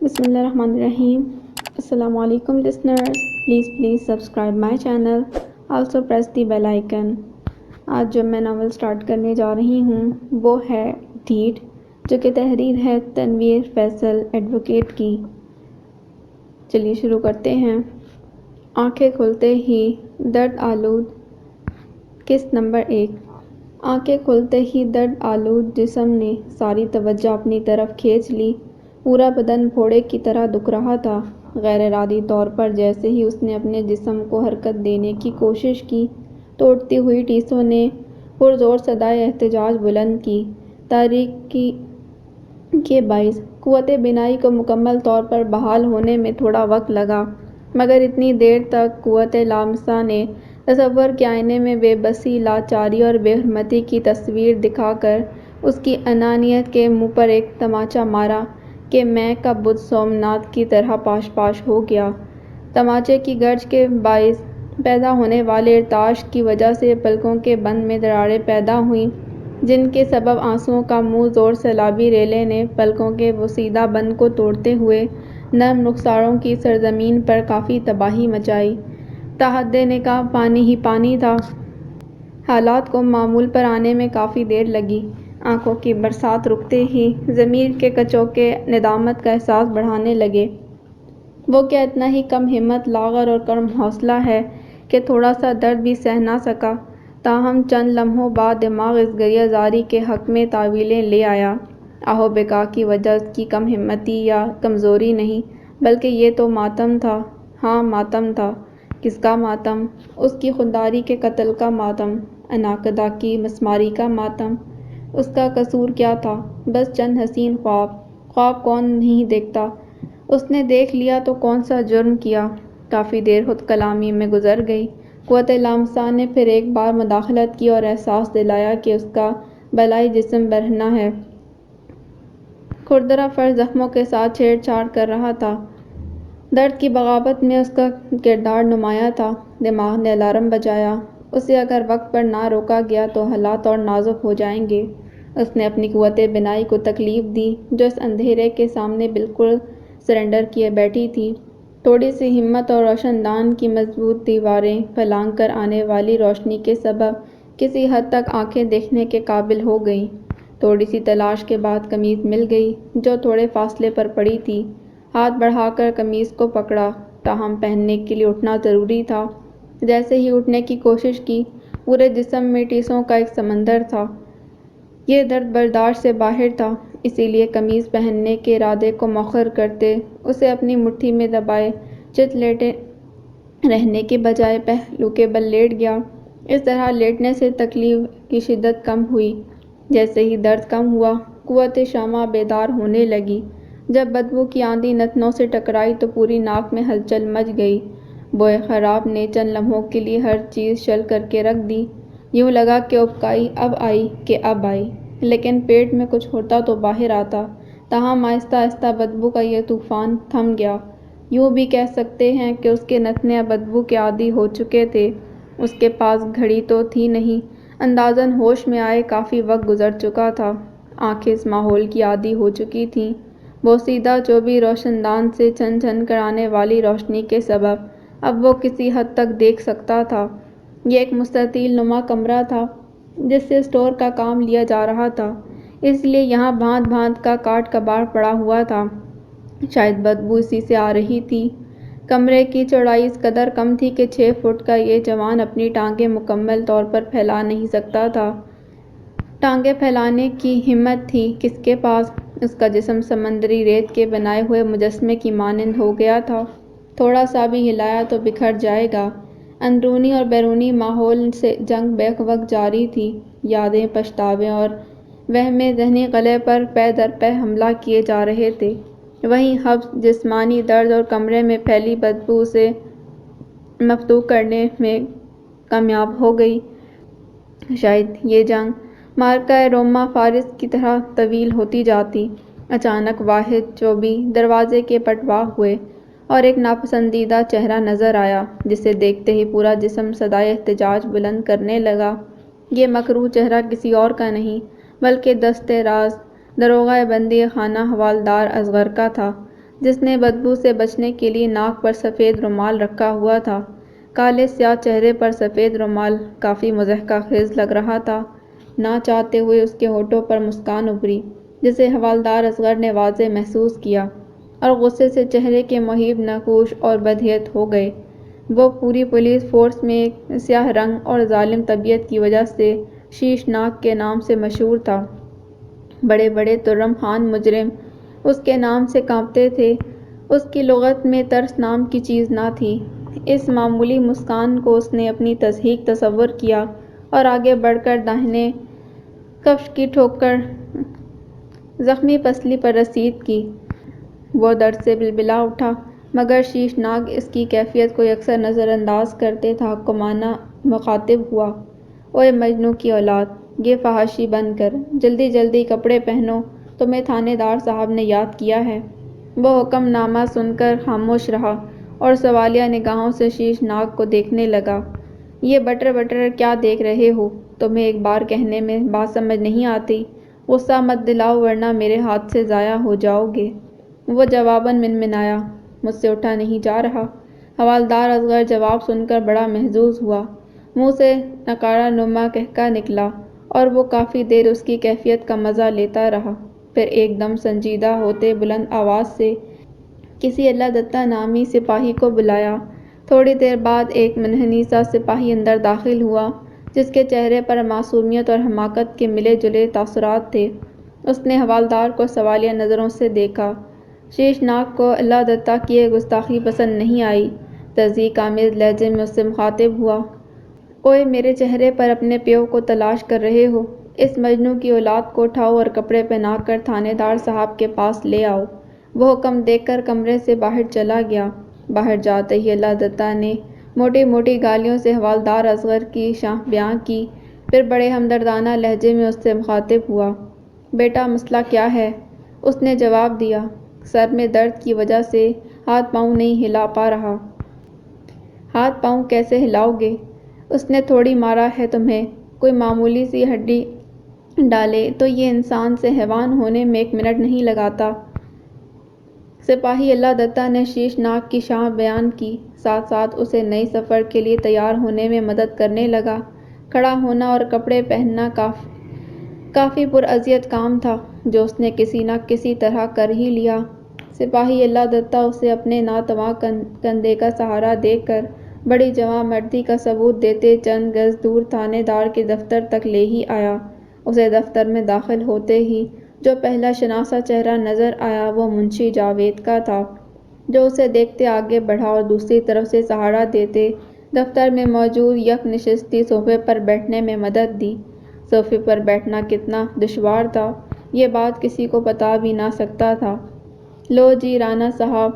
Bismillahirrahmanirrahim. Assalamu alaikum listeners. Please subscribe my channel. Also press the bell icon. آج جو میں novel start کرنے جا رہی ہوں وہ ہے ڈھیٹ، جو کہ تحریر ہے تنویر فیصل ایڈوکیٹ کی۔ چلیے شروع کرتے ہیں۔ آنکھیں کھلتے ہی درد آلود قسط نمبر 1۔ آنکھیں کھلتے ہی درد آلود جسم نے ساری توجہ اپنی طرف کھینچ لی۔ پورا بدن پھوڑے کی طرح دکھ رہا تھا۔ غیر ارادی طور پر جیسے ہی اس نے اپنے جسم کو حرکت دینے کی کوشش کی تو اٹھتی ہوئی ٹیسوں نے پرزور صدائے احتجاج بلند کی۔ تاریکی کے باعث قوت بینائی کو مکمل طور پر بحال ہونے میں تھوڑا وقت لگا، مگر اتنی دیر تک قوت لامسہ نے تصور کے آئینے میں بے بسی، لاچاری اور بے حرمتی کی تصویر دکھا کر اس کی انانیت کے منہ پر ایک تماچا مارا کہ میں کا بت سومناتھ کی طرح پاش پاش ہو گیا۔ تماچے کی گرج کے باعث پیدا ہونے والے ارتعاش کی وجہ سے پلکوں کے بند میں دراڑیں پیدا ہوئیں، جن کے سبب آنسوؤں کا منہ زور سیلابی ریلے نے پلکوں کے پوشیدہ بند کو توڑتے ہوئے نرم رخساروں کی سرزمین پر کافی تباہی مچائی۔ تحت نکاح پانی ہی پانی تھا۔ حالات کو معمول پر آنے میں کافی دیر لگی۔ آنکھوں کی برسات رکتے ہی ضمیر کے کچوکے ندامت کا احساس بڑھانے لگے۔ وہ کیا اتنا ہی کم ہمت، لاغر اور کم حوصلہ ہے کہ تھوڑا سا درد بھی سہہ نہ سکا؟ تاہم چند لمحوں بعد دماغ اس گریہ زاری کے حق میں تاویلیں لے آیا۔ آہو بکا کی وجہ اس کی کم ہمتی یا کمزوری نہیں، بلکہ یہ تو ماتم تھا۔ ہاں ماتم تھا۔ کس کا ماتم؟ اس کی خودداری کے قتل کا ماتم، اناکدہ کی مسماری کا ماتم۔ اس کا قصور کیا تھا؟ بس چند حسین خواب۔ خواب کون نہیں دیکھتا؟ اس نے دیکھ لیا تو کون سا جرم کیا؟ کافی دیر خود کلامی میں گزر گئی۔ قوت لامسہ نے پھر ایک بار مداخلت کی اور احساس دلایا کہ اس کا بالائی جسم برہنہ ہے۔ کھردرا فرش زخموں کے ساتھ چھیڑ چھاڑ کر رہا تھا۔ درد کی بغاوت میں اس کا کردار نمایاں تھا۔ دماغ نے الارم بجایا۔ اسے اگر وقت پر نہ روکا گیا تو حالات اور نازک ہو جائیں گے۔ اس نے اپنی قوت بینائی کو تکلیف دی، جو اس اندھیرے کے سامنے بالکل سرنڈر کیے بیٹھی تھی۔ تھوڑی سی ہمت اور روشن دان کی مضبوط دیواریں پھلانگ کر آنے والی روشنی کے سبب کسی حد تک آنکھیں دیکھنے کے قابل ہو گئیں۔ تھوڑی سی تلاش کے بعد قمیص مل گئی، جو تھوڑے فاصلے پر پڑی تھی۔ ہاتھ بڑھا کر قمیص کو پکڑا، تاہم پہننے کے لیے اٹھنا ضروری تھا۔ جیسے ہی اٹھنے کی کوشش کی، پورے جسم میں ٹیسوں کا ایک سمندر تھا۔ یہ درد برداشت سے باہر تھا، اسی لیے قمیص پہننے کے ارادے کو مؤخر کرتے اسے اپنی مٹھی میں دبائے چت لیٹے رہنے کے بجائے پہلو کے بل لیٹ گیا۔ اس طرح لیٹنے سے تکلیف کی شدت کم ہوئی۔ جیسے ہی درد کم ہوا، قوت شامہ بیدار ہونے لگی۔ جب بدبو کی آندھی نتنوں سے ٹکرائی تو پوری ناک میں ہلچل مچ گئی۔ بوئے خراب نے چند لمحوں کے لیے ہر چیز شل کر کے رکھ دی۔ یوں لگا کہ اُبکائی اب آئی کہ اب آئی، لیکن پیٹ میں کچھ ہوتا تو باہر آتا۔ تاہم آہستہ آہستہ بدبو کا یہ طوفان تھم گیا۔ یوں بھی کہہ سکتے ہیں کہ اس کے نتنے اب بدبو کے عادی ہو چکے تھے۔ اس کے پاس گھڑی تو تھی نہیں، اندازاً ہوش میں آئے کافی وقت گزر چکا تھا۔ آنکھیں اس ماحول کی عادی ہو چکی تھیں، بوسیدہ چوبی روشن دان سے چھن چھن کر آنے والی روشنی کے سبب اب وہ کسی حد تک دیکھ سکتا تھا۔ یہ ایک مستطیل نما کمرہ تھا، جس سے اسٹور کا کام لیا جا رہا تھا، اس لیے یہاں بھانت بھانت کا کاٹ کباڑ پڑا ہوا تھا۔ شاید بدبو اسی سے آ رہی تھی۔ کمرے کی چوڑائی اس قدر کم تھی کہ 6 فٹ کا یہ جوان اپنی ٹانگیں مکمل طور پر پھیلا نہیں سکتا تھا۔ ٹانگیں پھیلانے کی ہمت تھی کس کے پاس؟ اس کا جسم سمندری ریت کے بنائے ہوئے مجسمے کی مانند ہو گیا تھا۔ تھوڑا سا بھی ہلایا تو بکھر جائے گا۔ اندرونی اور بیرونی ماحول سے جنگ بیک وقت جاری تھی۔ یادیں، پچھتاوے اور وہمِ ذہنی قلعے پر پے در پے حملہ کیے جا رہے تھے۔ وہیں حبس، جسمانی درد اور کمرے میں پھیلی بدبو اسے مفتوح کرنے میں کامیاب ہو گئی۔ شاید یہ جنگ معرکہ روما فارس کی طرح طویل ہوتی جاتی۔ اچانک واحد چوبی دروازے کے پٹواہ ہوئے اور ایک ناپسندیدہ چہرہ نظر آیا، جسے دیکھتے ہی پورا جسم صدائے احتجاج بلند کرنے لگا۔ یہ مکروہ چہرہ کسی اور کا نہیں بلکہ دست راز داروغہ بندی خانہ حوالدار اصغر کا تھا۔ جس نے بدبو سے بچنے کے لیے ناک پر سفید رومال رکھا ہوا تھا۔ کالے سیاہ چہرے پر سفید رومال کافی مضحکہ خیز لگ رہا تھا۔ نہ چاہتے ہوئے اس کے ہونٹوں پر مسکان ابھری، جسے حوالدار اصغر نے واضح محسوس کیا، اور غصے سے چہرے کے محیط نقوش اور بدہیت ہو گئے۔ وہ پوری پولیس فورس میں ایک سیاہ رنگ اور ظالم طبیعت کی وجہ سے شیش ناگ کے نام سے مشہور تھا۔ بڑے بڑے ترم خان مجرم اس کے نام سے کانپتے تھے۔ اس کی لغت میں ترس نام کی چیز نہ تھی۔ اس معمولی مسکان کو اس نے اپنی تضحیک تصور کیا اور آگے بڑھ کر داہنے کفش کی ٹھوک کر زخمی پسلی پر رسید کی۔ وہ درد سے بلبلا اٹھا، مگر شیش ناگ اس کی کیفیت کو یکسر نظر انداز کرتے تحکمانہ مخاطب ہوا۔ اوئے مجنوں کی اولاد، یہ فحاشی بند کر، جلدی جلدی کپڑے پہنو، تمہیں تھانے دار صاحب نے یاد کیا ہے۔ وہ حکم نامہ سن کر خاموش رہا اور سوالیہ نگاہوں سے شیش ناگ کو دیکھنے لگا۔ یہ بٹر بٹر کیا دیکھ رہے ہو؟ تمہیں ایک بار کہنے میں بات سمجھ نہیں آتی؟ غصہ مت دلاؤ ورنہ میرے ہاتھ سے ضائع ہو جاؤ گے۔ وہ جواباً منمنایا، مجھ سے اٹھا نہیں جا رہا۔ حوالدار اصغر جواب سن کر بڑا محظوظ ہوا۔ منہ سے نکارہ نما قہقہ نکلا اور وہ کافی دیر اس کی کیفیت کا مزہ لیتا رہا۔ پھر ایک دم سنجیدہ ہوتے بلند آواز سے کسی اللہ دتہ نامی سپاہی کو بلایا۔ تھوڑی دیر بعد ایک منحنی سا سپاہی اندر داخل ہوا، جس کے چہرے پر معصومیت اور حماقت کے ملے جلے تاثرات تھے۔ اس نے حوالدار کو سوالیہ نظروں سے دیکھا۔ شیش ناگ کو اللہ دتہ کی یہ گستاخی پسند نہیں آئی۔ تضحیک آمیز لہجے میں اس سے مخاطب ہوا، اوئے میرے چہرے پر اپنے پیو کو تلاش کر رہے ہو؟ اس مجنوں کی اولاد کو اٹھاؤ اور کپڑے پہنا کر تھانے دار صاحب کے پاس لے آؤ۔ وہ حکم دے کر کمرے سے باہر چلا گیا۔ باہر جاتے ہی اللہ دتہ نے موٹی موٹی گالیوں سے حوالدار اصغر کی شاہ بیاں کی، پھر بڑے ہمدردانہ لہجے میں اس سے مخاطب ہوا، بیٹا مسئلہ کیا ہے؟ اس نے جواب دیا، سر میں درد کی وجہ سے ہاتھ پاؤں نہیں ہلا پا رہا۔ ہاتھ پاؤں کیسے ہلاؤ گے؟ اس نے تھوڑی مارا ہے تمہیں؟ کوئی معمولی سی ہڈی ڈالے تو یہ انسان سے حیوان ہونے میں 1 منٹ نہیں لگاتا۔ سپاہی اللہ دتہ نے شیش ناگ کی شاہ بیان کی، ساتھ ساتھ اسے نئے سفر کے لیے تیار ہونے میں مدد کرنے لگا۔ کھڑا ہونا اور کپڑے پہننا کافی پراذیت کام تھا، جو اس نے کسی نہ کسی طرح کر ہی لیا۔ سپاہی اللہ دتہ اسے اپنے ناتواں کندھے کا سہارا دے کر بڑی جواں مردی کا ثبوت دیتے چند گز دور تھانے دار کے دفتر تک لے ہی آیا۔ اسے دفتر میں داخل ہوتے ہی جو پہلا شناسا چہرہ نظر آیا وہ منشی جاوید کا تھا، جو اسے دیکھتے آگے بڑھا اور دوسری طرف سے سہارا دیتے دفتر میں موجود یک نشستی صوفے پر بیٹھنے میں مدد دی۔ صوفے پر بیٹھنا کتنا دشوار تھا، یہ بات کسی کو بتا بھی نہ سکتا تھا۔ لو جی رانا صاحب،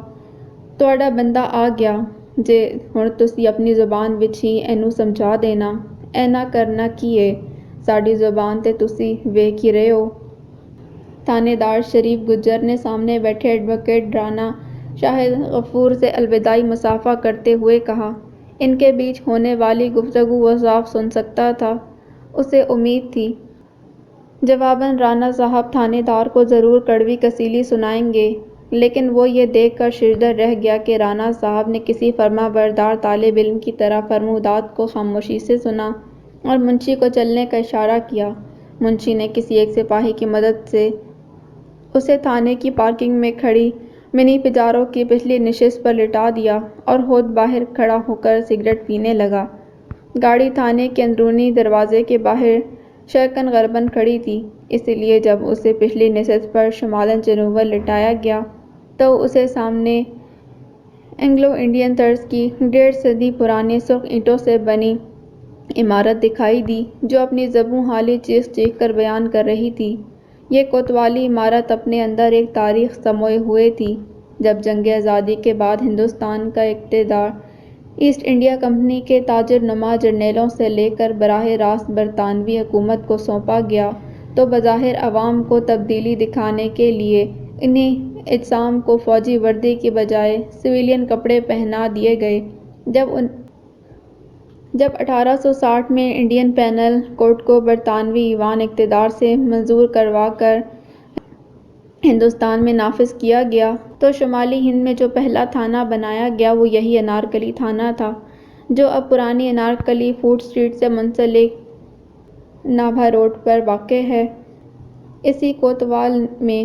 تہاڈا بندہ آ گیا جے، ہن تسی اپنی زبان وچ ہی اینوں سمجھا دینا۔ اینا کرنا کی ہے؟ ساڈی زبان تے تسی ویکھ ہی رہے ہو۔ تھانے دار شریف گجر نے سامنے بیٹھے ایڈوکیٹ رانا شاہد غفور سے الوداعی مصافحہ کرتے ہوئے کہا۔ ان کے بیچ ہونے والی گفتگو وہ صاف سن سکتا تھا، اسے امید تھی۔ جواباً رانا صاحب تھانے دار کو ضرور کڑوی کسیلی سنائیں گے، لیکن وہ یہ دیکھ کر ششدر رہ گیا کہ رانا صاحب نے کسی فرمانبردار طالب علم کی طرح فرمودات کو خاموشی سے سنا اور منشی کو چلنے کا اشارہ کیا۔ منشی نے کسی ایک سپاہی کی مدد سے اسے تھانے کی پارکنگ میں کھڑی منی پجارو کی پچھلی نشست پر لٹا دیا اور خود باہر کھڑا ہو کر سگریٹ پینے لگا۔ گاڑی تھانے کے اندرونی دروازے کے باہر شرقاً غرباً کھڑی تھی، اس لیے جب اسے پچھلی نشست پر شمالاً جنوباً لٹایا گیا تو اسے سامنے اینگلو انڈین طرز کی 1.5 صدی پرانی سرخ اینٹوں سے بنی عمارت دکھائی دی، جو اپنی زبوں حالی چیخ چیخ کر بیان کر رہی تھی۔ یہ کوتوالی عمارت اپنے اندر ایک تاریخ سموئے ہوئے تھی۔ جب جنگ آزادی کے بعد ہندوستان کا اقتدار ایسٹ انڈیا کمپنی کے تاجر نما جرنیلوں سے لے کر براہ راست برطانوی حکومت کو سونپا گیا تو بظاہر عوام کو تبدیلی دکھانے کے لیے انہیں اجسام کو فوجی وردی کی بجائے سویلین کپڑے پہنا دیے گئے۔ جب 1860 میں انڈین پینل کوڈ کو برطانوی ایوان اقتدار سے منظور کروا کر ہندوستان میں نافذ کیا گیا تو شمالی ہند میں جو پہلا تھانہ بنایا گیا وہ یہی انارکلی تھانہ تھا، جو اب پرانی انارکلی فوڈ اسٹریٹ سے منسلک نابھا روڈ پر واقع ہے۔ اسی کوتوال میں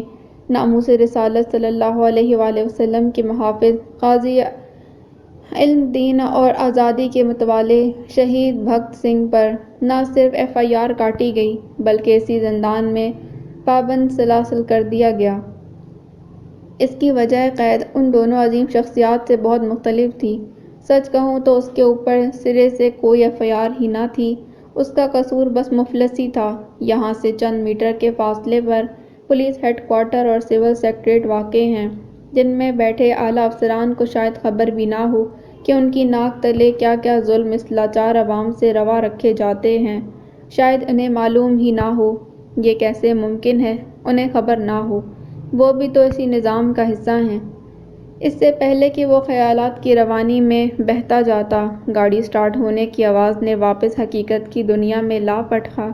ناموس رسالت صلی اللہ علیہ وآلہ وسلم کے محافظ قاضی علم دین اور آزادی کے متوالے شہید بھگت سنگھ پر نہ صرف FIR کاٹی گئی بلکہ اسی زندان میں پابند سلاسل کر دیا گیا۔ اس کی وجہ قید ان دونوں عظیم شخصیات سے بہت مختلف تھی۔ سچ کہوں تو اس کے اوپر سرے سے کوئی FIR ہی نہ تھی، اس کا قصور بس مفلسی تھا۔ یہاں سے چند میٹر کے فاصلے پر پولیس ہیڈ کوارٹر اور سول سکریٹریٹ واقع ہیں، جن میں بیٹھے اعلیٰ افسران کو شاید خبر بھی نہ ہو کہ ان کی ناک تلے کیا کیا ظلم اس لاچار عوام سے روا رکھے جاتے ہیں۔ شاید انہیں معلوم ہی نہ ہو۔ یہ کیسے ممکن ہے انہیں خبر نہ ہو؟ وہ بھی تو اسی نظام کا حصہ ہیں۔ اس سے پہلے کہ وہ خیالات کی روانی میں بہتا جاتا، گاڑی سٹارٹ ہونے کی آواز نے واپس حقیقت کی دنیا میں لا پٹخا۔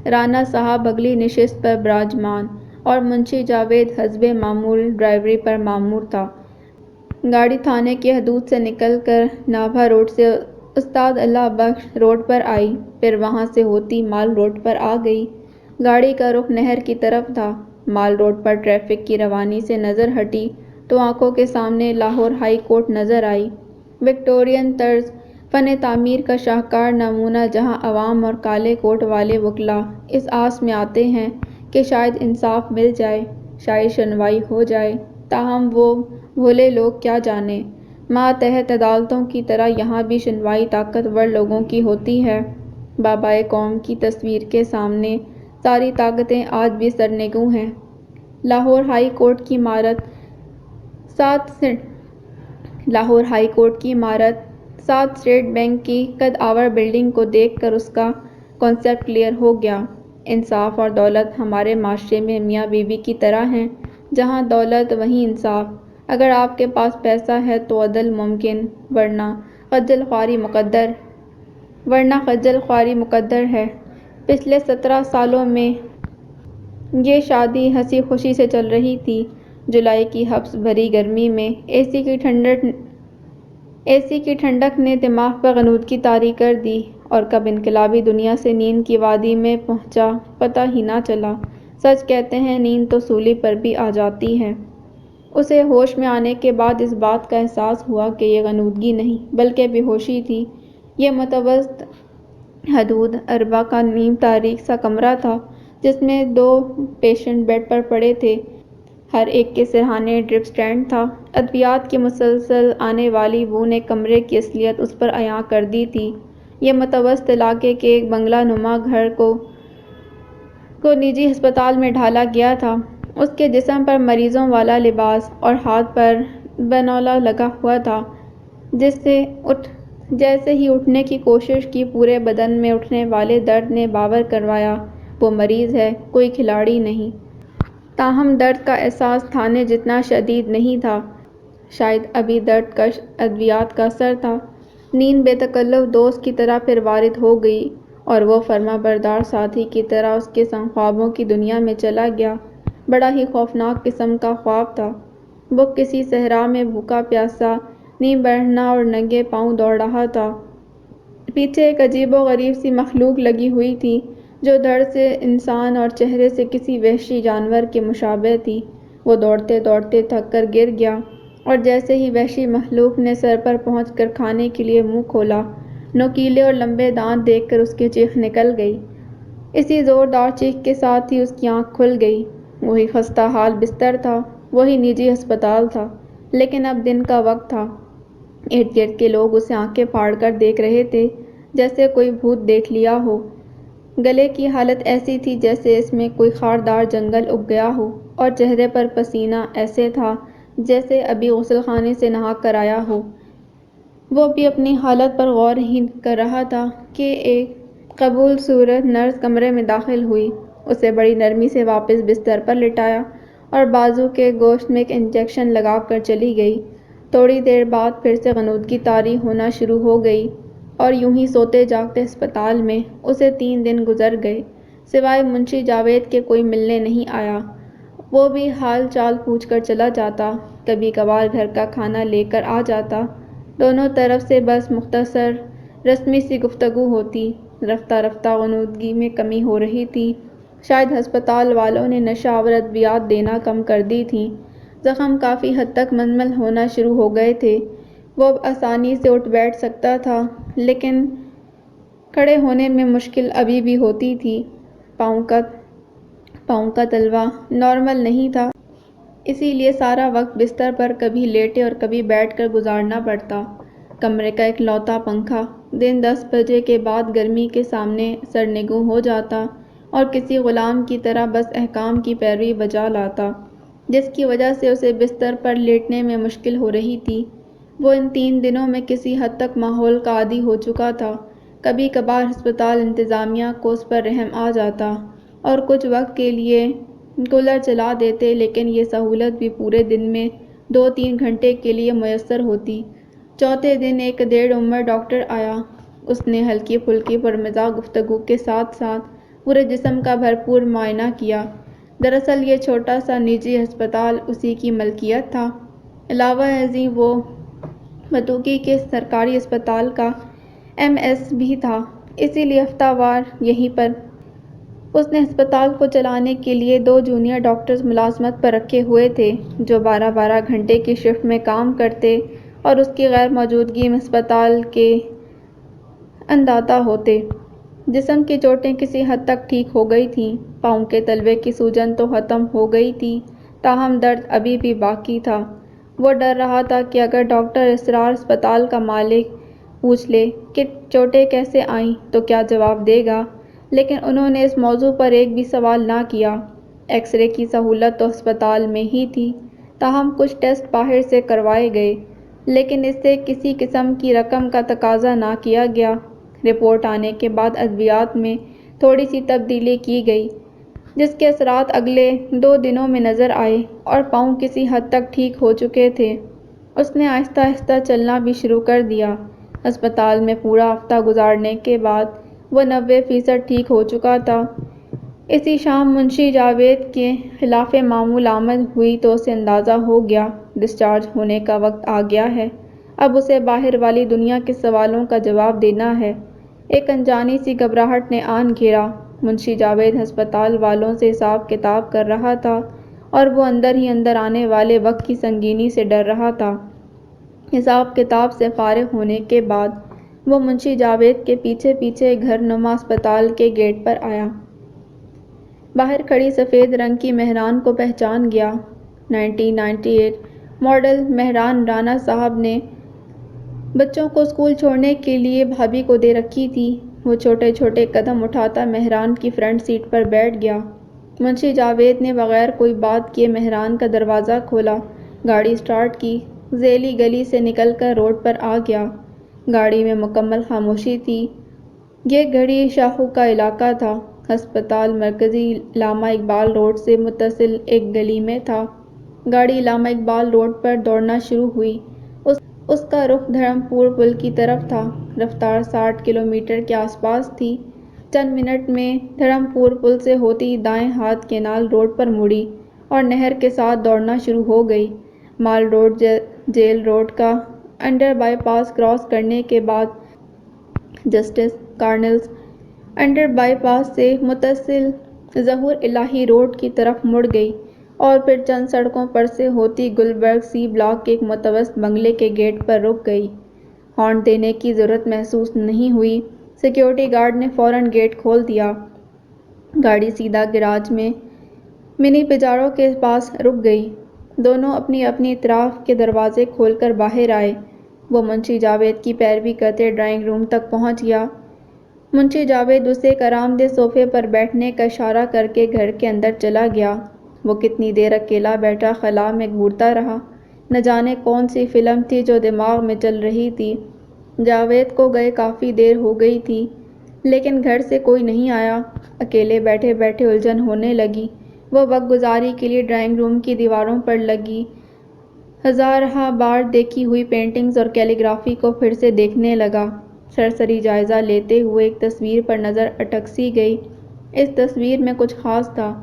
رانا صاحب اگلی نشست پر براجمان اور منشی جاوید حسب معمول ڈرائیوری پر مامور تھا۔ گاڑی تھانے کی حدود سے نکل کر نابھا روڈ سے استاد اللہ بخش روڈ پر آئی، پھر وہاں سے ہوتی مال روڈ پر آ گئی۔ گاڑی کا رخ نہر کی طرف تھا۔ مال روڈ پر ٹریفک کی روانی سے نظر ہٹی تو آنکھوں کے سامنے لاہور ہائی کورٹ نظر آئی، وکٹورین طرز فن تعمیر کا شاہکار نمونہ، جہاں عوام اور کالے کوٹ والے وکلاء اس آس میں آتے ہیں کہ شاید انصاف مل جائے، شاید سنوائی ہو جائے، تاہم وہ بھولے لوگ کیا جانیں، ماتحت عدالتوں کی طرح یہاں بھی سنوائی طاقتور لوگوں کی ہوتی ہے۔ بابائے قوم کی تصویر کے سامنے ساری طاقتیں آج بھی سرنگوں ہیں۔ لاہور ہائی کورٹ کی عمارت 7 اسٹیٹ بینک کی قد آور بلڈنگ کو دیکھ کر اس کا کنسیپٹ کلیئر ہو گیا۔ انصاف اور دولت ہمارے معاشرے میں میاں بیوی کی طرح ہیں، جہاں دولت وہیں انصاف۔ اگر آپ کے پاس پیسہ ہے تو عدل ممکن، ورنہ خجل خواری مقدر ہے۔ پچھلے 17 سالوں میں یہ شادی ہنسی خوشی سے چل رہی تھی۔ جولائی کی حبس بھری گرمی میں اے سی کی ٹھنڈک نے دماغ پر غنودگی طاری کر دی، اور کب انقلابی دنیا سے نیند کی وادی میں پہنچا پتہ ہی نہ چلا۔ سچ کہتے ہیں نیند تو سولی پر بھی آ جاتی ہے۔ اسے ہوش میں آنے کے بعد اس بات کا احساس ہوا کہ یہ غنودگی نہیں بلکہ بے ہوشی تھی۔ یہ متوسط حدود اربع کا نیم تاریک سا کمرہ تھا، جس میں 2 پیشنٹ بیڈ پر پڑے تھے، ہر ایک کے سرہانے ڈرپ سٹینڈ تھا۔ ادویات کی مسلسل آنے والی بو نے کمرے کی اصلیت اس پر عیاں کر دی تھی۔ یہ متوسط علاقے کے ایک بنگلہ نما گھر کو نجی ہسپتال میں ڈھالا گیا تھا۔ اس کے جسم پر مریضوں والا لباس اور ہاتھ پر بینولا لگا ہوا تھا۔ جیسے ہی اٹھنے کی کوشش کی، پورے بدن میں اٹھنے والے درد نے باور کروایا وہ مریض ہے، کوئی کھلاڑی نہیں۔ تاہم درد کا احساس تھانے جتنا شدید نہیں تھا۔ شاید ابھی درد کش ادویات کا اثر تھا۔ نیند بے تکلف دوست کی طرح پھر وارد ہو گئی، اور وہ فرما بردار ساتھی کی طرح اس کے سنگ خوابوں کی دنیا میں چلا گیا۔ بڑا ہی خوفناک قسم کا خواب تھا۔ وہ کسی صحرا میں بھوکا پیاسا، نیم برہنہ اور ننگے پاؤں دوڑ رہا تھا۔ پیچھے ایک عجیب و غریب سی مخلوق لگی ہوئی تھی، جو دھڑ سے انسان اور چہرے سے کسی وحشی جانور کے مشابہ تھی۔ وہ دوڑتے دوڑتے تھک کر گر گیا، اور جیسے ہی وحشی مخلوق نے سر پر پہنچ کر کھانے کے لیے منہ کھولا، نوکیلے اور لمبے دانت دیکھ کر اس کی چیخ نکل گئی۔ اسی زوردار چیخ کے ساتھ ہی اس کی آنکھ کھل گئی۔ وہی خستہ حال بستر تھا، وہی نجی ہسپتال تھا، لیکن اب دن کا وقت تھا۔ ارد گرد کے لوگ اسے آنکھیں پھاڑ کر دیکھ رہے تھے، جیسے کوئی بھوت دیکھ لیا ہو۔ گلے کی حالت ایسی تھی جیسے اس میں کوئی خاردار جنگل اگ گیا ہو، اور چہرے پر پسینہ ایسے تھا جیسے ابھی غسل خانے سے نہا کر آیا ہو۔ وہ بھی اپنی حالت پر غور ہی کر رہا تھا کہ ایک قبول صورت نرس کمرے میں داخل ہوئی، اسے بڑی نرمی سے واپس بستر پر لٹایا، اور بازو کے گوشت میں ایک انجیکشن لگا کر چلی گئی۔ تھوڑی دیر بعد پھر سے غنودگی طاری ہونا شروع ہو گئی، اور یوں ہی سوتے جاگتے ہسپتال میں اسے 3 دن گزر گئے، سوائے منشی جاوید کے کوئی ملنے نہیں آیا۔ وہ بھی حال چال پوچھ کر چلا جاتا، کبھی کبھار گھر کا کھانا لے کر آ جاتا۔ دونوں طرف سے بس مختصر رسمی سی گفتگو ہوتی۔ رفتہ رفتہ غنودگی میں کمی ہو رہی تھی۔ شاید ہسپتال والوں نے نشہ آور ادویات دینا کم کر دی تھیں۔ زخم کافی حد تک منمل ہونا شروع ہو گئے تھے۔ وہ اب آسانی سے اٹھ بیٹھ سکتا تھا، لیکن کھڑے ہونے میں مشکل ابھی بھی ہوتی تھی۔ پاؤں کا تلوا نارمل نہیں تھا، اسی لیے سارا وقت بستر پر کبھی لیٹے اور کبھی بیٹھ کر گزارنا پڑتا۔ کمرے کا اکلوتا پنکھا دن 10 بجے کے بعد گرمی کے سامنے سرنگوں ہو جاتا اور کسی غلام کی طرح بس احکام کی پیروی بجا لاتا، جس کی وجہ سے اسے بستر پر لیٹنے میں مشکل ہو رہی تھی۔ وہ ان 3 دنوں میں کسی حد تک ماحول کا عادی ہو چکا تھا۔ کبھی کبھار ہسپتال انتظامیہ کو اس پر رحم آ جاتا اور کچھ وقت کے لیے کولر چلا دیتے، لیکن یہ سہولت بھی پورے دن میں 2-3 گھنٹے کے لیے میسر ہوتی۔ چوتھے دن ایک 1.5 عمر ڈاکٹر آیا۔ اس نے ہلکی پھلکی پرمزاح گفتگو کے ساتھ ساتھ پورے جسم کا بھرپور معائنہ کیا۔ دراصل یہ چھوٹا سا نجی ہسپتال اسی کی ملکیت تھا۔ علاوہ ازیں وہ متوقی کے سرکاری اسپتال کا MS بھی تھا، اسی لیے ہفتہ وار یہیں پر اس نے ہسپتال کو چلانے کے لیے 2 جونیئر ڈاکٹرز ملازمت پر رکھے ہوئے تھے، جو 12-12 گھنٹے کی شفٹ میں کام کرتے اور اس کی غیر موجودگی میں ہسپتال کے انداتا ہوتے۔ جسم کی چوٹیں کسی حد تک ٹھیک ہو گئی تھیں۔ پاؤں کے تلوے کی سوجن تو ختم ہو گئی تھی، تاہم درد ابھی بھی باقی تھا۔ وہ ڈر رہا تھا کہ اگر ڈاکٹر اسرار ہسپتال کا مالک پوچھ لے کہ چوٹیں کیسے آئیں تو کیا جواب دے گا، لیکن انہوں نے اس موضوع پر ایک بھی سوال نہ کیا۔ ایکس رے کی سہولت تو ہسپتال میں ہی تھی، تاہم کچھ ٹیسٹ باہر سے کروائے گئے، لیکن اس سے کسی قسم کی رقم کا تقاضا نہ کیا گیا۔ رپورٹ آنے کے بعد ادویات میں تھوڑی سی تبدیلی کی گئی، جس کے اثرات اگلے 2 دنوں میں نظر آئے اور پاؤں کسی حد تک ٹھیک ہو چکے تھے۔ اس نے آہستہ آہستہ چلنا بھی شروع کر دیا۔ ہسپتال میں پورا ہفتہ گزارنے کے بعد وہ 90% ٹھیک ہو چکا تھا۔ اسی شام منشی جاوید کے خلاف معمول آمد ہوئی تو اسے اندازہ ہو گیا ڈسچارج ہونے کا وقت آ گیا ہے۔ اب اسے باہر والی دنیا کے سوالوں کا جواب دینا ہے۔ ایک انجانی سی گھبراہٹ نے آن گھیرا۔ منشی جاوید ہسپتال والوں سے حساب کتاب کر رہا تھا اور وہ اندر ہی اندر آنے والے وقت کی سنگینی سے ڈر رہا تھا۔ حساب کتاب سے فارغ ہونے کے بعد وہ منشی جاوید کے پیچھے پیچھے گھر نما ہسپتال کے گیٹ پر آیا۔ باہر کھڑی سفید رنگ کی مہران کو پہچان گیا۔ 1998 ماڈل مہران رانا صاحب نے بچوں کو اسکول چھوڑنے کے لیے بھابھی کو دے رکھی تھی۔ وہ چھوٹے چھوٹے قدم اٹھاتا مہران کی فرنٹ سیٹ پر بیٹھ گیا۔ منشی جاوید نے بغیر کوئی بات کیے مہران کا دروازہ کھولا، گاڑی سٹارٹ کی، ذیلی گلی سے نکل کر روڈ پر آ گیا۔ گاڑی میں مکمل خاموشی تھی۔ یہ گھڑی شاہو کا علاقہ تھا۔ ہسپتال مرکزی علامہ اقبال روڈ سے متصل ایک گلی میں تھا۔ گاڑی علامہ اقبال روڈ پر دوڑنا شروع ہوئی۔ اس کا رخ دھرم پور پل کی طرف تھا۔ رفتار 60 کلومیٹر کے آس پاس تھی۔ چند منٹ میں دھرم پور پل سے ہوتی دائیں ہاتھ کینال روڈ پر مڑی اور نہر کے ساتھ دوڑنا شروع ہو گئی۔ مال روڈ جیل روڈ کا انڈر بائی پاس کراس کرنے کے بعد جسٹس کارنلز انڈر بائی پاس سے متصل ظہور الہی روڈ کی طرف مڑ گئی اور پھر چند سڑکوں پر سے ہوتی گلبرگ سی بلاک کے ایک متوسط بنگلے کے گیٹ پر رک گئی۔ ہارن دینے کی ضرورت محسوس نہیں ہوئی۔ سیکیورٹی گارڈ نے فوراً گیٹ کھول دیا۔ گاڑی سیدھا گیراج میں منی پجارو کے پاس رک گئی۔ دونوں اپنی اپنی اطراف کے دروازے کھول کر باہر آئے۔ وہ منشی جاوید کی پیروی کرتے ڈرائنگ روم تک پہنچ گیا۔ منشی جاوید اسے ایک آرام دہ صوفے پر بیٹھنے کا اشارہ کر کے گھر کے اندر چلا گیا۔ وہ کتنی دیر اکیلا بیٹھا خلا میں گھورتا رہا۔ نہ جانے کون سی فلم تھی جو دماغ میں چل رہی تھی۔ جاوید کو گئے کافی دیر ہو گئی تھی، لیکن گھر سے کوئی نہیں آیا۔ اکیلے بیٹھے بیٹھے الجھن ہونے لگی۔ وہ وقت گزاری کے لیے ڈرائنگ روم کی دیواروں پر لگی ہزارہا بار دیکھی ہوئی پینٹنگز اور کیلی گرافی کو پھر سے دیکھنے لگا۔ سرسری جائزہ لیتے ہوئے ایک تصویر پر نظر اٹک سی گئی۔ اس تصویر میں کچھ خاص تھا۔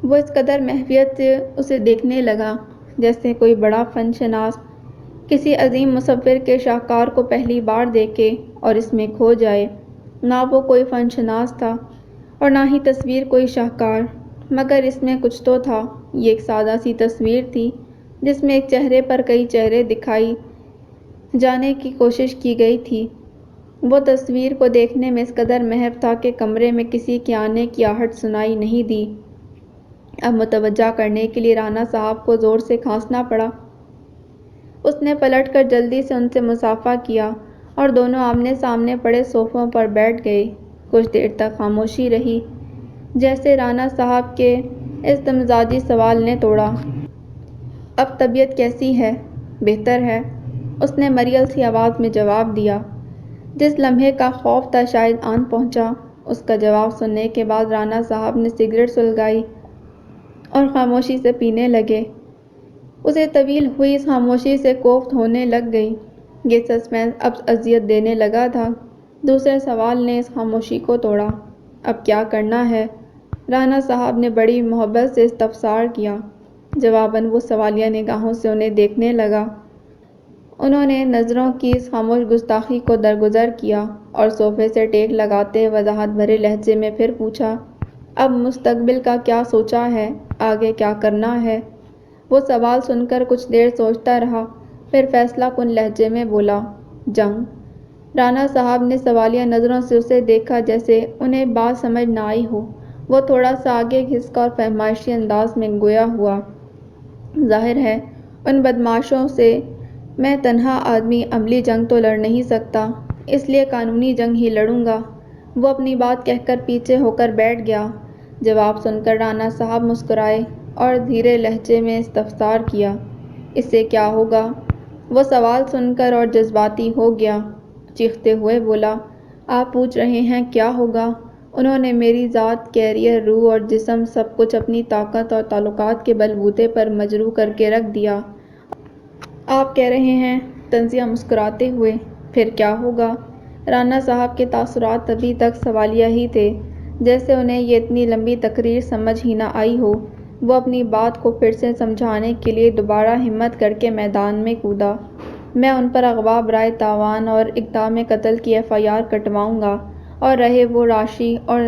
وہ اس قدر محویت سے اسے دیکھنے لگا جیسے کوئی بڑا فن شناس کسی عظیم مصور کے شاہکار کو پہلی بار دیکھے اور اس میں کھو جائے۔ نہ وہ کوئی فن شناس تھا اور نہ ہی تصویر کوئی شاہکار، مگر اس میں کچھ تو تھا۔ یہ ایک سادہ سی تصویر تھی جس میں ایک چہرے پر کئی چہرے دکھائی جانے کی کوشش کی گئی تھی۔ وہ تصویر کو دیکھنے میں اس قدر محو تھا کہ کمرے میں کسی کے آنے کی آہٹ سنائی نہیں دی۔ اب متوجہ کرنے کے لیے رانا صاحب کو زور سے کھانسنا پڑا۔ اس نے پلٹ کر جلدی سے ان سے مصافحہ کیا اور دونوں آمنے سامنے پڑے صوفوں پر بیٹھ گئے۔ کچھ دیر تک خاموشی رہی، جیسے رانا صاحب کے استمزاجی سوال نے توڑا۔ اب طبیعت کیسی ہے؟ بہتر ہے، اس نے مریل سی آواز میں جواب دیا۔ جس لمحے کا خوف تھا شاید آن پہنچا۔ اس کا جواب سننے کے بعد رانا صاحب نے سگریٹ سلگائی اور خاموشی سے پینے لگے۔ اسے طویل ہوئی اس خاموشی سے کوفت ہونے لگ گئی۔ یہ سسپینس اب اذیت دینے لگا تھا۔ دوسرے سوال نے اس خاموشی کو توڑا۔ اب کیا کرنا ہے؟ رانا صاحب نے بڑی محبت سے استفسار کیا۔ جواباً وہ سوالیہ نگاہوں سے انہیں دیکھنے لگا۔ انہوں نے نظروں کی اس خاموش گستاخی کو درگزر کیا اور صوفے سے ٹیک لگاتے وضاحت بھرے لہجے میں پھر پوچھا، اب مستقبل کا کیا سوچا ہے؟ آگے کیا کرنا ہے؟ وہ سوال سن کر کچھ دیر سوچتا رہا، پھر فیصلہ کن لہجے میں بولا، جنگ۔ رانا صاحب نے سوالیہ نظروں سے اسے دیکھا جیسے انہیں بات سمجھ نہ آئی ہو۔ وہ تھوڑا سا آگے گھسکا اور فہمائشی انداز میں گویا ہوا، ظاہر ہے ان بدمعاشوں سے میں تنہا آدمی عملی جنگ تو لڑ نہیں سکتا، اس لیے قانونی جنگ ہی لڑوں گا۔ وہ اپنی بات کہہ کر پیچھے ہو کر بیٹھ گیا۔ جواب سن کر رانا صاحب مسکرائے اور دھیرے لہجے میں استفسار کیا، اس سے کیا ہوگا؟ وہ سوال سن کر اور جذباتی ہو گیا، چیختے ہوئے بولا، آپ پوچھ رہے ہیں کیا ہوگا؟ انہوں نے میری ذات، کیریئر، روح اور جسم سب کچھ اپنی طاقت اور تعلقات کے بل بوتے پر مجروح کر کے رکھ دیا۔ آپ کہہ رہے ہیں؟ طنزیہ مسکراتے ہوئے، پھر کیا ہوگا؟ رانا صاحب کے تاثرات ابھی تک سوالیہ ہی تھے، جیسے انہیں یہ اتنی لمبی تقریر سمجھ ہی نہ آئی ہو۔ وہ اپنی بات کو پھر سے سمجھانے کے لیے دوبارہ ہمت کر کے میدان میں کودا، میں ان پر اغوا برائے تاوان اور اقدام قتل کی FIR کٹواؤں گا، اور رہے وہ راشی اور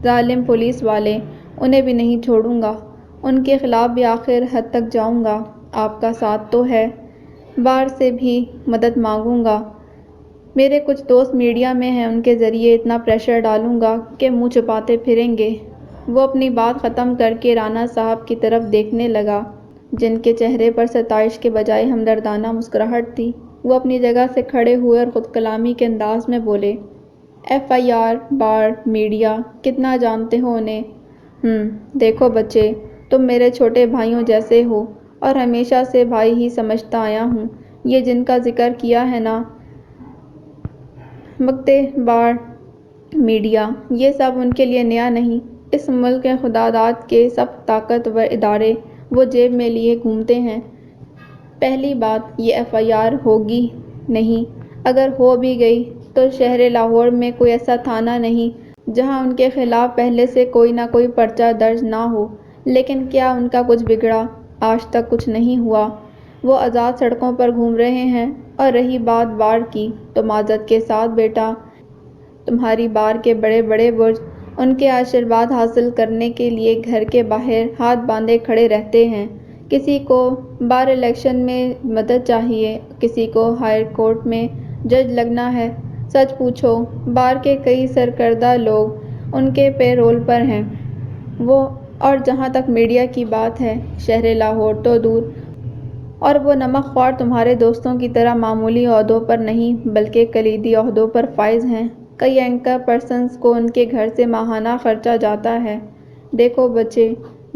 ظالم پولیس والے، انہیں بھی نہیں چھوڑوں گا، ان کے خلاف بھی آخر حد تک جاؤں گا۔ آپ کا ساتھ تو ہے، بار سے بھی مدد مانگوں گا، میرے کچھ دوست میڈیا میں ہیں، ان کے ذریعے اتنا پریشر ڈالوں گا کہ منہ چھپاتے پھریں گے۔ وہ اپنی بات ختم کر کے رانا صاحب کی طرف دیکھنے لگا، جن کے چہرے پر ستائش کے بجائے ہمدردانہ مسکراہٹ تھی۔ وہ اپنی جگہ سے کھڑے ہوئے اور خود کلامی کے انداز میں بولے، FIR، بار، میڈیا، کتنا جانتے ہو انہیں؟ دیکھو بچے، تم میرے چھوٹے بھائیوں جیسے ہو اور ہمیشہ سے بھائی ہی سمجھتا آیا ہوں۔ یہ جن کا ذکر کیا ہے نا، مکتے، بار، میڈیا، یہ سب ان کے لیے نیا نہیں۔ اس ملک کے خداداد کے سب طاقتور ادارے وہ جیب میں لیے گھومتے ہیں۔ پہلی بات، یہ FIR ہوگی نہیں، اگر ہو بھی گئی تو شہر لاہور میں کوئی ایسا تھانہ نہیں جہاں ان کے خلاف پہلے سے کوئی نہ کوئی پرچہ درج نہ ہو۔ لیکن کیا ان کا کچھ بگڑا؟ آج تک کچھ نہیں ہوا۔ وہ آزاد سڑکوں پر گھوم رہے ہیں۔ اور رہی بات بار کی، تو معذرت کے ساتھ بیٹا، تمہاری بار کے بڑے بڑے برج ان کے آشیرواد حاصل کرنے کے لیے گھر کے باہر ہاتھ باندھے کھڑے رہتے ہیں۔ کسی کو بار الیکشن میں مدد چاہیے، کسی کو ہائی کورٹ میں جج لگنا ہے۔ سچ پوچھو، بار کے کئی سرکردہ لوگ ان کے پے رول پر ہیں۔ اور جہاں تک میڈیا کی بات ہے، شہر لاہور تو دور، اور وہ نمک خوار تمہارے دوستوں کی طرح معمولی عہدوں پر نہیں بلکہ کلیدی عہدوں پر فائز ہیں۔ کئی اینکر پرسنز کو ان کے گھر سے ماہانہ خرچہ جاتا ہے۔ دیکھو بچے،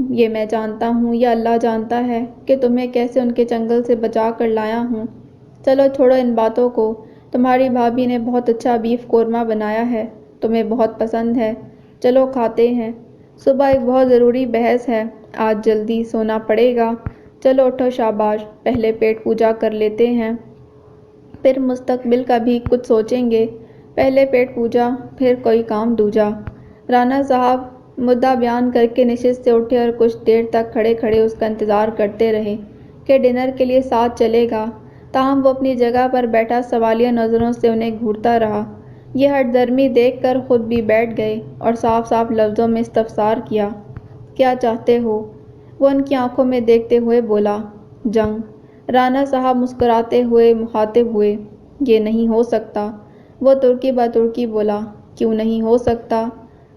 یہ میں جانتا ہوں یا اللہ جانتا ہے کہ تمہیں کیسے ان کے چنگل سے بچا کر لایا ہوں۔ چلو چھوڑو ان باتوں کو، تمہاری بھابھی نے بہت اچھا بیف قورمہ بنایا ہے، تمہیں بہت پسند ہے، چلو کھاتے ہیں۔ صبح ایک بہت ضروری بحث ہے، آج جلدی سونا پڑے گا۔ چلو اٹھو شاباش، پہلے پیٹ پوجا کر لیتے ہیں، پھر مستقبل کا بھی کچھ سوچیں گے۔ پہلے پیٹ پوجا، پھر کوئی کام دوجا۔ رانا صاحب مدعا بیان کر کے نشست سے اٹھے اور کچھ دیر تک کھڑے کھڑے اس کا انتظار کرتے رہے کہ ڈنر کے لیے ساتھ چلے گا، تاہم وہ اپنی جگہ پر بیٹھا سوالیہ نظروں سے انہیں گھورتا رہا۔ یہ ہٹ درمی دیکھ کر خود بھی بیٹھ گئے اور صاف صاف لفظوں میں استفسار کیا، کیا چاہتے ہو؟ وہ ان کی آنکھوں میں دیکھتے ہوئے بولا، جنگ۔ رانا صاحب مسکراتے ہوئے مخاطب ہوئے، یہ نہیں ہو سکتا۔ وہ ترکی بہ ترکی بولا، کیوں نہیں ہو سکتا؟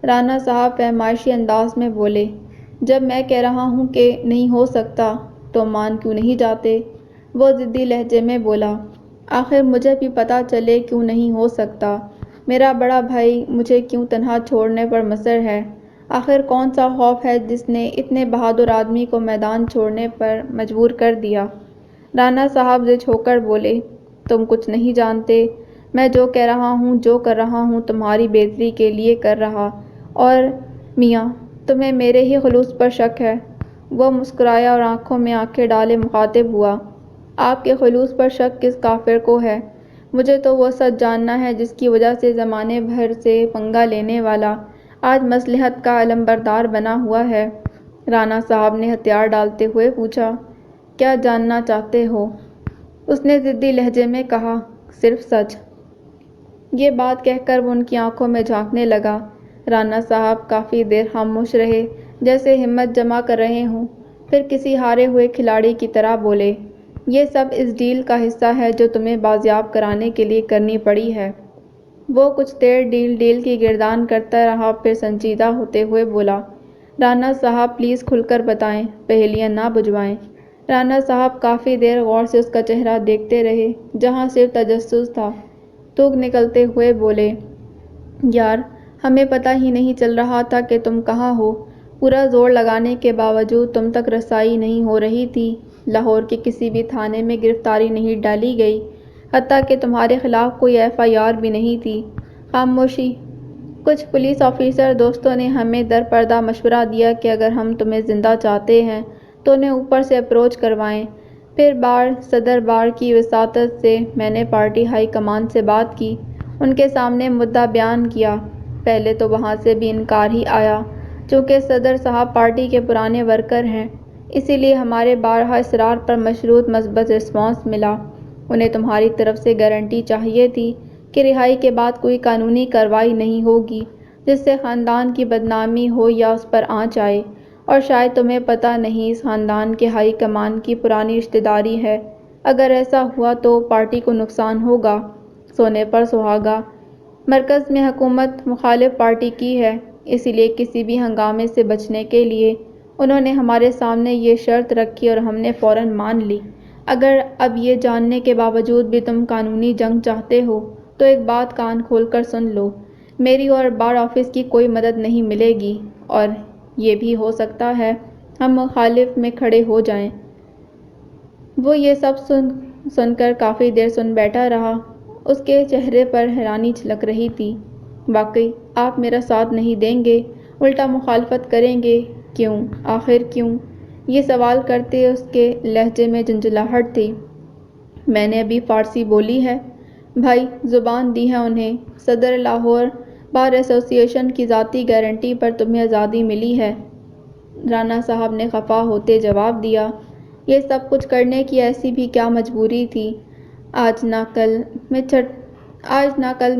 رانا صاحب فہمائشی انداز میں بولے، جب میں کہہ رہا ہوں کہ نہیں ہو سکتا تو مان کیوں نہیں جاتے؟ وہ ضدی لہجے میں بولا، آخر مجھے بھی پتہ چلے کیوں نہیں ہو سکتا۔ میرا بڑا بھائی مجھے کیوں تنہا چھوڑنے پر مصر ہے؟ آخر کون سا خوف ہے جس نے اتنے بہادر آدمی کو میدان چھوڑنے پر مجبور کر دیا؟ رانا صاحب ضد ہو کر بولے، تم کچھ نہیں جانتے۔ میں جو کہہ رہا ہوں، جو کر رہا ہوں، تمہاری بہتری کے لیے کر رہا، اور میاں تمہیں میرے ہی خلوص پر شک ہے۔ وہ مسکرایا اور آنکھوں میں آنکھیں ڈالے مخاطب ہوا، آپ کے خلوص پر شک کس کافر کو ہے؟ مجھے تو وہ سچ جاننا ہے جس کی وجہ سے زمانے بھر سے پنگا لینے والا آج مصلحت کا علمبردار بنا ہوا ہے۔ رانا صاحب نے ہتھیار ڈالتے ہوئے پوچھا، کیا جاننا چاہتے ہو؟ اس نے ضدی لہجے میں کہا، صرف سچ۔ یہ بات کہہ کر وہ ان کی آنکھوں میں جھانکنے لگا۔ رانا صاحب کافی دیر خاموش رہے، جیسے ہمت جمع کر رہے ہوں، پھر کسی ہارے ہوئے کھلاڑی کی طرح بولے، یہ سب اس ڈیل کا حصہ ہے جو تمہیں بازیاب کرانے کے لیے کرنی پڑی ہے۔ وہ کچھ دیر ڈیل کی گردان کرتا رہا، پھر سنجیدہ ہوتے ہوئے بولا، رانا صاحب پلیز کھل کر بتائیں، پہیلیاں نہ بجھوائیں۔ رانا صاحب کافی دیر غور سے اس کا چہرہ دیکھتے رہے، جہاں صرف تجسس تھا۔ تھوک نکلتے ہوئے بولے، یار ہمیں پتہ ہی نہیں چل رہا تھا کہ تم کہاں ہو۔ پورا زور لگانے کے باوجود تم تک رسائی نہیں ہو رہی تھی۔ لاہور کے کسی بھی تھانے میں گرفتاری نہیں ڈالی گئی، حتیٰ کہ تمہارے خلاف کوئی FIR بھی نہیں تھی۔ خاموشی۔ کچھ پولیس آفیسر دوستوں نے ہمیں در پردہ مشورہ دیا کہ اگر ہم تمہیں زندہ چاہتے ہیں تو انہیں اوپر سے اپروچ کروائیں۔ پھر صدر بار کی وساطت سے میں نے پارٹی ہائی کمان سے بات کی، ان کے سامنے مدعا بیان کیا۔ پہلے تو وہاں سے بھی انکار ہی آیا۔ چونکہ صدر صاحب پارٹی کے پرانے ورکر ہیں، اسی لیے ہمارے بارہا اصرار پر مشروط مثبت رسپانس ملا۔ انہیں تمہاری طرف سے گارنٹی چاہیے تھی کہ رہائی کے بعد کوئی قانونی کارروائی نہیں ہوگی جس سے خاندان کی بدنامی ہو یا اس پر آنچ آئے، اور شاید تمہیں پتہ نہیں اس خاندان کے ہائی کمان کی پرانی رشتہ داری ہے۔ اگر ایسا ہوا تو پارٹی کو نقصان ہوگا۔ سونے پر سہاگا۔ مرکز میں حکومت مخالف پارٹی کی ہے، اسی لیے کسی بھی ہنگامے سے بچنے کے لیے انہوں نے ہمارے سامنے یہ شرط رکھی اور ہم نے فوراً مان لی۔ اگر اب یہ جاننے کے باوجود بھی تم قانونی جنگ چاہتے ہو تو ایک بات کان کھول کر سن لو، میری اور بار آفس کی کوئی مدد نہیں ملے گی، اور یہ بھی ہو سکتا ہے ہم مخالف میں کھڑے ہو جائیں۔ وہ یہ سب سن کر کافی دیر سن بیٹھا رہا، اس کے چہرے پر حیرانی جھلک رہی تھی۔ واقعی آپ میرا ساتھ نہیں دیں گے، الٹا مخالفت کریں گے؟ کیوں؟ آخر کیوں؟ یہ سوال کرتے اس کے لہجے میں جھنجھلاہٹ تھی۔ میں نے ابھی فارسی بولی ہے بھائی، زبان دی ہے انہیں۔ صدر لاہور بار ایسوسی ایشن کی ذاتی گارنٹی پر تمہیں آزادی ملی ہے۔ رانا صاحب نے خفا ہوتے جواب دیا، یہ سب کچھ کرنے کی ایسی بھی کیا مجبوری تھی؟ آج نہ کل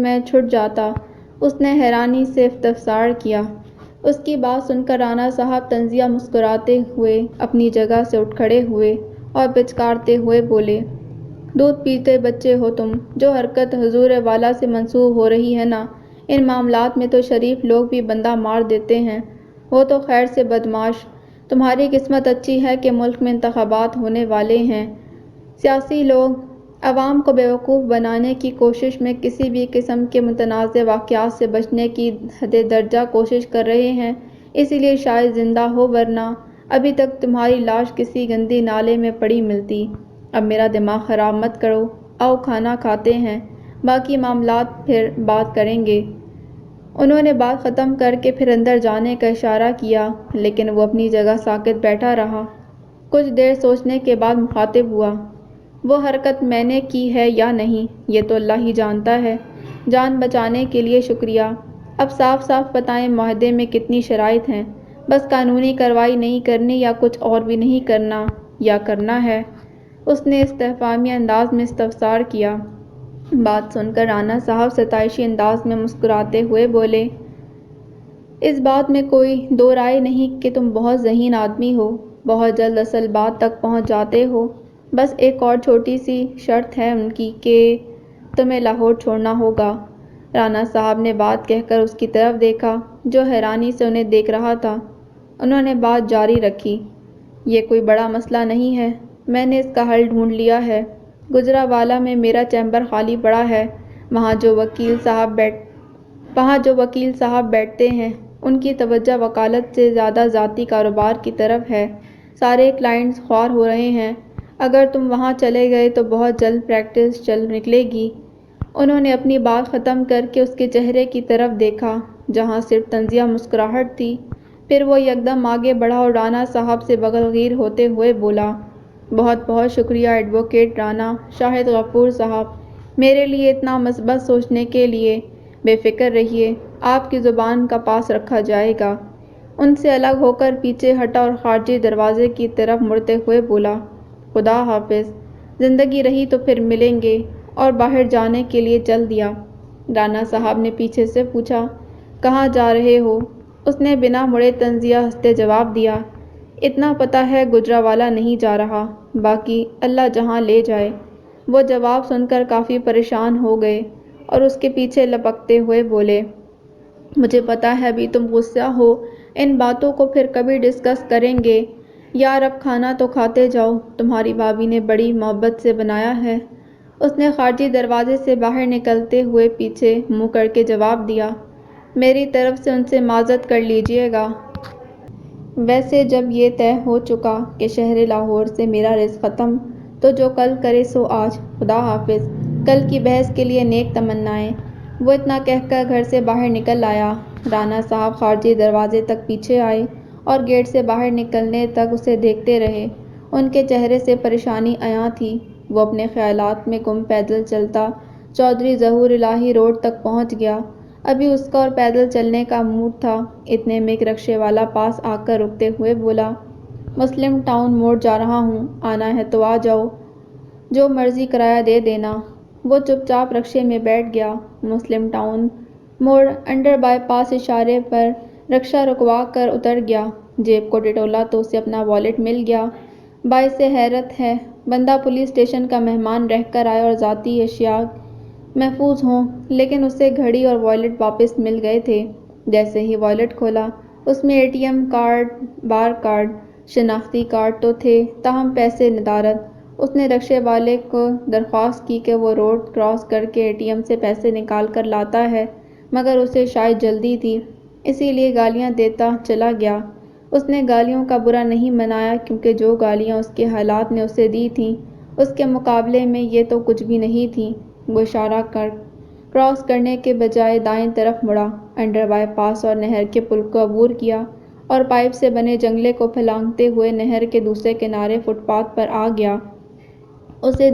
میں چھٹ جاتا۔ اس نے حیرانی سے استفسار کیا۔ اس کی بات سن کر رانا صاحب طنزیہ مسکراتے ہوئے اپنی جگہ سے اٹھ کھڑے ہوئے اور پچکارتے ہوئے بولے، دودھ پیتے بچے ہو تم۔ جو حرکت حضور والا سے منسوب ہو رہی ہے نا، ان معاملات میں تو شریف لوگ بھی بندہ مار دیتے ہیں، وہ تو خیر سے بدمعاش۔ تمہاری قسمت اچھی ہے کہ ملک میں انتخابات ہونے والے ہیں۔ سیاسی لوگ عوام کو بیوقوف بنانے کی کوشش میں کسی بھی قسم کے متنازع واقعات سے بچنے کی حد درجہ کوشش کر رہے ہیں، اسی لیے شاید زندہ ہو، ورنہ ابھی تک تمہاری لاش کسی گندی نالے میں پڑی ملتی۔ اب میرا دماغ خراب مت کرو، آؤ کھانا کھاتے ہیں، باقی معاملات پھر بات کریں گے۔ انہوں نے بات ختم کر کے پھر اندر جانے کا اشارہ کیا، لیکن وہ اپنی جگہ ساکت بیٹھا رہا۔ کچھ دیر سوچنے کے بعد مخاطب ہوا، وہ حرکت میں نے کی ہے یا نہیں، یہ تو اللہ ہی جانتا ہے۔ جان بچانے کے لیے شکریہ۔ اب صاف صاف بتائیں معاہدے میں کتنی شرائط ہیں؟ بس قانونی کارروائی نہیں کرنی یا کچھ اور بھی نہیں کرنا، یا کرنا ہے؟ اس نے استفہامی انداز میں استفسار کیا۔ بات سن کر رانا صاحب ستائشی انداز میں مسکراتے ہوئے بولے، اس بات میں کوئی دو رائے نہیں کہ تم بہت ذہین آدمی ہو، بہت جلد اصل بات تک پہنچ جاتے ہو۔ بس ایک اور چھوٹی سی شرط ہے ان کی کہ تمہیں لاہور چھوڑنا ہوگا۔ رانا صاحب نے بات کہہ کر اس کی طرف دیکھا جو حیرانی سے انہیں دیکھ رہا تھا۔ انہوں نے بات جاری رکھی، یہ کوئی بڑا مسئلہ نہیں ہے، میں نے اس کا حل ڈھونڈ لیا ہے۔ گجرانوالہ میں میرا چیمبر خالی پڑا ہے، وہاں جو وکیل صاحب بیٹھتے ہیں ان کی توجہ وکالت سے زیادہ ذاتی کاروبار کی طرف ہے۔ سارے کلائنٹس خوار ہو رہے ہیں، اگر تم وہاں چلے گئے تو بہت جلد پریکٹس چل نکلے گی۔ انہوں نے اپنی بات ختم کر کے اس کے چہرے کی طرف دیکھا جہاں صرف طنزیہ مسکراہٹ تھی، پھر وہ یکدم آگے بڑھا اور رانا صاحب سے بغلگیر ہوتے ہوئے بولا، بہت بہت شکریہ ایڈوکیٹ رانا، شاہد غفور صاحب، میرے لیے اتنا مثبت سوچنے کے لیے۔ بے فکر رہیے، آپ کی زبان کا پاس رکھا جائے گا۔ ان سے الگ ہو کر پیچھے ہٹا اور خارجی دروازے کی طرف مڑتے ہوئے بولا، خدا حافظ، زندگی رہی تو پھر ملیں گے، اور باہر جانے کے لیے چل دیا۔ رانا صاحب نے پیچھے سے پوچھا، کہاں جا رہے ہو؟ اس نے بنا مڑے طنزیہ ہنستے جواب دیا، اتنا پتہ ہے گجرانوالہ نہیں جا رہا، باقی اللہ جہاں لے جائے۔ وہ جواب سن کر کافی پریشان ہو گئے اور اس کے پیچھے لپکتے ہوئے بولے، مجھے پتہ ہے ابھی تم غصہ ہو، ان باتوں کو پھر کبھی ڈسکس کریں گے۔ یار اب کھانا تو کھاتے جاؤ، تمہاری بھابھی نے بڑی محبت سے بنایا ہے۔ اس نے خارجی دروازے سے باہر نکلتے ہوئے پیچھے منہ کر کے جواب دیا، میری طرف سے ان سے معذرت کر لیجیے گا۔ ویسے جب یہ طے ہو چکا کہ شہر لاہور سے میرا رزق ختم، تو جو کل کرے سو آج، خدا حافظ، کل کی بحث کے لیے نیک تمنائیں۔ وہ اتنا کہہ کر گھر سے باہر نکل آیا۔ رانا صاحب خارجی دروازے تک پیچھے آئے اور گیٹ سے باہر نکلنے تک اسے دیکھتے رہے۔ ان کے چہرے سے پریشانی عیاں تھی۔ وہ اپنے خیالات میں گم پیدل چلتا چودھری ظہور الہی روڈ تک پہنچ گیا۔ ابھی اس کا اور پیدل چلنے کا موڈ تھا، اتنے میں ایک رکشے والا پاس آ کر رکتے ہوئے بولا، مسلم ٹاؤن موڑ جا رہا ہوں، آنا ہے تو آ جاؤ، جو مرضی کرایہ دے دینا۔ وہ چپ چاپ رکشے میں بیٹھ گیا۔ مسلم ٹاؤن موڑ انڈر بائی پاس اشارے پر رکشہ رکوا کر اتر گیا۔ جیب کو ٹٹولا تو اسے اپنا والیٹ مل گیا۔ باعث حیرت ہے، بندہ پولیس اسٹیشن کا مہمان رہ کر آئے اور ذاتی اشیاء محفوظ ہوں، لیکن اسے گھڑی اور والیٹ واپس مل گئے تھے۔ جیسے ہی والیٹ کھولا، اس میں ATM کارڈ، بار کارڈ، شناختی کارڈ تو تھے، تاہم پیسے ندارد۔ اس نے رکشے والے کو درخواست کی کہ وہ روڈ کراس کر کے ATM سے پیسے نکال کر لاتا ہے، مگر اسے شاید جلدی تھی، اسی لیے گالیاں دیتا چلا گیا۔ اس نے گالیوں کا برا نہیں منایا کیونکہ جو گالیاں اس کے حالات نے اسے دی تھیں، اس کے مقابلے میں یہ تو کچھ بھی نہیں تھیں۔ وہ اشارہ کر کراس کرنے کے بجائے دائیں طرف مڑا، انڈر بائی پاس اور نہر کے پل کو عبور کیا اور پائپ سے بنے جنگلے کو پھلانگتے ہوئے نہر کے دوسرے کنارے فٹ پاتھ پر آ گیا۔ اسے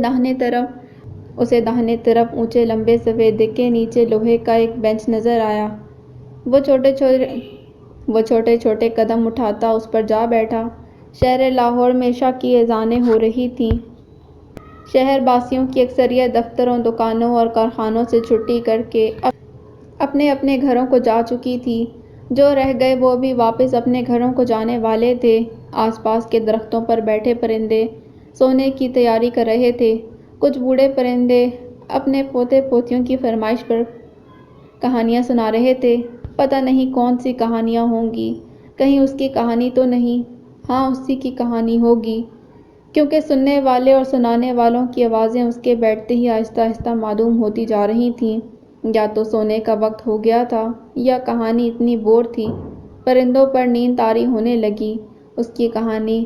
داہنے طرف اونچے لمبے سفیدے کے نیچے لوہے کا ایک بینچ نظر آیا۔ وہ چھوٹے چھوٹے قدم اٹھاتا اس پر جا بیٹھا۔ شہر لاہور میں عشاء کی اذانیں ہو رہی تھیں۔ شہر باسیوں کی اکثریت دفتروں، دکانوں اور کارخانوں سے چھٹی کر کے اپنے اپنے گھروں کو جا چکی تھی۔ جو رہ گئے وہ بھی واپس اپنے گھروں کو جانے والے تھے۔ آس پاس کے درختوں پر بیٹھے پرندے سونے کی تیاری کر رہے تھے۔ کچھ بوڑھے پرندے اپنے پوتے پوتیوں کی فرمائش پر کہانیاں سنا رہے تھے۔ پتہ نہیں کون سی کہانیاں ہوں گی، کہیں اس کی کہانی تو نہیں؟ ہاں اسی کی کہانی ہوگی، کیونکہ سننے والے اور سنانے والوں کی آوازیں اس کے بیٹھتے ہی آہستہ آہستہ معدوم ہوتی جا رہی تھیں۔ یا تو سونے کا وقت ہو گیا تھا یا کہانی اتنی بور تھی۔ پرندوں پر نیند طاری ہونے لگی۔ اس کی کہانی،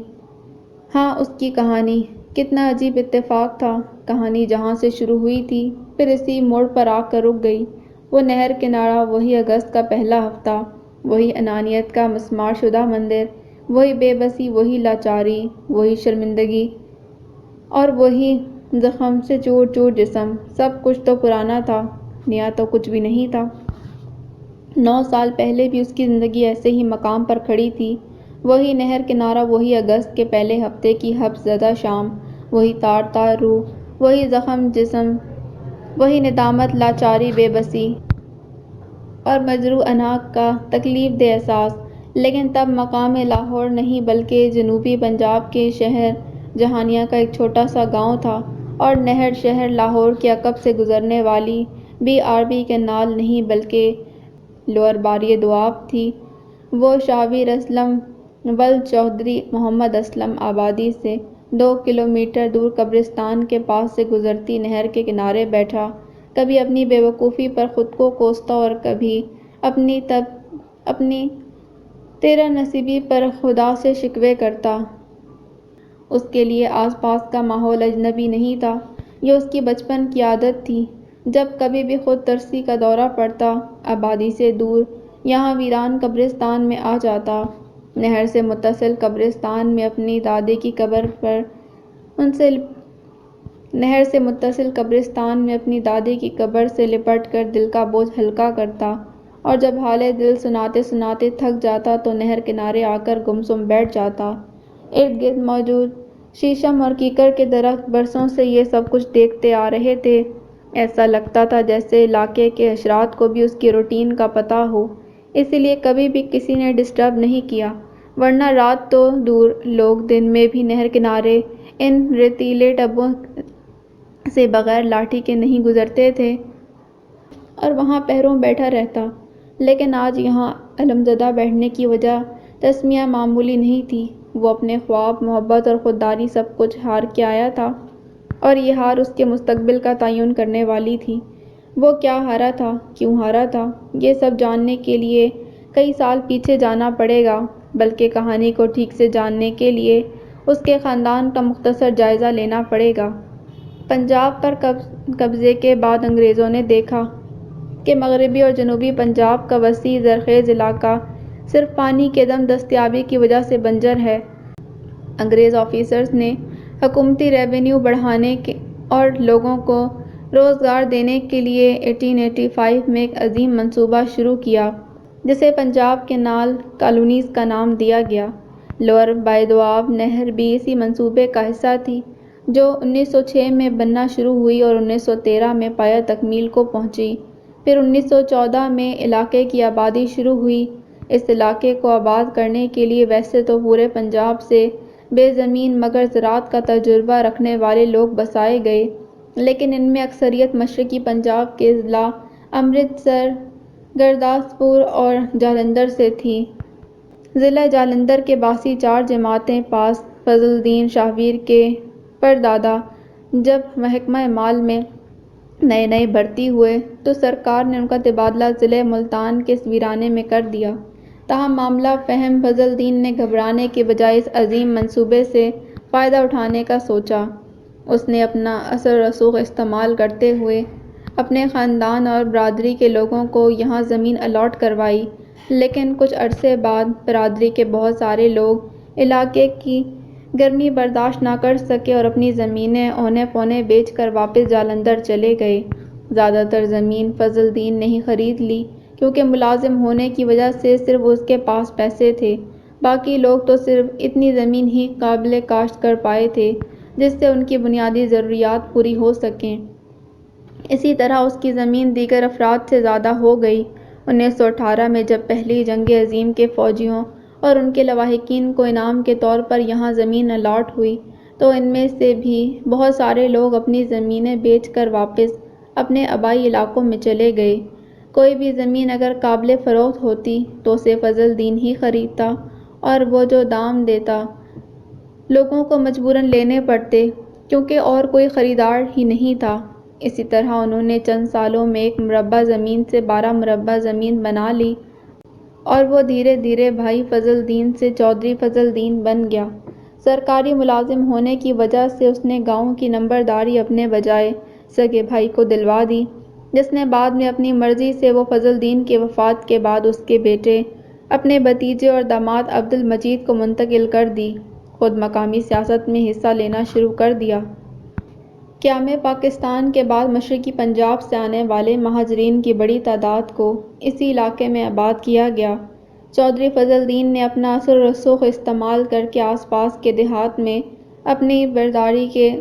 ہاں اس کی کہانی، کتنا عجیب اتفاق تھا۔ کہانی جہاں سے شروع ہوئی تھی پھر اسی موڑ پر آ کر رک گئی۔ وہ نہر کنارہ، وہی اگست کا پہلا ہفتہ، وہی انانیت کا مسمار شدہ مندر، وہی بے بسی، وہی لاچاری، وہی شرمندگی اور وہی زخم سے چور چور جسم۔ سب کچھ تو پرانا تھا، نیا تو کچھ بھی نہیں تھا۔ 9 سال پہلے بھی اس کی زندگی ایسے ہی مقام پر کھڑی تھی، وہی نہر کنارہ، وہی اگست کے پہلے ہفتے کی حبس زدہ شام، وہی تار تار روح، وہی زخم جسم، وہی ندامت، لاچاری، بے بسی اور مجروح انا کا تکلیف دہ احساس۔ لیکن تب مقام لاہور نہیں بلکہ جنوبی پنجاب کے شہر جہانیاں کا ایک چھوٹا سا گاؤں تھا، اور نہر شہر لاہور کے عقب سے گزرنے والی BRB کینال نہیں بلکہ لوئر باری دواب تھی۔ وہ شابیر اسلم ولد چودھری محمد اسلم آبادی سے 2 کلومیٹر دور قبرستان کے پاس سے گزرتی نہر کے کنارے بیٹھا، کبھی اپنی بے وقوفی پر خود کو کوستا اور کبھی اپنی تیرہ نصیبی پر خدا سے شکوے کرتا۔ اس کے لیے آس پاس کا ماحول اجنبی نہیں تھا، یہ اس کی بچپن کی عادت تھی۔ جب کبھی بھی خود ترسی کا دورہ پڑتا، آبادی سے دور یہاں ویران قبرستان میں آ جاتا۔ نہر سے متصل قبرستان میں اپنی دادی کی قبر سے لپٹ کر دل کا بوجھ ہلکا کرتا، اور جب حال دل سناتے سناتے تھک جاتا تو نہر کنارے آ کر گمسم بیٹھ جاتا۔ ارد گرد موجود شیشم اور کیکر کے درخت برسوں سے یہ سب کچھ دیکھتے آ رہے تھے۔ ایسا لگتا تھا جیسے علاقے کے حشرات کو بھی اس کی روٹین کا پتہ ہو، اسی لیے کبھی بھی کسی نے ڈسٹرب نہیں کیا، ورنہ رات تو دور، لوگ دن میں بھی نہر کنارے ان ریتیلے ٹبوں سے بغیر لاٹھی کے نہیں گزرتے تھے، اور وہاں پہروں بیٹھا رہتا۔ لیکن آج یہاں علمزدہ بیٹھنے کی وجہ تسمیہ معمولی نہیں تھی۔ وہ اپنے خواب، محبت اور خودداری سب کچھ ہار کے آیا تھا، اور یہ ہار اس کے مستقبل کا تعین کرنے والی تھی۔ وہ کیا ہارا تھا، کیوں ہارا تھا، یہ سب جاننے کے لیے کئی سال پیچھے جانا پڑے گا، بلکہ کہانی کو ٹھیک سے جاننے کے لیے اس کے خاندان کا مختصر جائزہ لینا پڑے گا۔ پنجاب پر قبضے کے بعد انگریزوں نے دیکھا کہ مغربی اور جنوبی پنجاب کا وسیع زرخیز علاقہ صرف پانی کے دم دستیابی کی وجہ سے بنجر ہے۔ انگریز آفیسرز نے حکومتی ریونیو بڑھانے اور لوگوں کو روزگار دینے کے لیے 1885 میں ایک عظیم منصوبہ شروع کیا، جسے پنجاب کینال کالونیز کا نام دیا گیا۔ لوئر بائی دواب نہر بھی اسی منصوبے کا حصہ تھی، جو 1906 میں بننا شروع ہوئی اور 1913 میں پایہ تکمیل کو پہنچی۔ پھر 1914 میں علاقے کی آبادی شروع ہوئی۔ اس علاقے کو آباد کرنے کے لیے ویسے تو پورے پنجاب سے بے زمین مگر زراعت کا تجربہ رکھنے والے لوگ بسائے گئے، لیکن ان میں اکثریت مشرقی پنجاب کے اضلاع امرتسر، گرداسپور اور جالندھر سے تھی۔ ضلع جالندھر کے باسی 4 جماعتیں پاس فضل الدین شاہویر کے پردادا جب محکمہ مال میں نئے بھرتی ہوئے تو سرکار نے ان کا تبادلہ ضلع ملتان کے اس ویرانے میں کر دیا۔ تاہم معاملہ فہم، فضل الدین نے گھبرانے کے بجائے اس عظیم منصوبے سے فائدہ اٹھانے کا سوچا۔ اس نے اپنا اثر و رسوخ استعمال کرتے ہوئے اپنے خاندان اور برادری کے لوگوں کو یہاں زمین الاٹ کروائی، لیکن کچھ عرصے بعد برادری کے بہت سارے لوگ علاقے کی گرمی برداشت نہ کر سکے اور اپنی زمینیں اونے پونے بیچ کر واپس جالندھر چلے گئے۔ زیادہ تر زمین فضل الدین نے ہی خرید لی، کیونکہ ملازم ہونے کی وجہ سے صرف اس کے پاس پیسے تھے، باقی لوگ تو صرف اتنی زمین ہی قابل کاشت کر پائے تھے جس سے ان کی بنیادی ضروریات پوری ہو سکیں۔ اسی طرح اس کی زمین دیگر افراد سے زیادہ ہو گئی۔ 1918 میں جب پہلی جنگ عظیم کے فوجیوں اور ان کے لواحقین کو انعام کے طور پر یہاں زمین الاٹ ہوئی تو ان میں سے بھی بہت سارے لوگ اپنی زمینیں بیچ کر واپس اپنے آبائی علاقوں میں چلے گئے۔ کوئی بھی زمین اگر قابل فروخت ہوتی تو اسے فضل الدین ہی خریدتا، اور وہ جو دام دیتا لوگوں کو مجبوراً لینے پڑتے، کیونکہ اور کوئی خریدار ہی نہیں تھا۔ اسی طرح انہوں نے چند سالوں میں 1 مربع زمین سے 12 مربع زمین بنا لی، اور وہ دھیرے دھیرے بھائی فضل الدین سے چودھری فضل الدین بن گیا۔ سرکاری ملازم ہونے کی وجہ سے اس نے گاؤں کی نمبرداری اپنے بجائے سگے بھائی کو دلوا دی، جس نے بعد میں اپنی مرضی سے وہ فضل الدین کی وفات کے بعد اس کے بیٹے، اپنے بھتیجے اور داماد عبد المجید کو منتقل کر دی۔ خود مقامی سیاست میں حصہ لینا شروع کر دیا۔ قیام پاکستان کے بعد مشرقی پنجاب سے آنے والے مہاجرین کی بڑی تعداد کو اسی علاقے میں آباد کیا گیا۔ چودھری فضل الدین نے اپنا اثر و رسوخ استعمال کر کے آس پاس کے دیہات میں اپنی برادری کے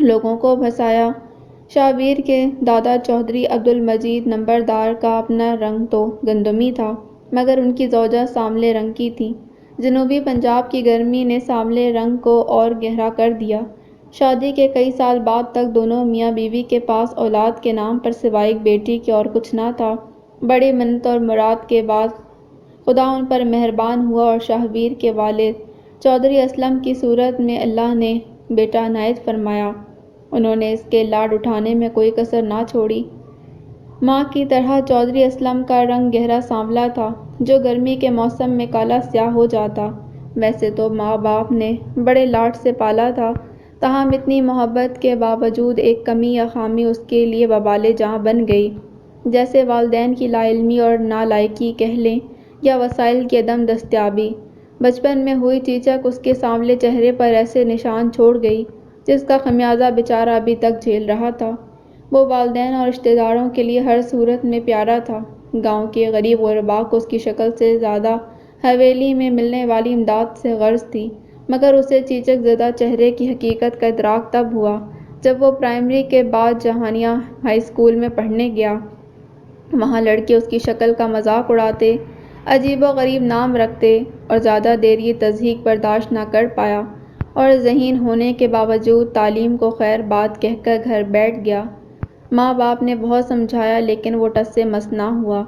لوگوں کو بسایا۔ شاہبیر کے دادا چودھری عبدالمجید نمبردار کا اپنا رنگ تو گندمی تھا، مگر ان کی زوجہ سانولے رنگ کی تھی۔ جنوبی پنجاب کی گرمی نے سانولے رنگ کو اور گہرا کر دیا۔ شادی کے کئی سال بعد تک دونوں میاں بیوی کے پاس اولاد کے نام پر سوائے ایک بیٹی کے اور کچھ نہ تھا۔ بڑی منت اور مراد کے بعد خدا ان پر مہربان ہوا اور شاہبیر کے والد چودھری اسلم کی صورت میں اللہ نے بیٹا عنایت فرمایا۔ انہوں نے اس کے لاڈ اٹھانے میں کوئی کسر نہ چھوڑی۔ ماں کی طرح چودھری اسلم کا رنگ گہرا سانولا تھا، جو گرمی کے موسم میں کالا سیاہ ہو جاتا۔ ویسے تو ماں باپ نے بڑے لاڈ سے پالا تھا، تاہم اتنی محبت کے باوجود ایک کمی یا خامی اس کے لیے وبال جاں بن گئی، جیسے والدین کی لا علمی اور نالائقی کہہ لیں یا وسائل کی عدم دستیابی۔ بچپن میں ہوئی چیچک اس کے سانولے چہرے پر ایسے نشان چھوڑ گئی جس کا خمیازہ بیچارہ ابھی تک جھیل رہا تھا۔ وہ والدین اور رشتہ داروں کے لیے ہر صورت میں پیارا تھا۔ گاؤں کے غریب غربا کو اس کی شکل سے زیادہ حویلی میں ملنے والی امداد سے غرض تھی، مگر اسے چیچک زدہ چہرے کی حقیقت کا ادراک تب ہوا جب وہ پرائمری کے بعد جہانیہ ہائی اسکول میں پڑھنے گیا۔ وہاں لڑکے اس کی شکل کا مذاق اڑاتے، عجیب و غریب نام رکھتے اور زیادہ دیر یہ تضحیک برداشت نہ کر پایا اور ذہین ہونے کے باوجود تعلیم کو خیر بات کہہ کر گھر بیٹھ گیا۔ ماں باپ نے بہت سمجھایا لیکن وہ ٹس سے مس نہ ہوا۔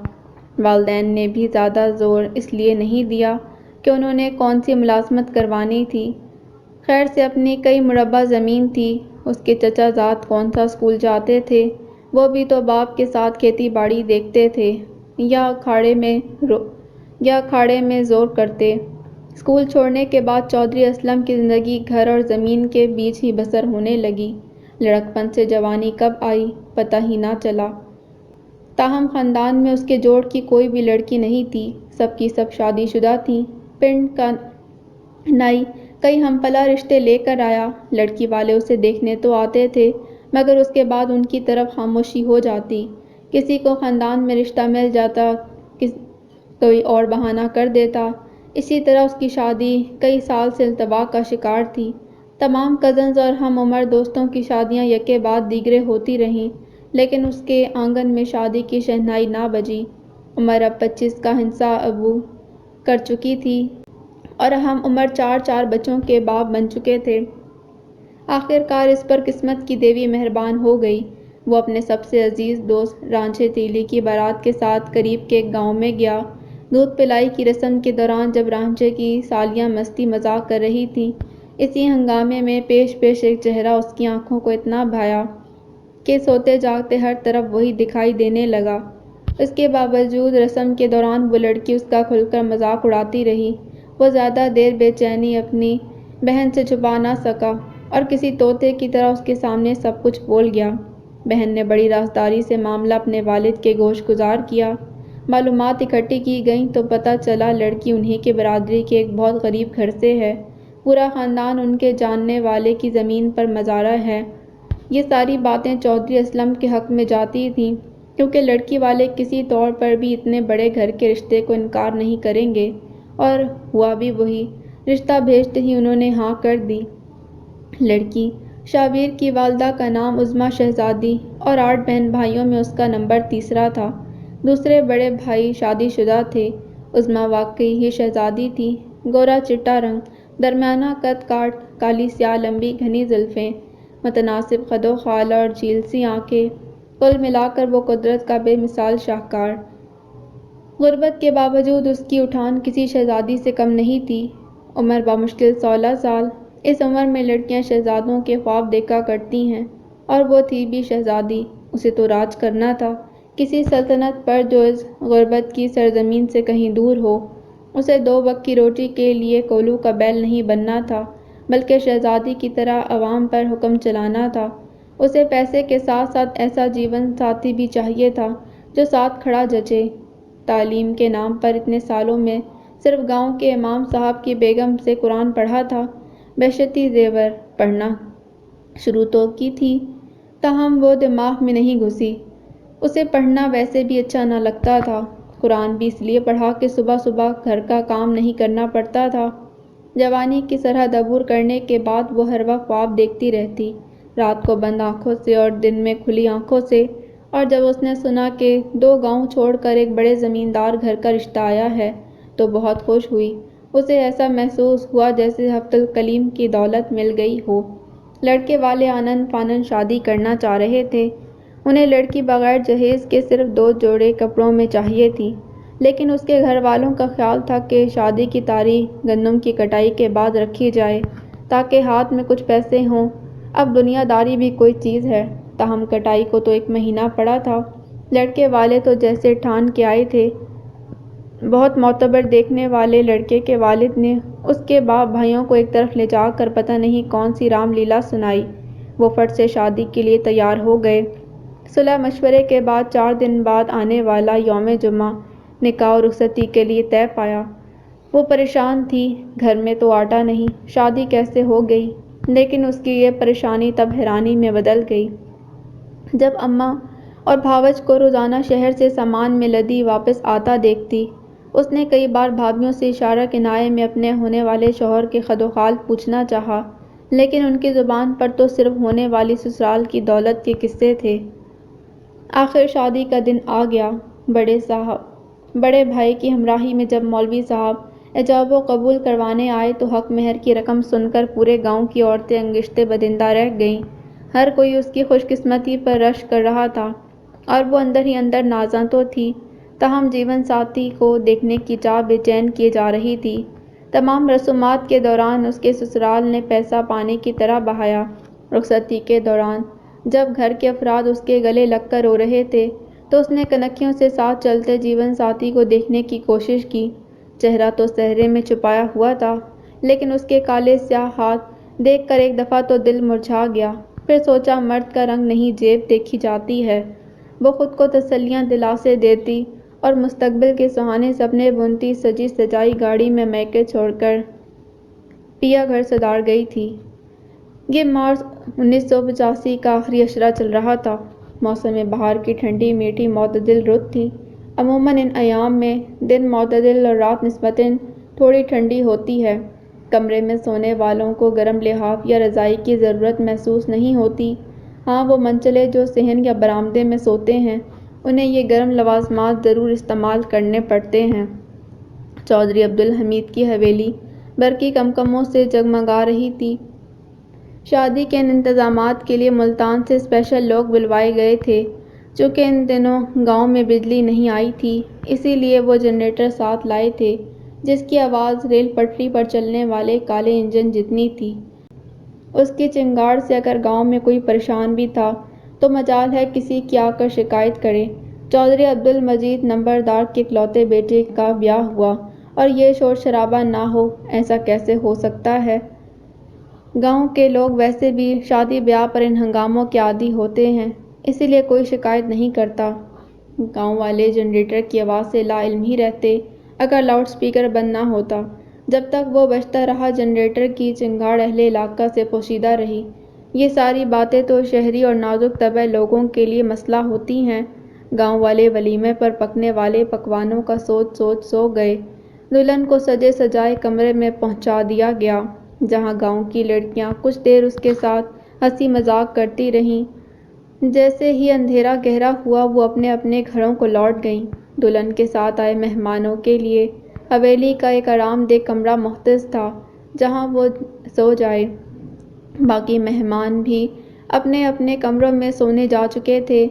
والدین نے بھی زیادہ زور اس لیے نہیں دیا کہ انہوں نے کون سی ملازمت کروانی تھی۔ خیر سے اپنی کئی مربع زمین تھی، اس کے چچا زاد کون سا اسکول جاتے تھے، وہ بھی تو باپ کے ساتھ کھیتی باڑی دیکھتے تھے یا کھاڑے میں زور کرتے۔ اسکول چھوڑنے کے بعد چودھری اسلم کی زندگی گھر اور زمین کے بیچ ہی بسر ہونے لگی۔ لڑکپن سے جوانی کب آئی پتہ ہی نہ چلا۔ تاہم خاندان میں اس کے جوڑ کی کوئی بھی لڑکی نہیں تھی، سب کی سب شادی شدہ تھیں۔ پنڈ کا نائی کئی ہم پلہ رشتے لے کر آیا۔ لڑکی والے اسے دیکھنے تو آتے تھے، مگر اس کے بعد ان کی طرف خاموشی ہو جاتی۔ کسی کو خاندان میں رشتہ مل جاتا، کوئی اور بہانہ کر دیتا۔ اسی طرح اس کی شادی کئی سال سے التباہ کا شکار تھی۔ تمام کزنز اور ہم عمر دوستوں کی شادیاں یکے بعد دیگرے ہوتی رہیں، لیکن اس کے آنگن میں شادی کی شہنائی نہ بجی۔ عمر اب 25 کا ہنسا ابو کر چکی تھی اور ہم عمر 4 بچوں کے باپ بن چکے تھے۔ آخر کار اس پر قسمت کی دیوی مہربان ہو گئی۔ وہ اپنے سب سے عزیز دوست رانجھے تیلی کی بارات کے ساتھ قریب کے ایک گاؤں میں گیا۔ دودھ پلائی کی رسم کے دوران جب رانجھے کی سالیاں مستی مذاق کر رہی تھیں، اسی ہنگامے میں پیش ایک چہرہ اس کی آنکھوں کو اتنا بھایا کہ سوتے جاگتے ہر طرف وہی دکھائی دینے لگا۔ اس کے باوجود رسم کے دوران وہ لڑکی اس کا کھل کر مذاق اڑاتی رہی۔ وہ زیادہ دیر بے چینی اپنی بہن سے چھپا نہ سکا اور کسی طوطے کی طرح اس کے سامنے سب کچھ بول گیا۔ بہن نے بڑی رازداری سے معاملہ اپنے والد کے گوش گزار کیا۔ معلومات اکٹھی کی گئیں تو پتہ چلا لڑکی انہی کی برادری کے ایک بہت غریب گھر سے ہے۔ پورا خاندان ان کے جاننے والے کی زمین پر مزارع ہے۔ یہ ساری باتیں چودھری اسلم کے حق میں جاتی تھیں، کیونکہ لڑکی والے کسی طور پر بھی اتنے بڑے گھر کے رشتے کو انکار نہیں کریں گے، اور ہوا بھی وہی۔ رشتہ بھیجتے ہی انہوں نے ہاں کر دی۔ لڑکی شاہبیر کی والدہ کا نام عظمیٰ شہزادی اور 8 بہن بھائیوں میں اس کا نمبر تیسرا تھا۔ دوسرے بڑے بھائی شادی شدہ تھے۔ عظمیٰ واقعی ہی شہزادی تھی۔ گورا چٹا رنگ، درمیانہ قد کاٹ، کالی سیاہ لمبی گھنی زلفیں، متناسب قد و خال اور جھیل سی آنکھیں، کل ملا کر وہ قدرت کا بے مثال شاہکار۔ غربت کے باوجود اس کی اٹھان کسی شہزادی سے کم نہیں تھی۔ عمر بمشکل 16 سال۔ اس عمر میں لڑکیاں شہزادوں کے خواب دیکھا کرتی ہیں، اور وہ تھی بھی شہزادی۔ اسے تو راج کرنا تھا کسی سلطنت پر جو اس غربت کی سرزمین سے کہیں دور ہو۔ اسے 2 وقت کی روٹی کے لیے کولو کا بیل نہیں بننا تھا، بلکہ شہزادی کی طرح عوام پر حکم چلانا تھا۔ اسے پیسے کے ساتھ ساتھ ایسا جیون ساتھی بھی چاہیے تھا جو ساتھ کھڑا جچے۔ تعلیم کے نام پر اتنے سالوں میں صرف گاؤں کے امام صاحب کی بیگم سے قرآن پڑھا تھا۔ بہشتی زیور پڑھنا شروع تو کی تھی، تاہم وہ دماغ میں نہیں گھسی۔ اسے پڑھنا ویسے بھی اچھا نہ لگتا تھا، قرآن بھی اس لیے پڑھا کہ صبح صبح گھر کا کام نہیں کرنا پڑتا تھا۔ جوانی کی سرحد عبور کرنے کے بعد وہ ہر وقت خواب دیکھتی رہتی، رات کو بند آنکھوں سے اور دن میں کھلی آنکھوں سے، اور جب اس نے سنا کہ 2 گاؤں چھوڑ کر ایک بڑے زمیندار گھر کا رشتہ آیا ہے تو بہت خوش ہوئی۔ اسے ایسا محسوس ہوا جیسے ہفت الکلیم کی دولت مل گئی ہو۔ لڑکے والے آنن فانن شادی کرنا چاہ رہے تھے۔ انہیں لڑکی بغیر جہیز کے صرف 2 جوڑے کپڑوں میں چاہیے تھی، لیکن اس کے گھر والوں کا خیال تھا کہ شادی کی تاریخ گندم کی کٹائی کے بعد رکھی جائے تاکہ ہاتھ میں کچھ پیسے ہوں۔ اب دنیا داری بھی کوئی چیز ہے، تاہم کٹائی کو تو 1 مہینہ پڑا تھا۔ لڑکے والے تو جیسے ٹھان کے آئے تھے۔ بہت معتبر دیکھنے والے لڑکے کے والد نے اس کے باپ بھائیوں کو ایک طرف لے جا کر پتہ نہیں کون سی رام لیلا سنائی۔ وہ فٹ سے شادی کے لیے تیار ہو گئے۔ صلح مشورے کے بعد 4 دن بعد آنے والا یوم جمعہ نکاح و رخصتی کے لیے طے پایا۔ وہ پریشان تھی، گھر میں تو آٹا نہیں، شادی کیسے ہو گئی؟ لیکن اس کی یہ پریشانی تب حیرانی میں بدل گئی جب اماں اور بھاوج کو روزانہ شہر سے سامان میں لدی واپس آتا دیکھتی۔ اس نے کئی بار بھابھیوں سے اشارہ کنایے میں اپنے ہونے والے شوہر کے خد و خال پوچھنا چاہا، لیکن ان کی زبان پر تو صرف ہونے والی سسرال کی دولت کے قصے تھے۔ آخر شادی کا دن آ گیا۔ بڑے بھائی کی ہمراہی میں جب مولوی صاحب ایجاب و قبول کروانے آئے تو حق مہر کی رقم سن کر پورے گاؤں کی عورتیں انگشتے بدندہ رہ گئیں۔ ہر کوئی اس کی خوش قسمتی پر رشک کر رہا تھا، اور وہ اندر ہی اندر نازاں تو تھی، تاہم جیون ساتھی کو دیکھنے کی چاہ بے چین کیے جا رہی تھی۔ تمام رسومات کے دوران اس کے سسرال نے پیسہ پانی کی طرح بہایا۔ رخصتی کے دوران جب گھر کے افراد اس کے گلے لگ کر رو رہے تھے تو اس نے کنکھیوں سے ساتھ چلتے جیون ساتھی کو دیکھنے کی کوشش کی۔ چہرہ تو سہرے میں چھپایا ہوا تھا، لیکن اس کے کالے سیاہ ہاتھ دیکھ کر ایک دفعہ تو دل مرجھا گیا۔ پھر سوچا مرد کا رنگ نہیں جیب دیکھی جاتی ہے۔ وہ خود کو تسلیاں دلاسے دیتی اور مستقبل کے سہانے سپنے بنتی سجی سجائی گاڑی میں میکے چھوڑ کر پیا گھر سدھار گئی تھی۔ یہ مارچ 1985 کا آخری اشرا چل رہا تھا۔ موسم بہار کی ٹھنڈی میٹھی معتدل رت تھی۔ عموماً ان ایام میں دن معتدل اور رات نسبتاً تھوڑی ٹھنڈی ہوتی ہے۔ کمرے میں سونے والوں کو گرم لحاف یا رضائی کی ضرورت محسوس نہیں ہوتی۔ ہاں، وہ منچلے جو صحن یا برآمدے میں سوتے ہیں انہیں یہ گرم لوازمات ضرور استعمال کرنے پڑتے ہیں۔ چودھری عبدالحمید کی حویلی برقی کمکموں سے جگمگا رہی تھی۔ شادی کے ان انتظامات کے لیے ملتان سے اسپیشل لوگ بلوائے گئے تھے۔ چونکہ ان دنوں گاؤں میں بجلی نہیں آئی تھی، اسی لیے وہ جنریٹر ساتھ لائے تھے جس کی آواز ریل پٹری پر چلنے والے کالے انجن جتنی تھی۔ اس کی چنگاڑ سے اگر گاؤں میں کوئی پریشان بھی تھا تو مجال ہے کسی کی آ کر شکایت کرے۔ چودھری عبدالمجید نمبردار کے اکلوتے بیٹے کا بیاہ ہوا اور یہ شور شرابہ نہ ہو، ایسا کیسے ہو سکتا ہے؟ گاؤں کے لوگ ویسے بھی شادی بیاہ پر ان ہنگاموں کے عادی ہوتے ہیں، اسی لیے کوئی شکایت نہیں کرتا۔ گاؤں والے جنریٹر کی آواز سے لا علم ہی رہتے اگر لاؤڈ سپیکر بند نہ ہوتا۔ جب تک وہ بجتا رہا جنریٹر کی چنگاڑ اہل علاقہ سے پوشیدہ رہی۔ یہ ساری باتیں تو شہری اور نازک طبع لوگوں کے لیے مسئلہ ہوتی ہیں۔ گاؤں والے ولیمے پر پکنے والے پکوانوں کا سوچ سوچ سو گئے۔ دلہن کو سجے سجائے کمرے میں پہنچا دیا گیا، جہاں گاؤں کی لڑکیاں کچھ دیر اس کے ساتھ ہنسی مذاق کرتی رہیں۔ جیسے ہی اندھیرا گہرا ہوا وہ اپنے اپنے گھروں کو لوٹ گئیں۔ دلہن کے ساتھ آئے مہمانوں کے لیے حویلی کا ایک آرام دہ کمرہ محتاج تھا جہاں وہ سو جائے۔ باقی مہمان بھی اپنے اپنے کمروں میں سونے جا چکے تھے۔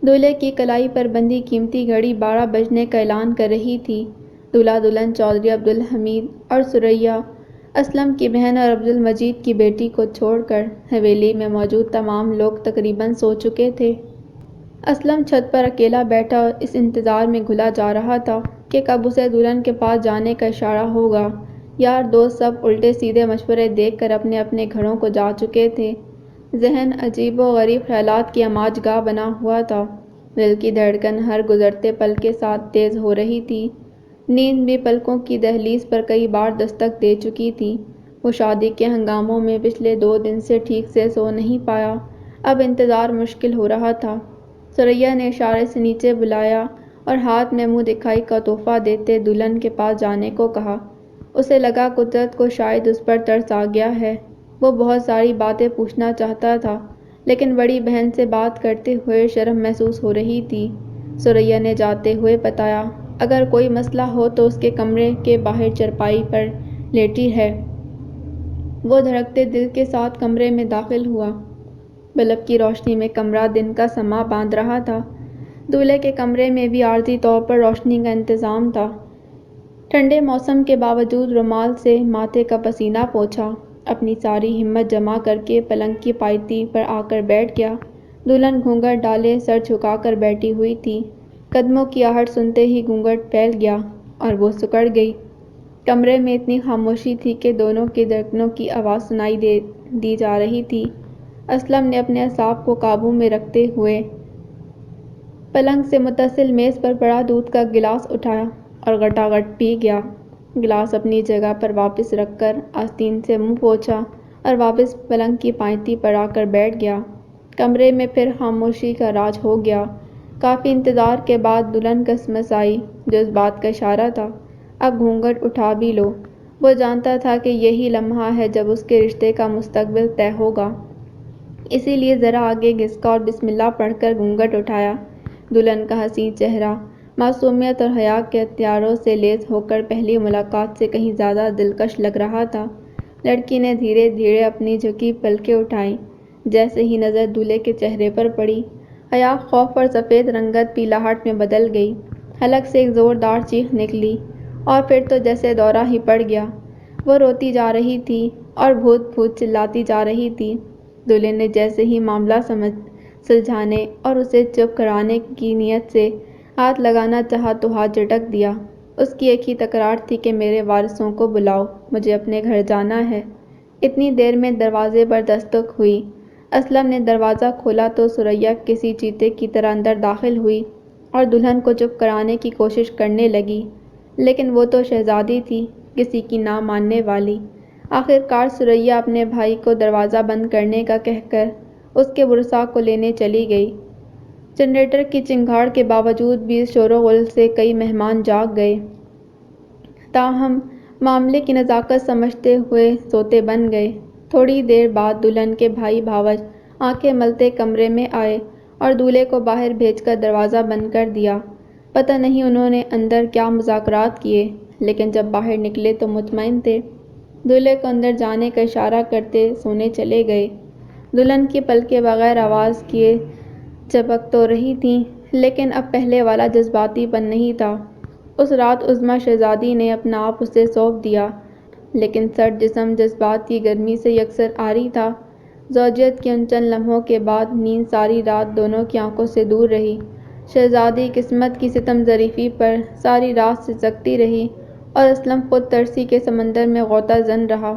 دولہے کی کلائی پر بندھی قیمتی گھڑی 12 بجنے کا اعلان کر رہی تھی۔ دولہا دلہن چودھری عبدالحمید اور ثریا، اسلم کی بہن اور عبدالمجید کی بیٹی کو چھوڑ کر حویلی میں موجود تمام لوگ تقریباً سو چکے تھے۔ اسلم چھت پر اکیلا بیٹھا اس انتظار میں گھلا جا رہا تھا کہ کب اسے دلہن کے پاس جانے کا اشارہ ہوگا۔ یار دوست سب الٹے سیدھے مشورے دیکھ کر اپنے اپنے گھروں کو جا چکے تھے۔ ذہن عجیب و غریب خیالات کی اماج گاہ بنا ہوا تھا۔ دل کی دھڑکن ہر گزرتے پل کے ساتھ تیز ہو رہی تھی۔ نیند بھی پلکوں کی دہلیز پر کئی بار دستک دے چکی تھی۔ وہ شادی کے ہنگاموں میں پچھلے 2 دن سے ٹھیک سے سو نہیں پایا۔ اب انتظار مشکل ہو رہا تھا۔ ثریا نے اشارے سے نیچے بلایا اور ہاتھ میں منہ دکھائی کا تحفہ دیتے دلہن کے پاس جانے کو کہا۔ اسے لگا قدرت کو شاید اس پر ترس آ گیا ہے۔ وہ بہت ساری باتیں پوچھنا چاہتا تھا لیکن بڑی بہن سے بات کرتے ہوئے شرم محسوس ہو رہی تھی۔ ثریا نے جاتے ہوئے بتایا، اگر کوئی مسئلہ ہو تو اس کے کمرے کے باہر چارپائی پر لیٹی ہے۔ وہ دھڑکتے دل کے ساتھ کمرے میں داخل ہوا۔ بلب کی روشنی میں کمرہ دن کا سماں باندھ رہا تھا۔ دولہے کے کمرے میں بھی عارضی طور پر روشنی کا انتظام تھا۔ ٹھنڈے موسم کے باوجود رومال سے ماتھے کا پسینہ پوچھا، اپنی ساری ہمت جمع کر کے پلنگ کی پائٹی پر آ کر بیٹھ گیا۔ دلہن گھونگھٹ ڈالے سر جھکا کر بیٹھی ہوئی تھی۔ قدموں کی آہٹ سنتے ہی گھونگھٹ پھیل گیا اور وہ سکڑ گئی۔ کمرے میں اتنی خاموشی تھی کہ دونوں کی دھڑکنوں کی آواز سنائی دی جا رہی تھی۔ اسلم نے اپنے اعصاب کو قابو میں رکھتے ہوئے پلنگ سے متصل میز پر پڑا دودھ کا گلاس اٹھایا اور گھٹا گھٹ پی گیا۔ گلاس اپنی جگہ پر واپس رکھ کر آستین سے منہ پوچھا اور واپس پلنگ کی پائٹی پر آ کر بیٹھ گیا۔ کمرے میں پھر خاموشی کا راج ہو گیا۔ کافی انتظار کے بعد دلہن کسمس آئی جو اس بات کا اشارہ تھا، اب گھونگھٹ اٹھا بھی لو۔ وہ جانتا تھا کہ یہی لمحہ ہے جب اس کے رشتے کا مستقبل طے ہوگا، اسی لیے ذرا آگے گھسکا اور بسم اللہ پڑھ کر گھونگھٹ اٹھایا۔ دلہن کا حسین چہرہ معصومیت اور حیا کے ہتھیاروں سے لیس ہو کر پہلی ملاقات سے کہیں زیادہ دلکش لگ رہا تھا۔ لڑکی نے دھیرے دھیرے اپنی جھکی پلکیں اٹھائیں۔ جیسے ہی نظر دولہے کے چہرے پر پڑی، حیا خوف اور سفید رنگت پیلاہٹ میں بدل گئی۔ حلق سے ایک زوردار چیخ نکلی اور پھر تو جیسے دورہ ہی پڑ گیا۔ وہ روتی جا رہی تھی اور بھوت بھوت چلاتی جا رہی تھی۔ دلہن نے جیسے ہی معاملہ سلجھانے اور اسے چپ کرانے کی نیت سے ہاتھ لگانا چاہا تو ہاتھ جھٹک دیا۔ اس کی ایک ہی تکرار تھی کہ میرے وارثوں کو بلاؤ، مجھے اپنے گھر جانا ہے۔ اتنی دیر میں دروازے پر دستک ہوئی۔ اسلم نے دروازہ کھولا تو ثریا کسی چیتے کی طرح اندر داخل ہوئی اور دلہن کو چپ کرانے کی کوشش کرنے لگی، لیکن وہ تو شہزادی تھی، کسی کی نہ ماننے والی۔ آخر کار ثریا اپنے بھائی کو دروازہ بند کرنے کا کہہ کر اس کے ورثاء کو لینے چلی گئی۔ جنریٹر کی چنگھاڑ کے باوجود بھی اس شور و غل سے کئی مہمان جاگ گئے، تاہم معاملے کی نزاکت سمجھتے ہوئے سوتے بن گئے۔ تھوڑی دیر بعد دلہن کے بھائی بھاوج آنکھیں ملتے کمرے میں آئے اور دولہے کو باہر بھیج کر دروازہ بند کر دیا۔ پتہ نہیں انہوں نے اندر کیا مذاکرات کیے، لیکن جب باہر نکلے تو مطمئن تھے۔ دولہے کو اندر جانے کا اشارہ کرتے سونے چلے گئے۔ دلہن کی پلکیں بغیر آواز کیے جھپک تو رہی تھیں، لیکن اب پہلے والا جذباتی پن نہیں تھا۔ اس رات عظمیٰ شہزادی نے اپنا آپ اسے سونپ دیا، لیکن سرد جسم جذبات کی گرمی سے یکسر عاری تھا۔ زوجیت کے ان چند لمحوں کے بعد نیند ساری رات دونوں کی آنکھوں سے دور رہی۔ شہزادی قسمت کی ستم ظریفی پر ساری رات سسکتی رہی اور اسلم خود ترسی کے سمندر میں غوطہ زن رہا۔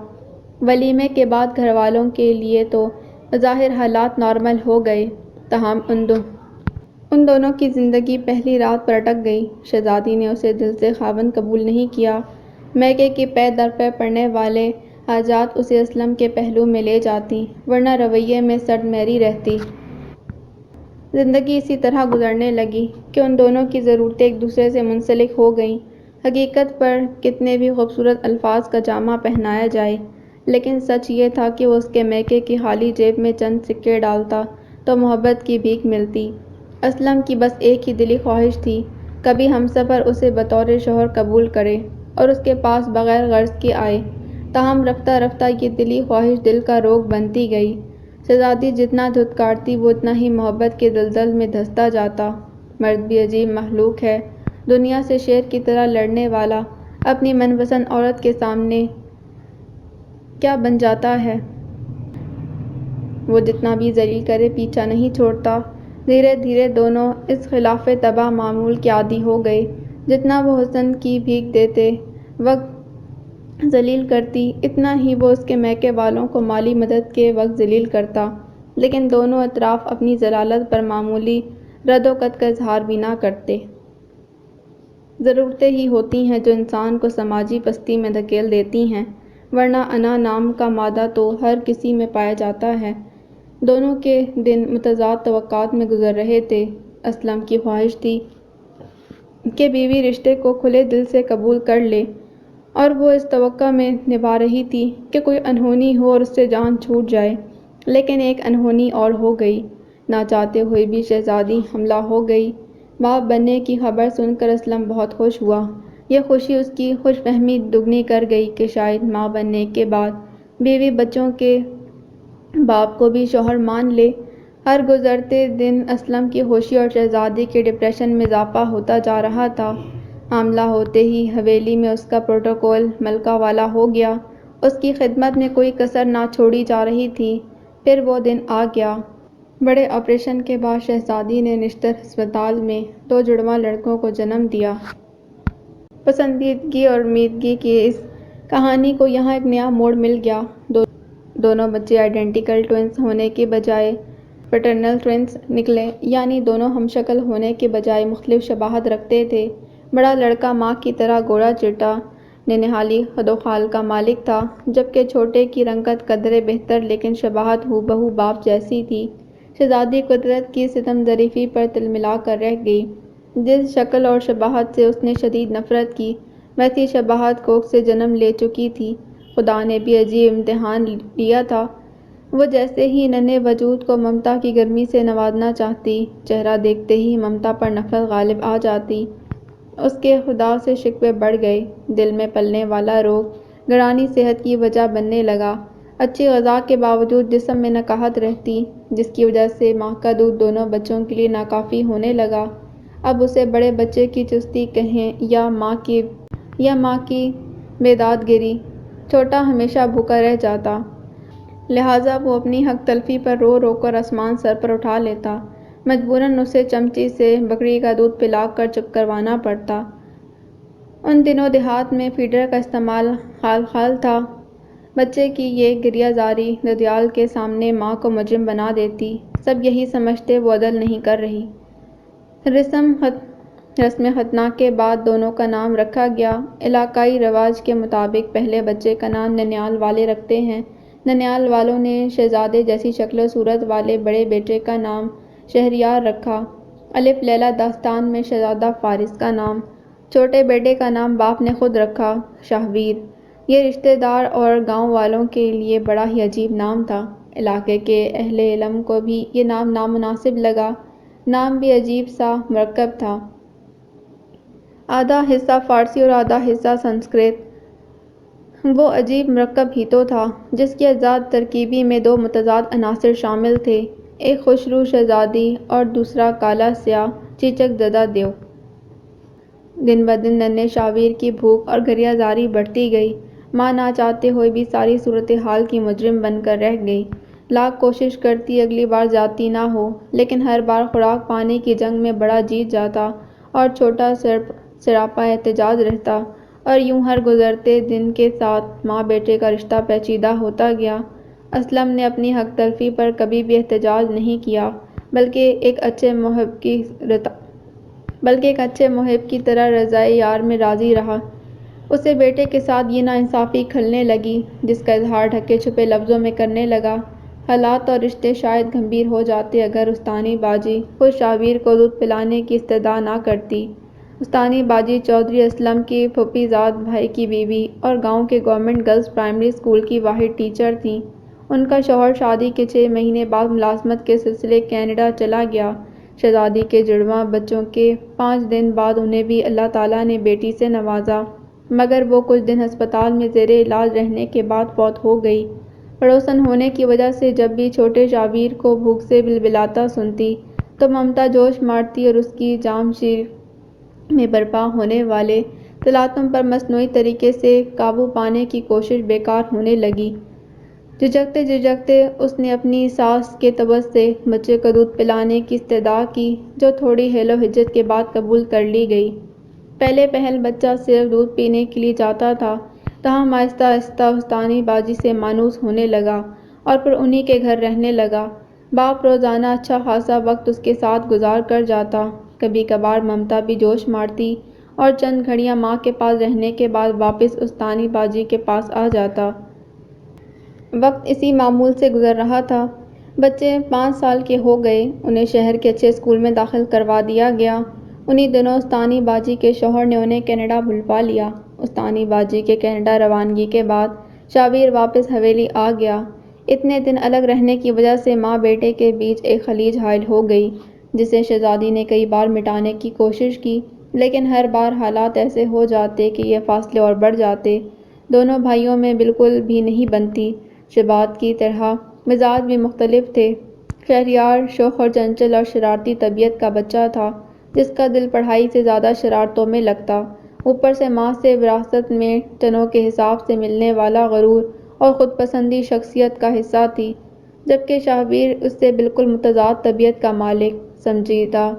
ولیمے کے بعد گھر والوں کے لیے تو بظاہر حالات نارمل ہو گئے، تاہم ان دونوں کی زندگی پہلی رات پر اٹک گئی۔ شہزادی نے اسے دل سے خاوند قبول نہیں کیا۔ میکے کے پے در پے پڑنے والے حاجات اسے اسلم کے پہلو میں لے جاتی، ورنہ رویے میں سرد مہری رہتی۔ زندگی اسی طرح گزرنے لگی کہ ان دونوں کی ضرورتیں ایک دوسرے سے منسلک ہو گئیں۔ حقیقت پر کتنے بھی خوبصورت الفاظ کا جامہ پہنایا جائے، لیکن سچ یہ تھا کہ وہ اس کے میکے کی خالی جیب میں چند سکے ڈالتا تو محبت کی بھیک ملتی۔ اسلم کی بس ایک ہی دلی خواہش تھی، کبھی ہمسفر اسے بطور شوہر قبول کرے اور اس کے پاس بغیر غرض کے آئے۔ تاہم رفتہ رفتہ یہ دلی خواہش دل کا روگ بنتی گئی۔ شہزادی جتنا دھتکارتی وہ اتنا ہی محبت کے دلدل میں دھنستا جاتا۔ مرد بھی عجیب مخلوق ہے، دنیا سے شیر کی طرح لڑنے والا اپنی من پسند عورت کے سامنے کیا بن جاتا ہے۔ وہ جتنا بھی ذلیل کرے پیچھا نہیں چھوڑتا۔ دھیرے دھیرے دونوں اس خلاف طبع معمول کے عادی ہو گئے۔ جتنا وہ حسن کی بھیک دیتے وقت ذلیل کرتی، اتنا ہی وہ اس کے میکے والوں کو مالی مدد کے وقت ذلیل کرتا، لیکن دونوں اطراف اپنی ذلالت پر معمولی ردوقت کا اظہار بھی نہ کرتے۔ ضرورتیں ہی ہوتی ہیں جو انسان کو سماجی پستی میں دھکیل دیتی ہیں، ورنہ انا نام کا مادہ تو ہر کسی میں پایا جاتا ہے۔ دونوں کے دن متضاد توقعات میں گزر رہے تھے۔ اسلم کی خواہش تھی کہ بیوی رشتے کو کھلے دل سے قبول کر لے، اور وہ اس توقع میں نبھا رہی تھی کہ کوئی انہونی ہو اور اس سے جان چھوٹ جائے۔ لیکن ایک انہونی اور ہو گئی۔ نہ چاہتے ہوئے بھی شہزادی حاملہ ہو گئی۔ باپ بننے کی خبر سن کر اسلم بہت خوش ہوا۔ یہ خوشی اس کی خوش فہمی دگنی کر گئی کہ شاید ماں بننے کے بعد بیوی بچوں کے باپ کو بھی شوہر مان لے۔ ہر گزرتے دن اسلم کی خوشی اور شہزادی کے ڈپریشن میں اضافہ ہوتا جا رہا تھا۔ حاملہ ہوتے ہی حویلی میں اس کا پروٹوکول ملکہ والا ہو گیا۔ اس کی خدمت میں کوئی کسر نہ چھوڑی جا رہی تھی۔ پھر وہ دن آ گیا۔ بڑے آپریشن کے بعد شہزادی نے نشتر ہسپتال میں 2 جڑواں لڑکوں کو جنم دیا۔ پسندیدگی اور امیدگی کی اس کہانی کو یہاں ایک نیا موڑ مل گیا۔ دونوں بچے آئیڈینٹیکل ٹوئنس ہونے کے بجائے فریٹرنل ٹوئنس نکلے، یعنی دونوں ہم شکل ہونے کے بجائے مختلف شباہت رکھتے تھے۔ بڑا لڑکا ماں کی طرح گوڑا چٹا ننہالی خد و خال کا مالک تھا، جبکہ چھوٹے کی رنگت قدرے بہتر لیکن شباہت ہو بہو باپ جیسی تھی۔ شہزادی قدرت کی ستم ظریفی پر تلملا کر رہ گئی۔ جس شکل اور شباہت سے اس نے شدید نفرت کی، ویسی شباہت کوکھ سے جنم لے چکی تھی۔ خدا نے بھی عجیب امتحان لیا تھا۔ وہ جیسے ہی ننھے وجود کو ممتا کی گرمی سے نوازنا چاہتی، چہرہ دیکھتے ہی ممتا پر نفرت غالب آ جاتی۔ اس کے خدا سے شکوے بڑھ گئے۔ دل میں پلنے والا روگ گراں صحت کی وجہ بننے لگا۔ اچھی غذا کے باوجود جسم میں نکاہت رہتی، جس کی وجہ سے ماں کا دودھ دونوں بچوں کے لیے ناکافی ہونے لگا۔ اب اسے بڑے بچے کی چستی کہیں یا ماں کی بیداد گری، چھوٹا ہمیشہ بھوکا رہ جاتا۔ لہٰذا وہ اپنی حق تلفی پر رو رو کر آسمان سر پر اٹھا لیتا۔ مجبوراً اسے چمچی سے بکری کا دودھ پلا کر چپ کروانا پڑتا۔ ان دنوں دیہات میں فیڈر کا استعمال خال تھا۔ بچے کی یہ گریہ زاری ددیال کے سامنے ماں کو مجرم بنا دیتی۔ سب یہی سمجھتے وہ عدل نہیں کر رہی۔ رسم ختنہ کے بعد دونوں کا نام رکھا گیا۔ علاقائی رواج کے مطابق پہلے بچے کا نام ننیال والے رکھتے ہیں۔ ننیال والوں نے شہزادے جیسی شکل و صورت والے بڑے بیٹے کا نام شہریار رکھا۔ الف لیلہ داستان میں شہزادہ فارس کا نام، چھوٹے بیٹے کا نام باپ نے خود رکھا، شاہویر۔ یہ رشتہ دار اور گاؤں والوں کے لیے بڑا ہی عجیب نام تھا۔ علاقے کے اہل علم کو بھی یہ نام نامناسب لگا۔ نام بھی عجیب سا مرکب تھا، آدھا حصہ فارسی اور آدھا حصہ سنسکرت۔ وہ عجیب مرکب ہی تو تھا، جس کی اجزاء ترکیبی میں 2 متضاد عناصر شامل تھے، ایک خوشرو شہزادی اور دوسرا کالا سیاہ چیچک زدہ دیو۔ دن بدن ننھے شاویر کی بھوک اور گریہ زاری بڑھتی گئی۔ ماں نہ چاہتے ہوئے بھی ساری صورتحال کی مجرم بن کر رہ گئی۔ لاکھ کوشش کرتی اگلی بار زیادتی نہ ہو، لیکن ہر بار خوراک پانے کی جنگ میں بڑا جیت جاتا اور چھوٹا سراپا احتجاج رہتا، اور یوں ہر گزرتے دن کے ساتھ ماں بیٹے کا رشتہ پیچیدہ ہوتا گیا۔ اسلم نے اپنی حق تلفی پر کبھی بھی احتجاج نہیں کیا، بلکہ ایک اچھے محب کی طرح رضائے یار میں راضی رہا۔ اسے بیٹے کے ساتھ یہ ناانصافی کھلنے لگی، جس کا اظہار ڈھکے چھپے لفظوں میں کرنے لگا۔ حالات اور رشتے شاید گھمبیر ہو جاتے اگر استانی باجی خود شاویر کو دودھ پلانے کی استدعا نہ کرتی۔ استانی باجی چودھری اسلم کی پھوپھی زاد بھائی کی بیوی اور گاؤں کے گورنمنٹ گرلز پرائمری اسکول کی واحد ٹیچر تھیں۔ ان کا شوہر شادی کے 6 مہینے بعد ملازمت کے سلسلے کینیڈا چلا گیا۔ شہزادی کے جڑواں بچوں کے 5 دن بعد انہیں بھی اللہ تعالیٰ نے بیٹی سے نوازا، مگر وہ کچھ دن ہسپتال میں زیر علاج رہنے کے بعد فوت ہو گئی۔ پڑوسن ہونے کی وجہ سے جب بھی چھوٹے شاویر کو بھوک سے بلبلاتا سنتی تو ممتا جوش مارتی اور اس کی جامشید میں برپا ہونے والے تلاطم پر مصنوعی طریقے سے قابو پانے کی کوشش بیکار ہونے لگی۔ جھجکتے اس نے اپنی ساس کے طبع سے بچے کو دودھ پلانے کی استدعا کی، جو تھوڑی حیل و حجت کے بعد قبول کر لی گئی۔ پہلے پہل بچہ صرف دودھ پینے کے لیے جاتا تھا، تاہم آہستہ آہستہ استانی باجی سے مانوس ہونے لگا اور پھر انہی کے گھر رہنے لگا۔ باپ روزانہ اچھا خاصا وقت اس کے ساتھ گزار کر جاتا۔ کبھی کبھار ممتا بھی جوش مارتی اور چند گھڑیاں ماں کے پاس رہنے کے بعد واپس استانی باجی کے پاس آ جاتا۔ وقت اسی معمول سے گزر رہا تھا۔ بچے 5 سال کے ہو گئے، انہیں شہر کے اچھے اسکول میں داخل کروا دیا گیا۔ انہی دنوں استانی باجی کے شوہر نے انہیں کینیڈا بلوا لیا۔ استانی باجی کے کینیڈا روانگی کے بعد شابیر واپس حویلی آ گیا۔ اتنے دن الگ رہنے کی وجہ سے ماں بیٹے کے بیچ ایک خلیج حائل ہو گئی، جسے شہزادی نے کئی بار مٹانے کی کوشش کی، لیکن ہر بار حالات ایسے ہو جاتے کہ یہ فاصلے اور بڑھ جاتے۔ دونوں بھائیوں میں بالکل بھی نہیں بنتی۔ شبات کی طرح مزاج بھی مختلف تھے۔ شہریار شوخ اور چنچل اور شرارتی طبیعت کا بچہ تھا، جس کا دل پڑھائی سے زیادہ شرارتوں میں لگتا۔ اوپر سے ماں سے وراثت میں ٹنوں کے حساب سے ملنے والا غرور اور خود پسندی شخصیت کا حصہ تھی، جبکہ شہبیر اس سے بالکل متضاد طبیعت کا مالک، سنجیدہ،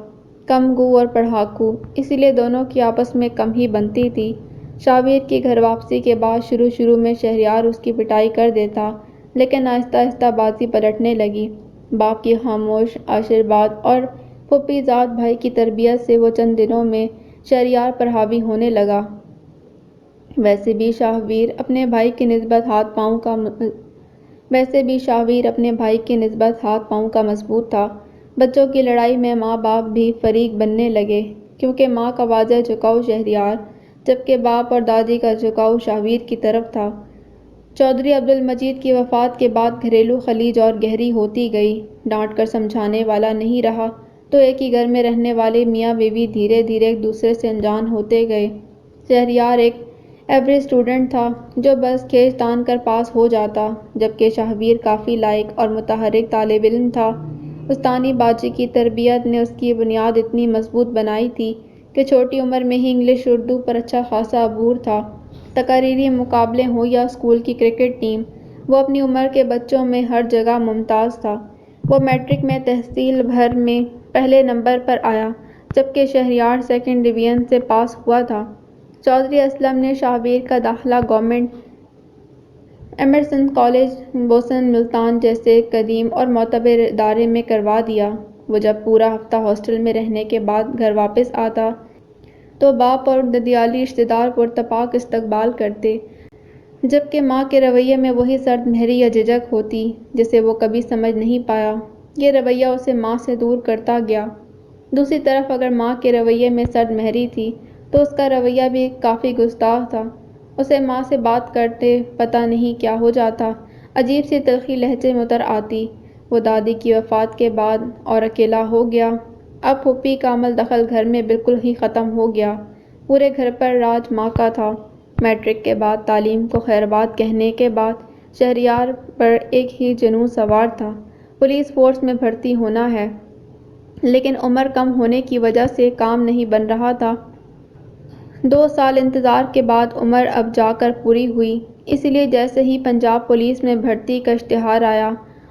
کم گو اور پڑھاکو، اسی لیے دونوں کی آپس میں کم ہی بنتی تھی۔ شابیر کی گھر واپسی کے بعد شروع میں شہریار اس کی پٹائی کر دیتا، لیکن آہستہ آہستہ بازی پلٹنے لگی۔ باپ کی خاموش آشیرواد اور پھوپھی زاد بھائی کی تربیت سے وہ چند دنوں میں شہریار پر حاوی ہونے لگا۔ ویسے بھی شہبیر اپنے بھائی کی نسبت ہاتھ پاؤں کا مضبوط تھا۔ بچوں کی لڑائی میں ماں باپ بھی فریق بننے لگے، کیونکہ ماں کا واضح جھکاؤ شہریار، جبکہ باپ اور دادی کا جھکاؤ شہبیر کی طرف تھا۔ چودھری عبدالمجید کی وفات کے بعد گھریلو خلیج اور گہری ہوتی گئی۔ ڈانٹ کر سمجھانے والا نہیں رہا، تو ایک ہی گھر میں رہنے والے میاں بیوی دھیرے دھیرے ایک دوسرے سے انجان ہوتے گئے۔ شہریار ایک ایوریج اسٹوڈنٹ تھا، جو بس کھینچ تان کر پاس ہو جاتا، جبکہ شہبیر کافی لائق اور متحرک طالب علم تھا۔ استانی باجی کی تربیت نے اس کی بنیاد اتنی مضبوط بنائی تھی کہ چھوٹی عمر میں ہی انگلش اردو پر اچھا خاصا عبور تھا۔ تقریری مقابلے ہوں یا اسکول کی کرکٹ ٹیم، وہ اپنی عمر کے بچوں میں ہر جگہ ممتاز تھا۔ وہ میٹرک میں تحصیل بھر میں پہلے نمبر پر آیا، جبکہ شہریار سیکنڈ ڈویژن سے پاس ہوا تھا۔ چودھری اسلم نے شہبیر کا داخلہ government Emerson college, Boston Multan جیسے قدیم اور معتبر ادارے میں کروا دیا۔ وہ جب پورا ہفتہ ہاسٹل میں رہنے کے بعد گھر واپس آتا، تو باپ اور ددیالی رشتہ دار پرتپاک استقبال کرتے، جبکہ ماں کے رویے میں وہی سرد مہری یا جھجک ہوتی، جسے وہ کبھی سمجھ نہیں پایا۔ یہ رویہ اسے ماں سے دور کرتا گیا۔ دوسری طرف اگر ماں کے رویے میں سرد مہری تھی، تو اس کا رویہ بھی کافی گستاخ تھا۔ اسے ماں سے بات کرتے پتہ نہیں کیا ہو جاتا، عجیب سی تلخی لہجے میں اتر آتی۔ وہ دادی کی وفات کے بعد اور اکیلا ہو گیا۔ اب پھوپھی کا عمل دخل گھر میں بالکل ہی ختم ہو گیا۔ پورے گھر پر راج ماں کا تھا۔ میٹرک کے بعد تعلیم کو خیرباد کہنے کے بعد شہریار پر ایک ہی جنون سوار تھا، پولیس فورس میں بھرتی ہونا ہے، لیکن عمر کم ہونے کی وجہ سے کام نہیں بن رہا تھا۔ 2 سال انتظار کے بعد عمر اب جا کر پوری ہوئی، اسی لیے جیسے ہی پنجاب پولیس میں بھرتی کا اشتہار آیا،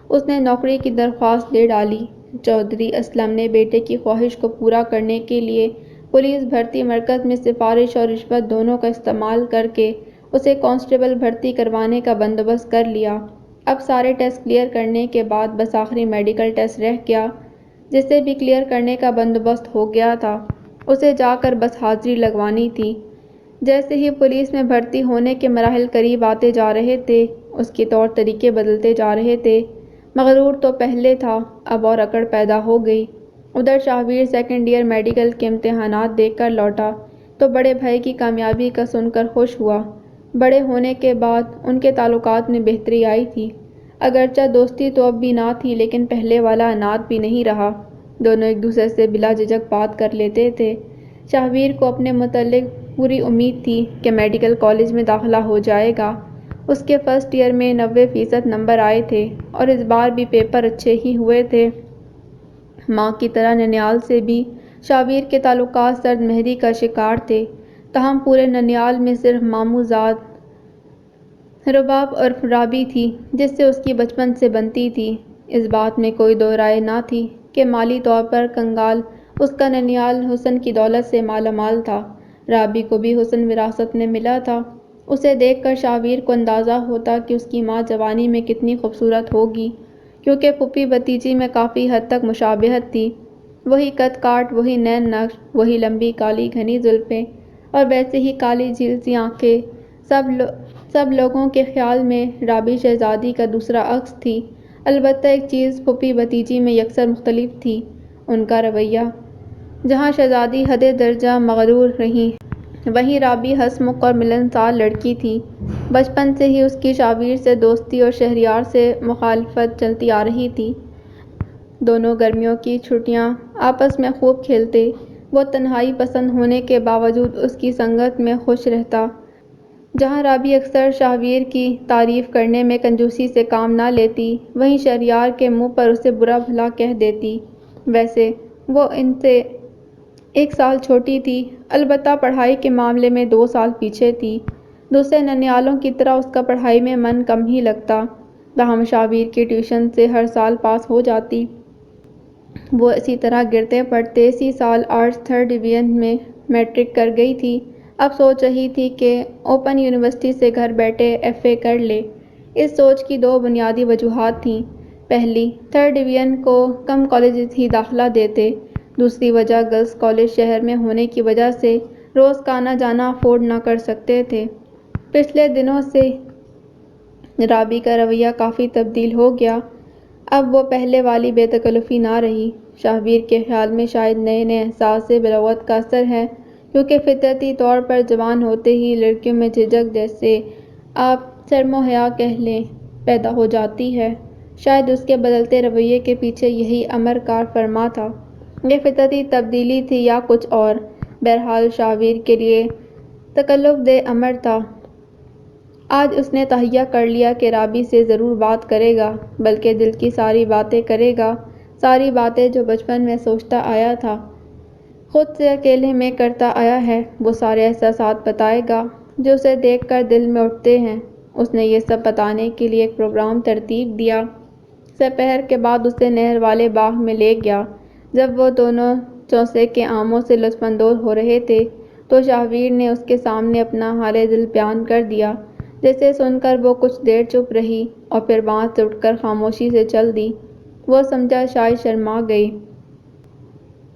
اس نے نوکری کی درخواست دے ڈالی۔ چودھری اسلم نے بیٹے کی خواہش کو پورا کرنے کے لیے پولیس بھرتی مرکز میں سفارش اور رشوت دونوں کا استعمال کر کے اسے کانسٹیبل بھرتی کروانے کا بندوبست کر لیا۔ اب سارے ٹیسٹ کلیئر کرنے کے بعد بس آخری میڈیکل ٹیسٹ رہ گیا، جسے بھی کلیئر کرنے کا بندوبست ہو گیا تھا۔ اسے جا کر بس حاضری لگوانی تھی۔ جیسے ہی پولیس میں بھرتی ہونے کے مراحل قریب آتے جا رہے تھے، اس کے طور طریقے بدلتے جا رہے تھے۔ مغرور تو پہلے تھا، اب اور اکڑ پیدا ہو گئی۔ ادھر شہبیر سیکنڈ ایئر میڈیکل کے امتحانات دے کر لوٹا تو بڑے بھائی کی کامیابی کا سن کر خوش ہوا۔ بڑے ہونے کے بعد ان کے تعلقات میں بہتری آئی تھی۔ اگرچہ دوستی تو اب بھی نہ تھی، لیکن پہلے والا عناد بھی نہیں رہا۔ دونوں ایک دوسرے سے بلا جھجک بات کر لیتے تھے۔ شہبیر کو اپنے متعلق پوری امید تھی کہ میڈیکل کالج میں داخلہ ہو جائے گا۔ اس کے فرسٹ ایئر میں 90% نمبر آئے تھے اور اس بار بھی پیپر اچھے ہی ہوئے تھے۔ ماں کی طرح ننیال سے بھی شہبیر کے تعلقات سرد مہری کا شکار تھے، تاہم پورے ننیال میں صرف ماموں زاد رباب عرف رابی تھی، جس سے اس کی بچپن سے بنتی تھی۔ اس بات میں کوئی دو رائے نہ تھی کہ مالی طور پر کنگال اس کا ننیال حسن کی دولت سے مالا مال تھا۔ رابی کو بھی حسن وراثت میں ملا تھا۔ اسے دیکھ کر شہبیر کو اندازہ ہوتا کہ اس کی ماں جوانی میں کتنی خوبصورت ہوگی، کیونکہ پھوپھی بھتیجی میں کافی حد تک مشابہت تھی۔ وہی قد کاٹ، وہی نین نقش، وہی لمبی کالی گھنی زلفیں، اور ویسے ہی کالی جھیل سی آنکھیں۔ سب لوگوں کے خیال میں رابی شہزادی کا دوسرا عکس تھی۔ البتہ ایک چیز پھوپھی بھتیجی میں یکسر مختلف تھی، ان کا رویہ۔ جہاں شہزادی حد درجہ مغرور رہیں، وہیں رابی ہنسمکھ اور ملنسار لڑکی تھی۔ بچپن سے ہی اس کی شاویر سے دوستی اور شہریار سے مخالفت چلتی آ رہی تھی۔ دونوں گرمیوں کی چھٹیاں آپس میں خوب کھیلتے۔ وہ تنہائی پسند ہونے کے باوجود اس کی سنگت میں خوش رہتا۔ جہاں رابی اکثر شاویر کی تعریف کرنے میں کنجوسی سے کام نہ لیتی، وہیں شہریار کے منہ پر اسے برا بھلا کہہ دیتی۔ ویسے وہ ان سے 1 سال چھوٹی تھی، البتہ پڑھائی کے معاملے میں 2 سال پیچھے تھی۔ دوسرے ننھیالوں کی طرح اس کا پڑھائی میں من کم ہی لگتا، تاہم شاویر کی ٹیوشن سے ہر سال پاس ہو جاتی۔ وہ اسی طرح گرتے پڑھتے اسی سال آرٹس 3rd ڈویژن میں میٹرک کر گئی تھی۔ اب سوچ رہی تھی کہ اوپن یونیورسٹی سے گھر بیٹھے FA کر لے۔ اس سوچ کی 2 بنیادی وجوہات تھیں۔ پہلی، 3rd ڈویژن کو کم کالجز ہی داخلہ دیتے۔ دوسری وجہ گرلز کالج شہر میں ہونے کی وجہ سے روز کا آنا جانا افورڈ نہ کر سکتے تھے۔ پچھلے دنوں سے رابی کا رویہ کافی تبدیل ہو گیا۔ اب وہ پہلے والی بے تکلفی نہ رہی۔ شاویر کے خیال میں شاید نئے احساس بلغت کا اثر ہے، کیونکہ فطرتی طور پر جوان ہوتے ہی لڑکیوں میں جھجک، جسے آپ شرم و حیا کہہ لیں، پیدا ہو جاتی ہے۔ شاید اس کے بدلتے رویے کے پیچھے یہی امر کار فرما تھا۔ یہ فطرتی تبدیلی تھی یا کچھ اور؟ بہرحال شاویر کے لیے تکلف دہ امر تھا۔ آج اس نے تہیہ کر لیا کہ رابی سے ضرور بات کرے گا، بلکہ دل کی ساری باتیں کرے گا، ساری باتیں جو بچپن میں سوچتا آیا تھا، خود سے اکیلے میں کرتا آیا ہے۔ وہ سارے احساسات بتائے گا جو اسے دیکھ کر دل میں اٹھتے ہیں۔ اس نے یہ سب بتانے کے لیے ایک پروگرام ترتیب دیا۔ سپہر کے بعد اسے نہر والے باغ میں لے گیا۔ جب وہ دونوں چوسے کے آموں سے لطف اندوز ہو رہے تھے تو شاویر نے اس کے سامنے اپنا حال دل بیان کر دیا، جسے سن کر وہ کچھ دیر چپ رہی اور پھر وہاں سے اٹھ کر خاموشی سے چل دی۔ وہ سمجھا شاید شرما گئی،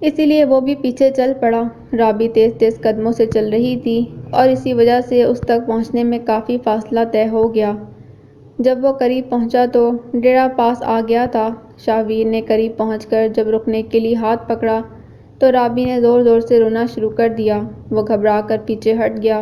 اسی لیے وہ بھی پیچھے چل پڑا۔ رابی تیز تیز قدموں سے چل رہی تھی اور اسی وجہ سے اس تک پہنچنے میں کافی فاصلہ طے ہو گیا۔ جب وہ قریب پہنچا تو ڈیرہ پاس آ گیا تھا۔ شاویر نے قریب پہنچ کر جب رکنے کے لیے ہاتھ پکڑا تو رابی نے زور زور سے رونا شروع کر دیا۔ وہ گھبرا کر پیچھے ہٹ گیا۔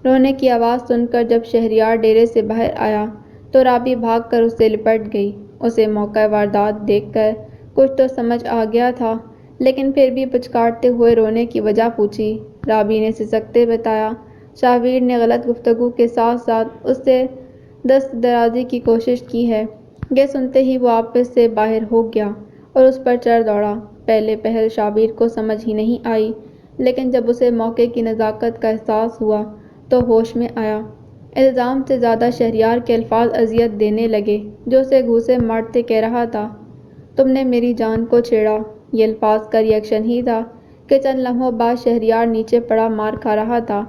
رونے کی آواز سن کر جب شہریار ڈیرے سے باہر آیا تو رابی بھاگ کر اس سے لپٹ گئی۔ اسے موقع واردات دیکھ کر کچھ تو سمجھ آ گیا تھا، لیکن پھر بھی پچکارتے ہوئے رونے کی وجہ پوچھی۔ رابی نے سسکتے بتایا۔ شاویر نے غلط گفتگو کے ساتھ ساتھ اس سے دست درازی کی کوشش کی ہے۔ یہ سنتے ہی وہ آپس سے باہر ہو گیا اور اس پر چڑھ دوڑا۔ پہلے پہل شاویر کو سمجھ ہی نہیں آئی، لیکن جب اسے موقع کی نزاکت کا احساس ہوا تو ہوش میں آیا۔ الزام سے زیادہ شہریار کے الفاظ اذیت دینے لگے، جو اسے گھوسے مارتے کہہ رہا تھا، تم نے میری جان کو چھیڑا۔ یہ الفاظ کا ری ایکشن ہی تھا کہ چند لمحوں بعد شہریار نیچے پڑا مار کھا رہا تھا۔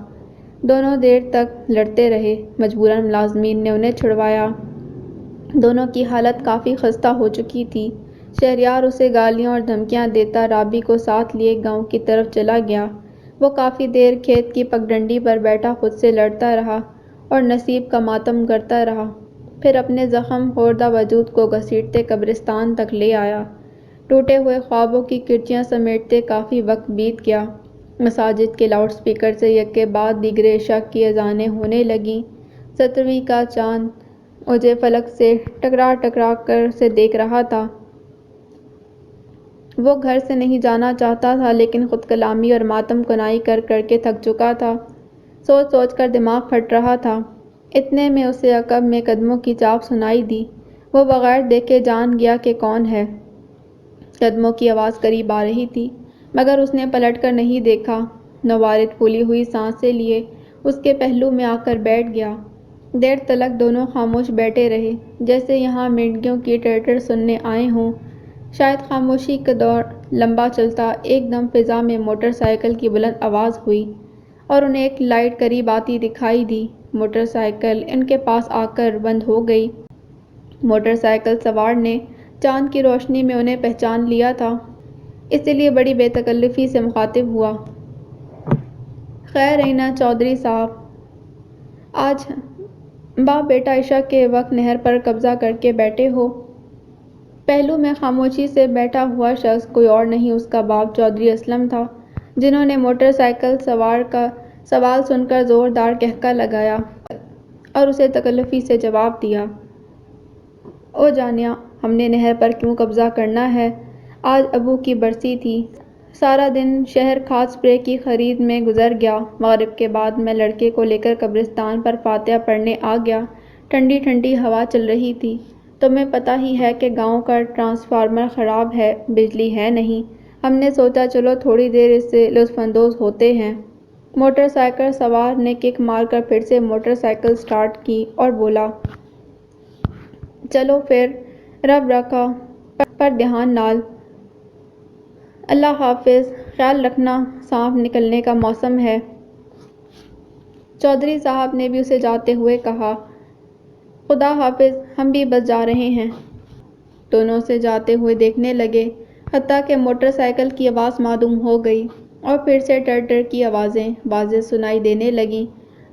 دونوں دیر تک لڑتے رہے۔ مجبوراً ملازمین نے انہیں چھڑوایا۔ دونوں کی حالت کافی خستہ ہو چکی تھی۔ شہریار اسے گالیاں اور دھمکیاں دیتا رابی کو ساتھ لیے گاؤں کی طرف چلا گیا۔ وہ کافی دیر کھیت کی پگڈنڈی پر بیٹھا خود سے لڑتا رہا اور نصیب کا ماتم کرتا رہا، پھر اپنے زخم خوردہ وجود کو گھسیٹتے قبرستان تک لے آیا۔ ٹوٹے ہوئے خوابوں کی کرچیاں سمیٹتے کافی وقت بیت گیا۔ مساجد کے لاؤڈ سپیکر سے یکے بعد دیگرے عشاء کی اذانیں ہونے لگیں۔ 17ویں کا چاند اوجِ فلک سے ٹکرا کر اسے دیکھ رہا تھا۔ وہ گھر سے نہیں جانا چاہتا تھا، لیکن خود کلامی اور ماتم کنائی کر کر کے تھک چکا تھا۔ سوچ سوچ کر دماغ پھٹ رہا تھا۔ اتنے میں اسے عقب میں قدموں کی چاپ سنائی دی۔ وہ بغیر دیکھے جان گیا کہ کون ہے۔ قدموں کی آواز قریب آ رہی تھی، مگر اس نے پلٹ کر نہیں دیکھا۔ نوارد پھولی ہوئی سانسیں لیے اس کے پہلو میں آ کر بیٹھ گیا۔ دیر تلک دونوں خاموش بیٹھے رہے، جیسے یہاں مینڈکیوں کی ٹرٹر سننے آئے ہوں۔ شاید خاموشی کا دور لمبا چلتا ایک دم فضا میں موٹر سائیکل کی بلند آواز ہوئی اور انہیں ایک لائٹ قریب آتی دکھائی دی۔ موٹر سائیکل ان کے پاس آ کر بند ہو گئی۔ موٹر سائیکل سوار نے چاند کی روشنی میں انہیں پہچان لیا تھا، اسی لیے بڑی بے تکلفی سے مخاطب ہوا۔ خیر رینا چودھری صاحب، آج باپ بیٹا عشاء کے وقت نہر پر قبضہ کر کے بیٹھے ہو۔ پہلو میں خاموشی سے بیٹھا ہوا شخص کوئی اور نہیں اس کا باپ چودھری اسلم تھا، جنہوں نے موٹر سائیکل سوار کا سوال سن کر زوردار قہقہ لگایا اور اسے تکلفی سے جواب دیا۔ او جانیا، ہم نے نہر پر کیوں قبضہ کرنا ہے؟ آج ابو کی برسی تھی۔ سارا دن شہر کھاد سپرے کی خرید میں گزر گیا۔ مغرب کے بعد میں لڑکے کو لے کر قبرستان پر فاتحہ پڑھنے آ گیا۔ ٹھنڈی ٹھنڈی ہوا چل رہی تھی۔ تمہیں پتہ ہی ہے کہ گاؤں کا ٹرانسفارمر خراب ہے، بجلی ہے نہیں۔ ہم نے سوچا چلو تھوڑی دیر اس سے لطف اندوز ہوتے ہیں۔ موٹر سائیکل سوار نے کک مار کر پھر سے موٹر سائیکل سٹارٹ کی اور بولا، چلو پھر، رب رکھا پر دھیان نال۔ اللہ حافظ، خیال رکھنا، سانپ نکلنے کا موسم ہے۔ چودھری صاحب نے بھی اسے جاتے ہوئے کہا، خدا حافظ، ہم بھی بس جا رہے ہیں۔ دونوں اسے جاتے ہوئے دیکھنے لگے، حتیٰ کہ موٹر سائیکل کی آواز معدوم ہو گئی اور پھر سے ٹر ٹر کی آوازیں واضح سنائی دینے لگیں۔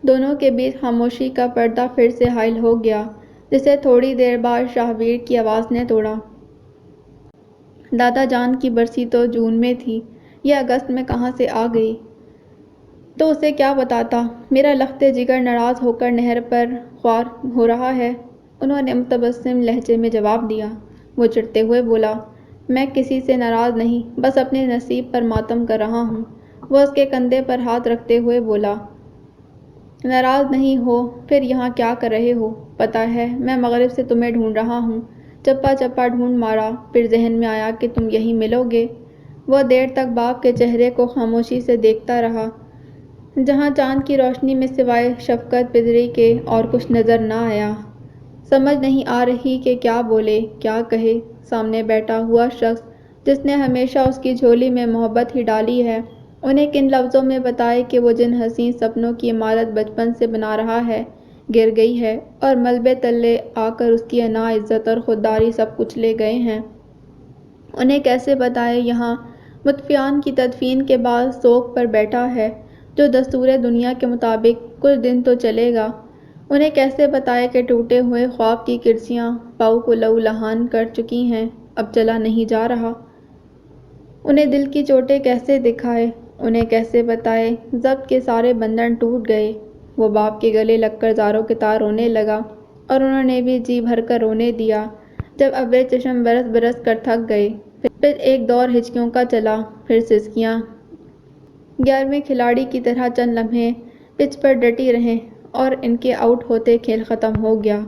دونوں کے بیچ خاموشی کا پردہ پھر سے حائل ہو گیا، جسے تھوڑی دیر بعد شاہویر کی آواز نے توڑا۔ دادا جان کی برسی تو جون میں تھی، یہ اگست میں کہاں سے آ گئی؟ تو اسے کیا بتاتا؟ میرا لخت جگر ناراض ہو کر نہر پر خوار ہو رہا ہے، انہوں نے متبسم لہجے میں جواب دیا۔ وہ چڑھتے ہوئے بولا، میں کسی سے ناراض نہیں، بس اپنے نصیب پر ماتم کر رہا ہوں۔ وہ اس کے کندھے پر ہاتھ رکھتے ہوئے بولا، ناراض نہیں ہو پھر یہاں کیا کر رہے ہو؟ پتہ ہے میں مغرب سے تمہیں ڈھونڈ رہا ہوں، چپا چپا ڈھونڈ مارا، پھر ذہن میں آیا کہ تم یہیں ملو گے۔ وہ دیر تک باپ کے چہرے کو خاموشی سے دیکھتا رہا، جہاں چاند کی روشنی میں سوائے شفقت پدری کے اور کچھ نظر نہ آیا۔ سمجھ نہیں آ رہی کہ کیا بولے، کیا کہے۔ سامنے بیٹھا ہوا شخص جس نے ہمیشہ اس کی جھولی میں محبت ہی ڈالی ہے، انہیں کن لفظوں میں بتائے کہ وہ جن حسین سپنوں کی عمارت بچپن سے بنا رہا ہے، گر گئی ہے اور ملبے تلے آ کر اس کی انا، عزت اور خودداری سب کچھ لے گئے ہیں۔ انہیں کیسے بتائے یہاں متوفیان کی تدفین کے بعد سوگ پر بیٹھا ہے، جو دستور دنیا کے مطابق کچھ دن تو چلے گا۔ انہیں کیسے بتائے کہ ٹوٹے ہوئے خواب کی کرسیاں پاؤں کو لہو لہان کر چکی ہیں، اب چلا نہیں جا رہا۔ انہیں دل کی چوٹیں کیسے دکھائے، انہیں کیسے بتائے ضبط کے سارے بندھن ٹوٹ گئے۔ وہ باپ کے گلے لگ کر زاروں کے تار رونے لگا اور انہوں نے بھی جی بھر کر رونے دیا۔ جب ابرے چشم برس برس کر تھک گئے، پھر ایک دور ہچکیوں کا چلا، پھر سسکیاں۔ 11ویں کھلاڑی کی طرح چند لمحے پچ پر ڈٹی رہیں اور ان کے آؤٹ ہوتے کھیل ختم ہو گیا۔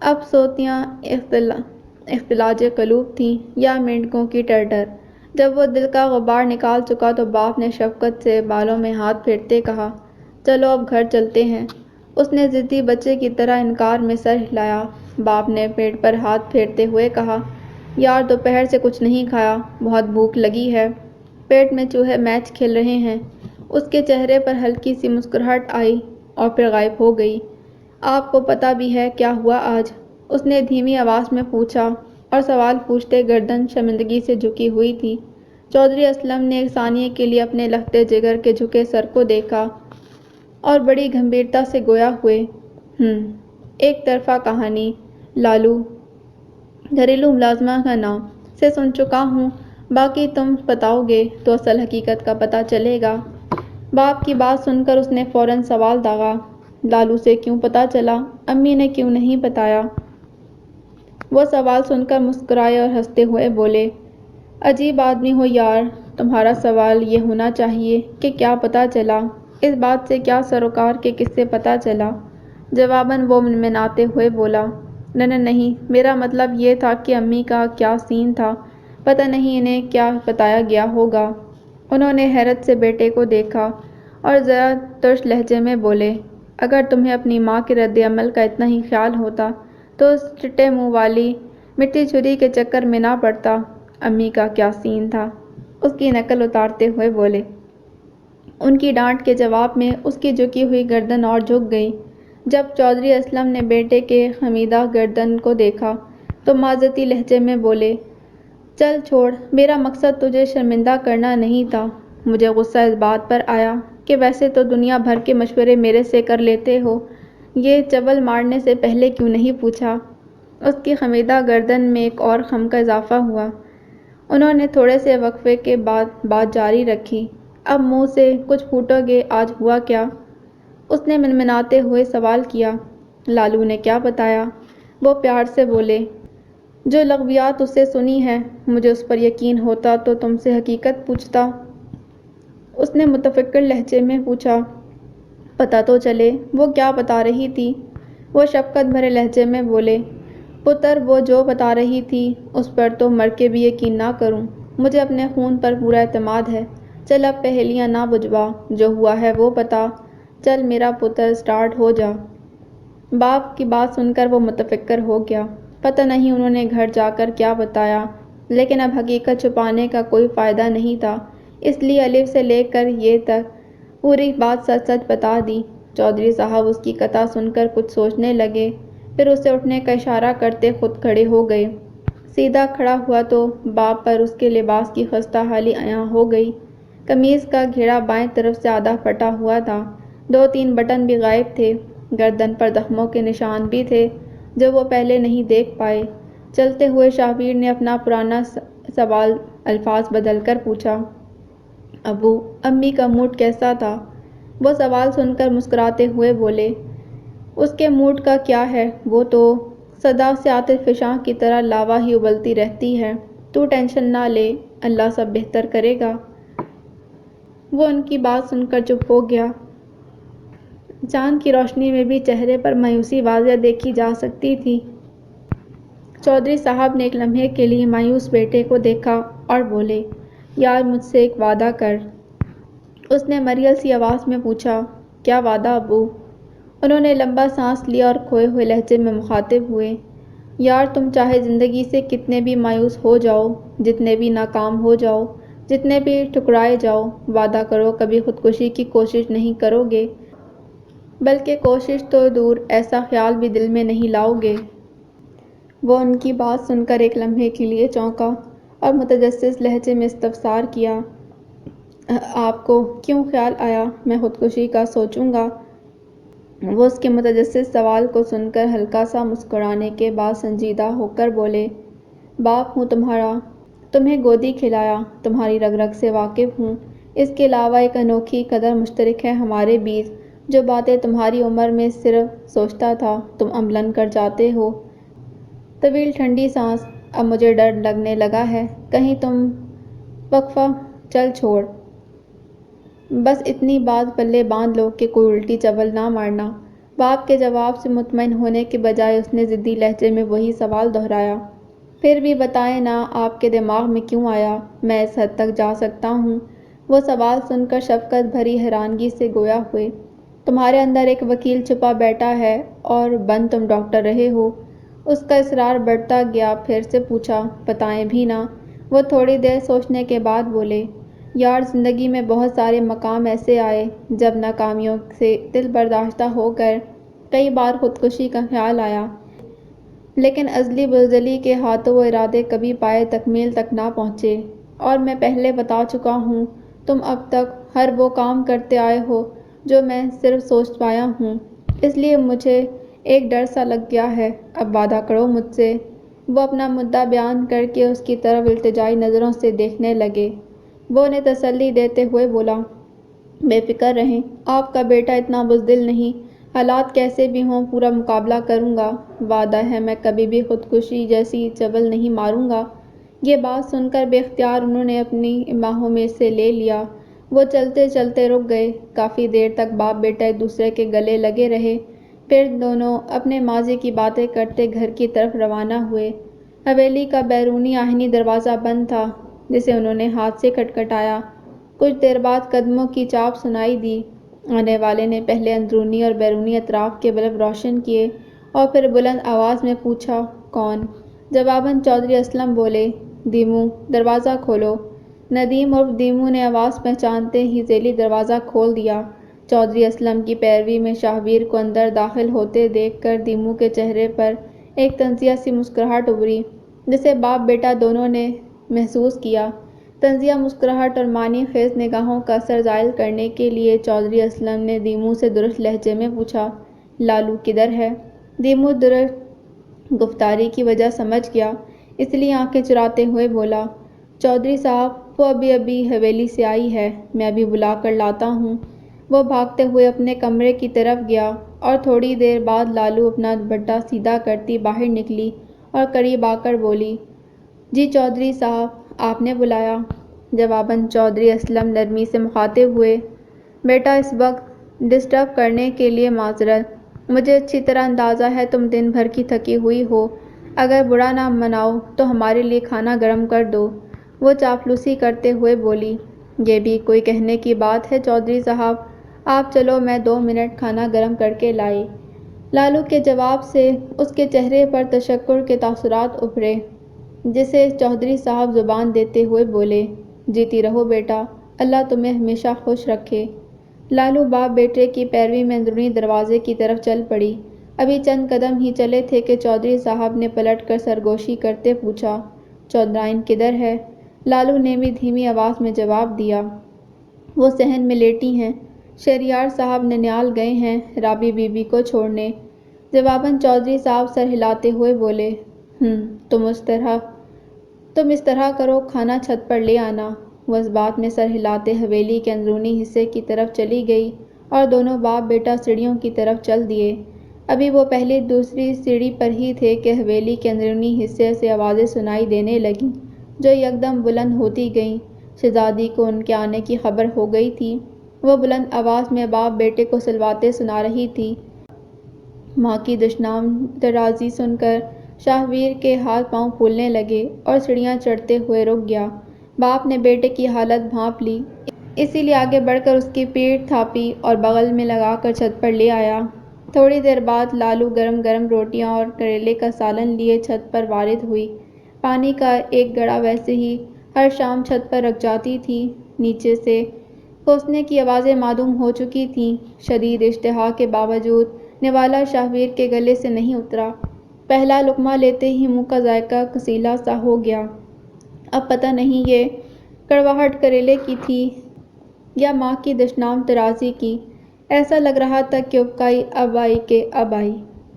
اب سوتیاں اختلاج قلوب تھیں یا مینڈکوں کی ٹرٹر۔ جب وہ دل کا غبار نکال چکا تو باپ نے شفقت سے بالوں میں ہاتھ پھیرتے کہا، چلو اب گھر چلتے ہیں۔ اس نے ضدی بچے کی طرح انکار میں سر ہلایا۔ باپ نے پیٹ پر ہاتھ پھیرتے ہوئے کہا، یار دوپہر سے کچھ نہیں کھایا، بہت بھوک لگی ہے، پیٹ میں چوہے میچ کھیل رہے ہیں۔ اس کے چہرے پر ہلکی سی مسکراہٹ آئی اور پھر غائب ہو گئی۔ آپ کو پتہ بھی ہے کیا ہوا آج؟ اس نے دھیمی آواز میں پوچھا اور سوال پوچھتے گردن شرمندگی سے جھکی ہوئی تھی۔ چودھری اسلم نے ایک ثانیے کے لیے اپنے لخت جگر کے جھکے سر کو دیکھا اور بڑی گمبھیرتا سے گویا ہوئے، ایک طرفہ کہانی، لالو گھریلو ملازمہ کا نام، سے سن چکا ہوں، باقی تم بتاؤ گے تو اصل حقیقت کا پتہ چلے گا۔ باپ کی بات سن کر اس نے فوراً سوال داغا، لالو سے کیوں پتہ چلا؟ امی نے کیوں نہیں بتایا؟ وہ سوال سن کر مسکرائے اور ہنستے ہوئے بولے، عجیب آدمی ہو یار، تمہارا سوال یہ ہونا چاہیے کہ کیا پتہ چلا، اس بات سے کیا سروکار کے کس سے پتہ چلا؟ جواباً وہ منمناتے ہوئے بولا، نہیں، میرا مطلب یہ تھا کہ امی کا کیا سین تھا، پتہ نہیں انہیں کیا بتایا گیا ہوگا۔ انہوں نے حیرت سے بیٹے کو دیکھا اور ذرا ترش لہجے میں بولے، اگر تمہیں اپنی ماں کے رد عمل کا اتنا ہی خیال ہوتا تو اس چٹے منہ والی مٹی چھری کے چکر میں نہ پڑتا۔ امی کا کیا سین تھا؟ اس کی نقل اتارتے ہوئے بولے۔ ان کی ڈانٹ کے جواب میں اس کی جھکی ہوئی گردن اور جھک گئی۔ جب چودھری اسلم نے بیٹے کے خمیدہ گردن کو دیکھا تو معذرتی لہجے میں بولے، چل چھوڑ، میرا مقصد تجھے شرمندہ کرنا نہیں تھا، مجھے غصہ اس بات پر آیا کہ ویسے تو دنیا بھر کے مشورے میرے سے کر لیتے ہو، یہ چبل مارنے سے پہلے کیوں نہیں پوچھا؟ اس کی خمیدہ گردن میں ایک اور خم کا اضافہ ہوا۔ انہوں نے تھوڑے سے وقفے کے بعد بات جاری رکھی۔ اب منہ سے کچھ پھوٹو گے، آج ہوا کیا؟ اس نے منمناتے ہوئے سوال کیا۔ لالو نے کیا بتایا؟ وہ پیار سے بولے۔ جو لغویات اس سے سنی ہے، مجھے اس پر یقین ہوتا تو تم سے حقیقت پوچھتا۔ اس نے متفکر لہجے میں پوچھا۔ پتہ تو چلے، وہ کیا بتا رہی تھی؟ وہ شفقت بھرے لہجے میں بولے۔ پتر، وہ جو بتا رہی تھی اس پر تو مر کے بھی یقین نہ کروں۔ مجھے اپنے خون پر پورا اعتماد ہے۔ چل اب پہیلیاں نہ بجھوا، جو ہوا ہے وہ بتا۔ چل میرا پتر، اسٹارٹ ہو جا۔ باپ کی بات سن کر وہ متفکر ہو گیا۔ پتہ نہیں انہوں نے گھر جا کر کیا بتایا، لیکن اب حقیقت چھپانے کا کوئی فائدہ نہیں تھا، اس لیے الف سے لے کر یہ تک پوری بات سچ سچ بتا دی۔ چودھری صاحب اس کی قطع سن کر کچھ سوچنے لگے، پھر اسے اٹھنے کا اشارہ کرتے خود کھڑے ہو گئے۔ سیدھا کھڑا ہوا تو باپ پر اس کے لباس کی خستہ حالی عیاں ہو گئی۔ قمیض کا گھیڑا بائیں طرف سے آدھا پھٹا ہوا تھا، 2-3 بٹن بھی غائب تھے، گردن پر زخموں کے نشان بھی تھے جو وہ پہلے نہیں دیکھ پائے۔ چلتے ہوئے شاہویر نے اپنا پرانا سوال الفاظ بدل کر پوچھا۔ ابو، امی کا موڈ کیسا تھا؟ وہ سوال سن کر مسکراتے ہوئے بولے۔ اس کے موڈ کا کیا ہے، وہ تو صدا سے آتش فشاں کی طرح لاوا ہی ابلتی رہتی ہے۔ تو ٹینشن نہ لے، اللہ سب بہتر کرے گا۔ وہ ان کی بات سن کر چپ ہو گیا۔ چاند کی روشنی میں بھی چہرے پر مایوسی واضح دیکھی جا سکتی تھی۔ چودھری صاحب نے ایک لمحے کے لیے مایوس بیٹے کو دیکھا اور بولے، یار مجھ سے ایک وعدہ کر۔ اس نے مریل سی آواز میں پوچھا۔ کیا وعدہ ابو؟ انہوں نے لمبا سانس لیا اور کھوئے ہوئے لہجے میں مخاطب ہوئے۔ یار تم چاہے زندگی سے کتنے بھی مایوس ہو جاؤ، جتنے بھی ناکام ہو جاؤ، جتنے بھی ٹھکرائے جاؤ، وعدہ کرو کبھی خودکشی کی کوشش نہیں کرو گے، بلکہ کوشش تو دور ایسا خیال بھی دل میں نہیں لاؤ گے۔ وہ ان کی بات سن کر ایک لمحے کے لیے چونکا اور متجسس لہجے میں استفسار کیا۔ آپ کو کیوں خیال آیا میں خودکشی کا سوچوں گا؟ وہ اس کے متجسس سوال کو سن کر ہلکا سا مسکرانے کے بعد سنجیدہ ہو کر بولے، باپ ہوں تمہارا، تمہیں گودی کھلایا، تمہاری رگ رگ سے واقف ہوں۔ اس کے علاوہ ایک انوکھی قدر مشترک ہے ہمارے بیچ، جو باتیں تمہاری عمر میں صرف سوچتا تھا تم عملاً کر جاتے ہو۔ طویل ٹھنڈی سانس۔ اب مجھے ڈر لگنے لگا ہے، کہیں تم وقفہ چل چھوڑ۔ بس اتنی بات پلے باندھ لو کہ کوئی الٹی چبل نہ مارنا۔ باپ کے جواب سے مطمئن ہونے کے بجائے اس نے ضدی لہجے میں وہی سوال دہرایا۔ پھر بھی بتائیں نا، آپ کے دماغ میں کیوں آیا میں اس حد تک جا سکتا ہوں؟ وہ سوال سن کر شفقت بھری حیرانگی سے گویا ہوئے۔ تمہارے اندر ایک وکیل چھپا بیٹھا ہے اور بن تم ڈاکٹر رہے ہو۔ اس کا اصرار بڑھتا گیا، پھر سے پوچھا، بتائیں بھی نا۔ وہ تھوڑی دیر سوچنے کے بعد بولے، یار زندگی میں بہت سارے مقام ایسے آئے جب ناکامیوں سے دل برداشتہ ہو کر کئی بار خودکشی کا خیال آیا، لیکن ازلی بزدلی کے ہاتھوں وہ ارادے کبھی پائے تکمیل تک نہ پہنچے۔ اور میں پہلے بتا چکا ہوں، تم اب تک ہر وہ کام کرتے آئے ہو جو میں صرف سوچ پایا ہوں، اس لیے مجھے ایک ڈر سا لگ گیا ہے، اب وعدہ کرو مجھ سے۔ وہ اپنا مدعا بیان کر کے اس کی طرف التجائی نظروں سے دیکھنے لگے۔ وہ انہیں تسلی دیتے ہوئے بولا، بے فکر رہیں، آپ کا بیٹا اتنا بزدل نہیں، حالات کیسے بھی ہوں پورا مقابلہ کروں گا، وعدہ ہے میں کبھی بھی خودکشی جیسی چبل نہیں ماروں گا۔ یہ بات سن کر بے اختیار انہوں نے اپنی باہوں میں سے لے لیا۔ وہ چلتے چلتے رک گئے۔ کافی دیر تک باپ بیٹا ایک دوسرے کے گلے لگے رہے، پھر دونوں اپنے ماضی کی باتیں کرتے گھر کی طرف روانہ ہوئے۔ حویلی کا بیرونی آہنی دروازہ بند تھا، جسے انہوں نے ہاتھ سے کھٹکھٹایا۔ کچھ دیر بعد قدموں کی چاپ سنائی دی۔ آنے والے نے پہلے اندرونی اور بیرونی اطراف کے بلب روشن کیے اور پھر بلند آواز میں پوچھا، کون؟ جواباً چودھری اسلم بولے، دیمو، دروازہ کھولو۔ ندیم عرف دیمو نے آواز پہچانتے ہی ذیلی دروازہ کھول دیا۔ چودھری اسلم کی پیروی میں شاہویر کو اندر داخل ہوتے دیکھ کر دیمو کے چہرے پر ایک طنزیہ سی مسکراہٹ ابھری، جسے باپ بیٹا دونوں نے محسوس کیا۔ طنزیہ مسکراہٹ اور معنی خیز نگاہوں کا اثر زائل کرنے کے لیے چودھری اسلم نے دیمو سے درست لہجے میں پوچھا، لالو کدھر ہے؟ دیمو درست گفتاری کی وجہ سمجھ گیا، اس لیے آنکھیں چراتے ہوئے بولا، چودھری صاحب وہ ابھی حویلی سے آئی ہے، میں ابھی بلا کر لاتا ہوں۔ وہ بھاگتے ہوئے اپنے کمرے کی طرف گیا اور تھوڑی دیر بعد لالو اپنا دوپٹہ سیدھا کرتی باہر نکلی اور قریب آ کر بولی، جی چودھری صاحب آپ نے بلایا؟ جواباً چودھری اسلم نرمی سے مخاطب ہوئے، بیٹا اس وقت ڈسٹرب کرنے کے لیے معذرت، مجھے اچھی طرح اندازہ ہے تم دن بھر کی تھکی ہوئی ہو، اگر برا نہ مناؤ تو ہمارے لیے کھانا گرم کر دو۔ وہ چاپلوسی کرتے ہوئے بولی، یہ بھی کوئی کہنے کی بات ہے چودھری صاحب، آپ چلو میں 2 منٹ کھانا گرم کر کے لائی۔ لالو کے جواب سے اس کے چہرے پر تشکر کے تاثرات ابھرے، جسے چودھری صاحب زبان دیتے ہوئے بولے، جیتی رہو بیٹا، اللہ تمہیں ہمیشہ خوش رکھے۔ لالو باپ بیٹے کی پیروی میں اندرونی دروازے کی طرف چل پڑی۔ ابھی چند قدم ہی چلے تھے کہ چودھری صاحب نے پلٹ کر سرگوشی کرتے پوچھا، چودھرائن کدھر ہے؟ لالو نے بھی دھیمی آواز میں جواب دیا، وہ صحن میں لیٹی ہیں، شہریار صاحب ننیال گئے ہیں رابی بی بی کو چھوڑنے۔ جواباً چودھری صاحب سر ہلاتے ہوئے بولے، تم اس طرح کرو، کھانا چھت پر لے آنا۔ وہ اس بات میں سر ہلاتے حویلی کے اندرونی حصے کی طرف چلی گئی اور دونوں باپ بیٹا سیڑھیوں کی طرف چل دیے۔ ابھی وہ پہلی دوسری سیڑھی پر ہی تھے کہ حویلی کے اندرونی حصے سے آوازیں سنائی دینے لگیں جو یکدم بلند ہوتی گئیں۔ شہزادی کو ان کے آنے کی خبر ہو گئی تھی۔ وہ بلند آواز میں باپ بیٹے کو سلواتیں سنا رہی تھی۔ ماں کی دشنام طرازی سن کر شاہویر کے ہاتھ پاؤں پھولنے لگے اور سیڑھیاں چڑھتے ہوئے رک گیا۔ باپ نے بیٹے کی حالت بھانپ لی، اسی لیے آگے بڑھ کر اس کی پیٹھ تھاپی اور بغل میں لگا کر چھت پر لے آیا۔ تھوڑی دیر بعد لالو گرم گرم روٹیاں اور کریلے کا سالن لیے چھت پر وارد ہوئی۔ پانی کا ایک گڑھا ویسے ہی ہر شام چھت پر رکھ جاتی تھی۔ نیچے سے کھوسنے کی آوازیں معدوم ہو چکی تھیں۔ شدید اشتہا کے باوجود نوالا شاہویر کے گلے سے نہیں اترا۔ پہلا لقمہ لیتے ہی منہ کا ذائقہ کسیلا سا ہو گیا۔ اب پتہ نہیں یہ کڑواہٹ کریلے کی تھی یا ماں کی دشنام طرازی کی، ایسا لگ رہا تھا کہ اکائی اب آئی۔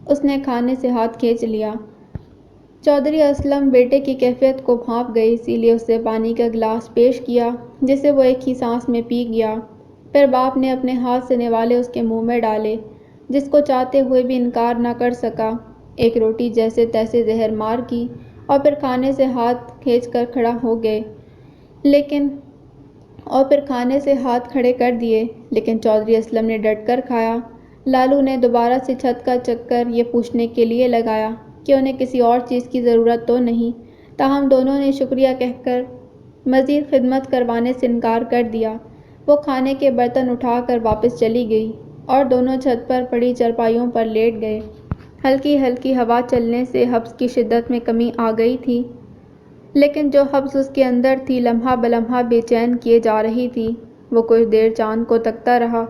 اس نے کھانے سے ہاتھ کھینچ لیا۔ چودھری اسلم بیٹے کی کیفیت کو بھانپ گئے، اسی لیے اسے پانی کا گلاس پیش کیا جسے وہ ایک ہی سانس میں پی گیا۔ پھر باپ نے اپنے ہاتھ سے نوالے اس کے منہ میں ڈالے، جس کو چاہتے ہوئے بھی انکار نہ کر سکا۔ ایک روٹی جیسے تیسے زہر مار کی اور پھر کھانے سے ہاتھ کھڑے کر دیے، لیکن چودھری اسلم نے ڈٹ کر کھایا۔ لالو نے دوبارہ سے چھت کا چکر یہ پوچھنے کے لیے لگایا کہ انہیں کسی اور چیز کی ضرورت تو نہیں، تاہم دونوں نے شکریہ کہہ کر مزید خدمت کروانے سے انکار کر دیا۔ وہ کھانے کے برتن اٹھا کر واپس چلی گئی اور دونوں چھت پر پڑی چارپائیوں پر لیٹ گئے۔ ہلکی ہلکی ہوا چلنے سے حبس کی شدت میں کمی آ گئی تھی، لیکن جو حبس اس کے اندر تھی لمحہ بلمحہ بے چین کیے جا رہی تھی۔ وہ کچھ دیر چاند کو تکتا رہا۔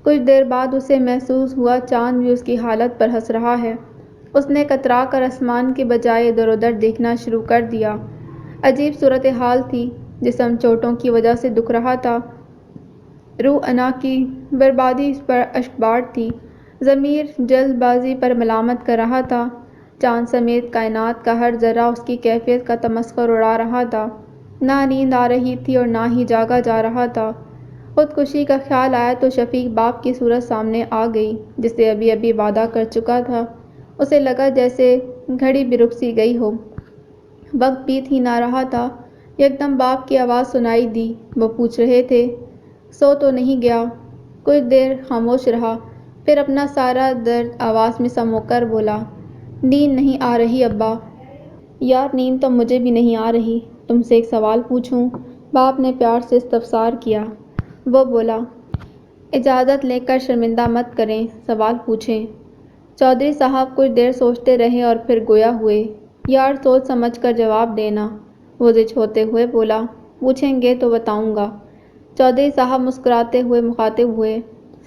کچھ دیر بعد اسے محسوس ہوا چاند بھی اس کی حالت پر ہنس رہا ہے۔ اس نے کترا کر آسمان کے بجائے ادھر ادھر دیکھنا شروع کر دیا۔ عجیب صورتحال تھی۔ جسم چوٹوں کی وجہ سے دکھ رہا تھا، روح انا کی بربادی پر اشکبار تھی، ضمیر جلد بازی پر ملامت کر رہا تھا۔ چاند سمیت کائنات کا ہر ذرہ اس کی کیفیت کا تمسخر اڑا رہا تھا۔ نہ نیند آ رہی تھی اور نہ ہی جاگا جا رہا تھا۔ خودکشی کا خیال آیا تو شفیق باپ کی صورت سامنے آ گئی، جس سے ابھی وعدہ کر چکا تھا۔ اسے لگا جیسے گھڑی بھی رک سی گئی ہو، وقت بیت ہی نہ رہا تھا۔ یکدم باپ کی آواز سنائی دی۔ وہ پوچھ رہے تھے، سو تو نہیں گیا؟ کچھ دیر خاموش رہا، پھر اپنا سارا درد آواز میں سمو کر بولا، نیند نہیں آ رہی ابا۔ یار نیند تو مجھے بھی نہیں آ رہی، تم سے ایک سوال پوچھوں؟ باپ نے پیار سے استفسار کیا۔ وہ بولا، اجازت لے کر شرمندہ مت کریں، سوال پوچھیں۔ چودھری صاحب کچھ دیر سوچتے رہے اور پھر گویا ہوئے، یار سوچ سمجھ کر جواب دینا۔ وہ زچ ہوتے ہوئے بولا، پوچھیں گے تو بتاؤں گا۔ چودھری صاحب مسکراتے ہوئے مخاطب ہوئے،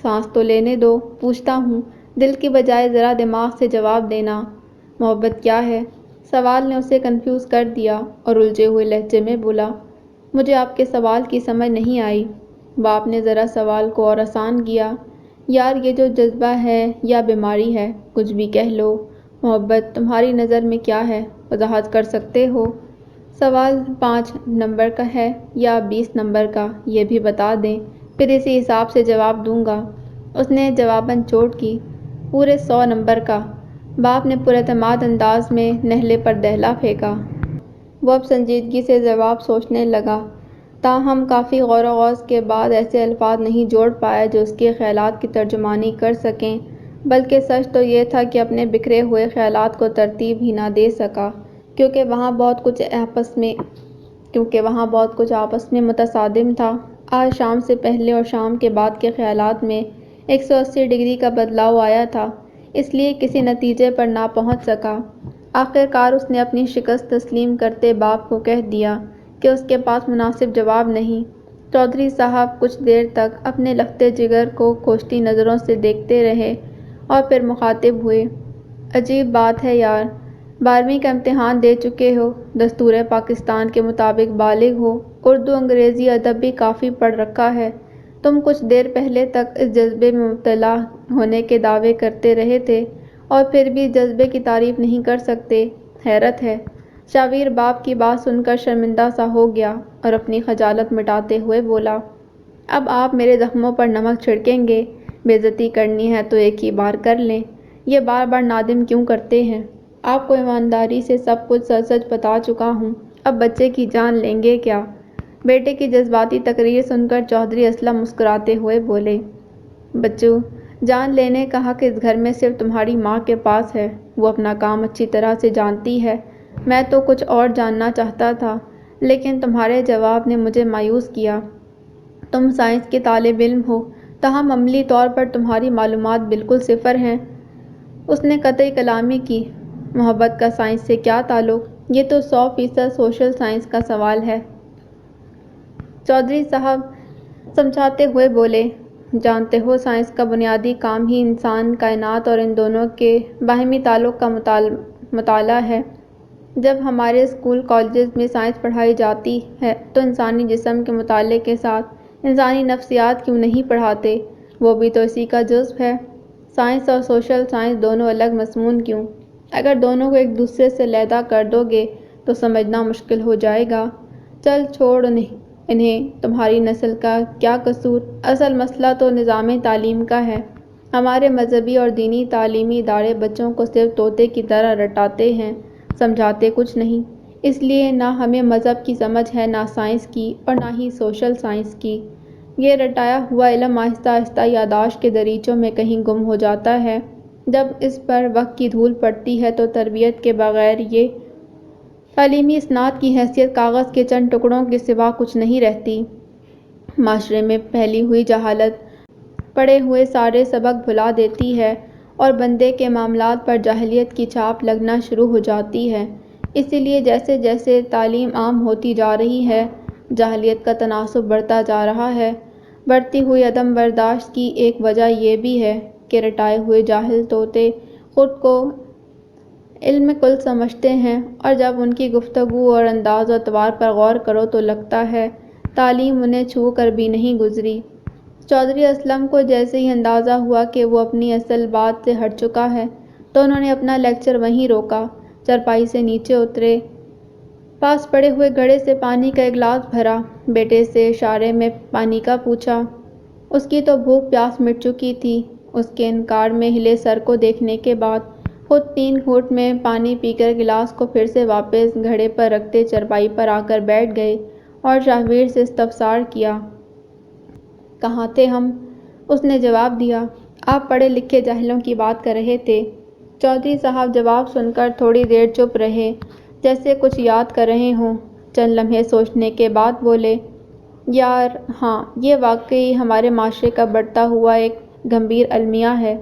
سانس تو لینے دو، پوچھتا ہوں، دل کی بجائے ذرا دماغ سے جواب دینا۔ محبت کیا ہے؟ سوال نے اسے کنفیوز کر دیا اور الجھے ہوئے لہجے میں بولا، مجھے آپ کے سوال کی سمجھ نہیں آئی۔ باپ نے ذرا سوال کو اور آسان کیا۔ یار یہ جو جذبہ ہے یا بیماری ہے، کچھ بھی کہہ لو، محبت تمہاری نظر میں کیا ہے؟ وضاحت کر سکتے ہو؟ سوال 5 نمبر کا ہے یا 20 نمبر کا، یہ بھی بتا دیں، پھر اسی حساب سے جواب دوں گا۔ اس نے جواباً چوٹ کی۔ پورے 100 نمبر کا۔ باپ نے پراعتماد انداز میں نہلے پر دہلا پھینکا۔ وہ اب سنجیدگی سے جواب سوچنے لگا، تاہم کافی غور و خوض کے بعد ایسے الفاظ نہیں جوڑ پایا جو اس کے خیالات کی ترجمانی کر سکیں، بلکہ سچ تو یہ تھا کہ اپنے بکھرے ہوئے خیالات کو ترتیب ہی نہ دے سکا، کیونکہ وہاں بہت کچھ آپس میں متصادم تھا۔ آج شام سے پہلے اور شام کے بعد کے خیالات میں 180 ڈگری کا بدلاؤ آیا تھا، اس لیے کسی نتیجے پر نہ پہنچ سکا۔ آخر کار اس نے اپنی شکست تسلیم کرتے باپ کو کہہ دیا کہ اس کے پاس مناسب جواب نہیں۔ چودھری صاحب کچھ دیر تک اپنے لختے جگر کو کھوجتی نظروں سے دیکھتے رہے اور پھر مخاطب ہوئے۔ عجیب بات ہے یار، 12ویں کا امتحان دے چکے ہو، دستور پاکستان کے مطابق بالغ ہو، اردو انگریزی ادب بھی کافی پڑھ رکھا ہے، تم کچھ دیر پہلے تک اس جذبے میں مبتلا ہونے کے دعوے کرتے رہے تھے اور پھر بھی جذبے کی تعریف نہیں کر سکتے، حیرت ہے۔ شاویر باپ کی بات سن کر شرمندہ سا ہو گیا اور اپنی خجالت مٹاتے ہوئے بولا، اب آپ میرے زخموں پر نمک چھڑکیں گے؟ بے عزتی کرنی ہے تو ایک ہی بار کر لیں، یہ بار بار نادم کیوں کرتے ہیں؟ آپ کو ایمانداری سے سب کچھ سچ سچ بتا چکا ہوں، اب بچے کی جان لیں گے کیا؟ بیٹے کی جذباتی تقریر سن کر چودھری اسلم مسکراتے ہوئے بولے، بچو، جان لینے کا حق اس گھر میں صرف تمہاری ماں کے پاس ہے، وہ اپنا کام اچھی طرح سے جانتی ہے، میں تو کچھ اور جاننا چاہتا تھا، لیکن تمہارے جواب نے مجھے مایوس کیا۔ تم سائنس کے طالب علم ہو، تاہم عملی طور پر تمہاری معلومات بالکل صفر ہیں۔ اس نے قطعی کلامی کی، محبت کا سائنس سے کیا تعلق؟ یہ تو 100% سوشل سائنس کا سوال ہے۔ چودھری صاحب سمجھاتے ہوئے بولے، جانتے ہو سائنس کا بنیادی کام ہی انسان، کائنات اور ان دونوں کے باہمی تعلق کا مطالعہ ہے۔ جب ہمارے اسکول کالجز میں سائنس پڑھائی جاتی ہے تو انسانی جسم کے مطالعے کے ساتھ انسانی نفسیات کیوں نہیں پڑھاتے؟ وہ بھی تو اسی کا جزو ہے۔ سائنس اور سوشل سائنس دونوں الگ مضمون کیوں؟ اگر دونوں کو ایک دوسرے سے علیحدہ کر دو گے تو سمجھنا مشکل ہو جائے گا۔ چل چھوڑ انہیں، تمہاری نسل کا کیا قصور؟ اصل مسئلہ تو نظام تعلیم کا ہے۔ ہمارے مذہبی اور دینی تعلیمی ادارے بچوں کو صرف طوطے کی طرح رٹاتے ہیں، سمجھاتے کچھ نہیں۔ اس لیے نہ ہمیں مذہب کی سمجھ ہے، نہ سائنس کی اور نہ ہی سوشل سائنس کی۔ یہ رٹایا ہوا علم آہستہ آہستہ یادداشت کے دریچوں میں کہیں گم ہو جاتا ہے۔ جب اس پر وقت کی دھول پڑتی ہے تو تربیت کے بغیر یہ تعلیمی اسناد کی حیثیت کاغذ کے چند ٹکڑوں کے سوا کچھ نہیں رہتی۔ معاشرے میں پھیلی ہوئی جہالت پڑھے ہوئے سارے سبق بھلا دیتی ہے اور بندے کے معاملات پر جاہلیت کی چھاپ لگنا شروع ہو جاتی ہے۔ اسی لیے جیسے جیسے تعلیم عام ہوتی جا رہی ہے، جاہلیت کا تناسب بڑھتا جا رہا ہے۔ بڑھتی ہوئی عدم برداشت کی ایک وجہ یہ بھی ہے کہ رٹائے ہوئے جاہل طوطے خود کو علم کل سمجھتے ہیں، اور جب ان کی گفتگو اور انداز و اطوار پر غور کرو تو لگتا ہے تعلیم انہیں چھو کر بھی نہیں گزری۔ چودھری اسلم کو جیسے ہی اندازہ ہوا کہ وہ اپنی اصل بات سے ہٹ چکا ہے تو انہوں نے اپنا لیکچر وہیں روکا، چارپائی سے نیچے اترے، پاس پڑے ہوئے گھڑے سے پانی کا ایک گلاس بھرا، بیٹے سے اشارے میں پانی کا پوچھا۔ اس کی تو بھوک پیاس مٹ چکی تھی۔ اس کے انکار میں ہلے سر کو دیکھنے کے بعد خود 3 گھونٹ میں پانی پی کر گلاس کو پھر سے واپس گھڑے پر رکھتے چارپائی پر آ کر بیٹھ گئے اور شاہویر سے استفسار کیا، کہاں تھے ہم؟ اس نے جواب دیا، آپ پڑھے لکھے جاہلوں کی بات کر رہے تھے۔ چودھری صاحب جواب سن کر تھوڑی دیر چپ رہے، جیسے کچھ یاد کر رہے ہوں۔ چند لمحے سوچنے کے بعد بولے، یار ہاں، یہ واقعی ہمارے معاشرے کا بڑھتا ہوا ایک گمبھیر المیہ ہے،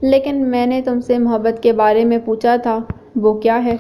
لیکن میں نے تم سے محبت کے بارے میں پوچھا تھا، وہ کیا ہے؟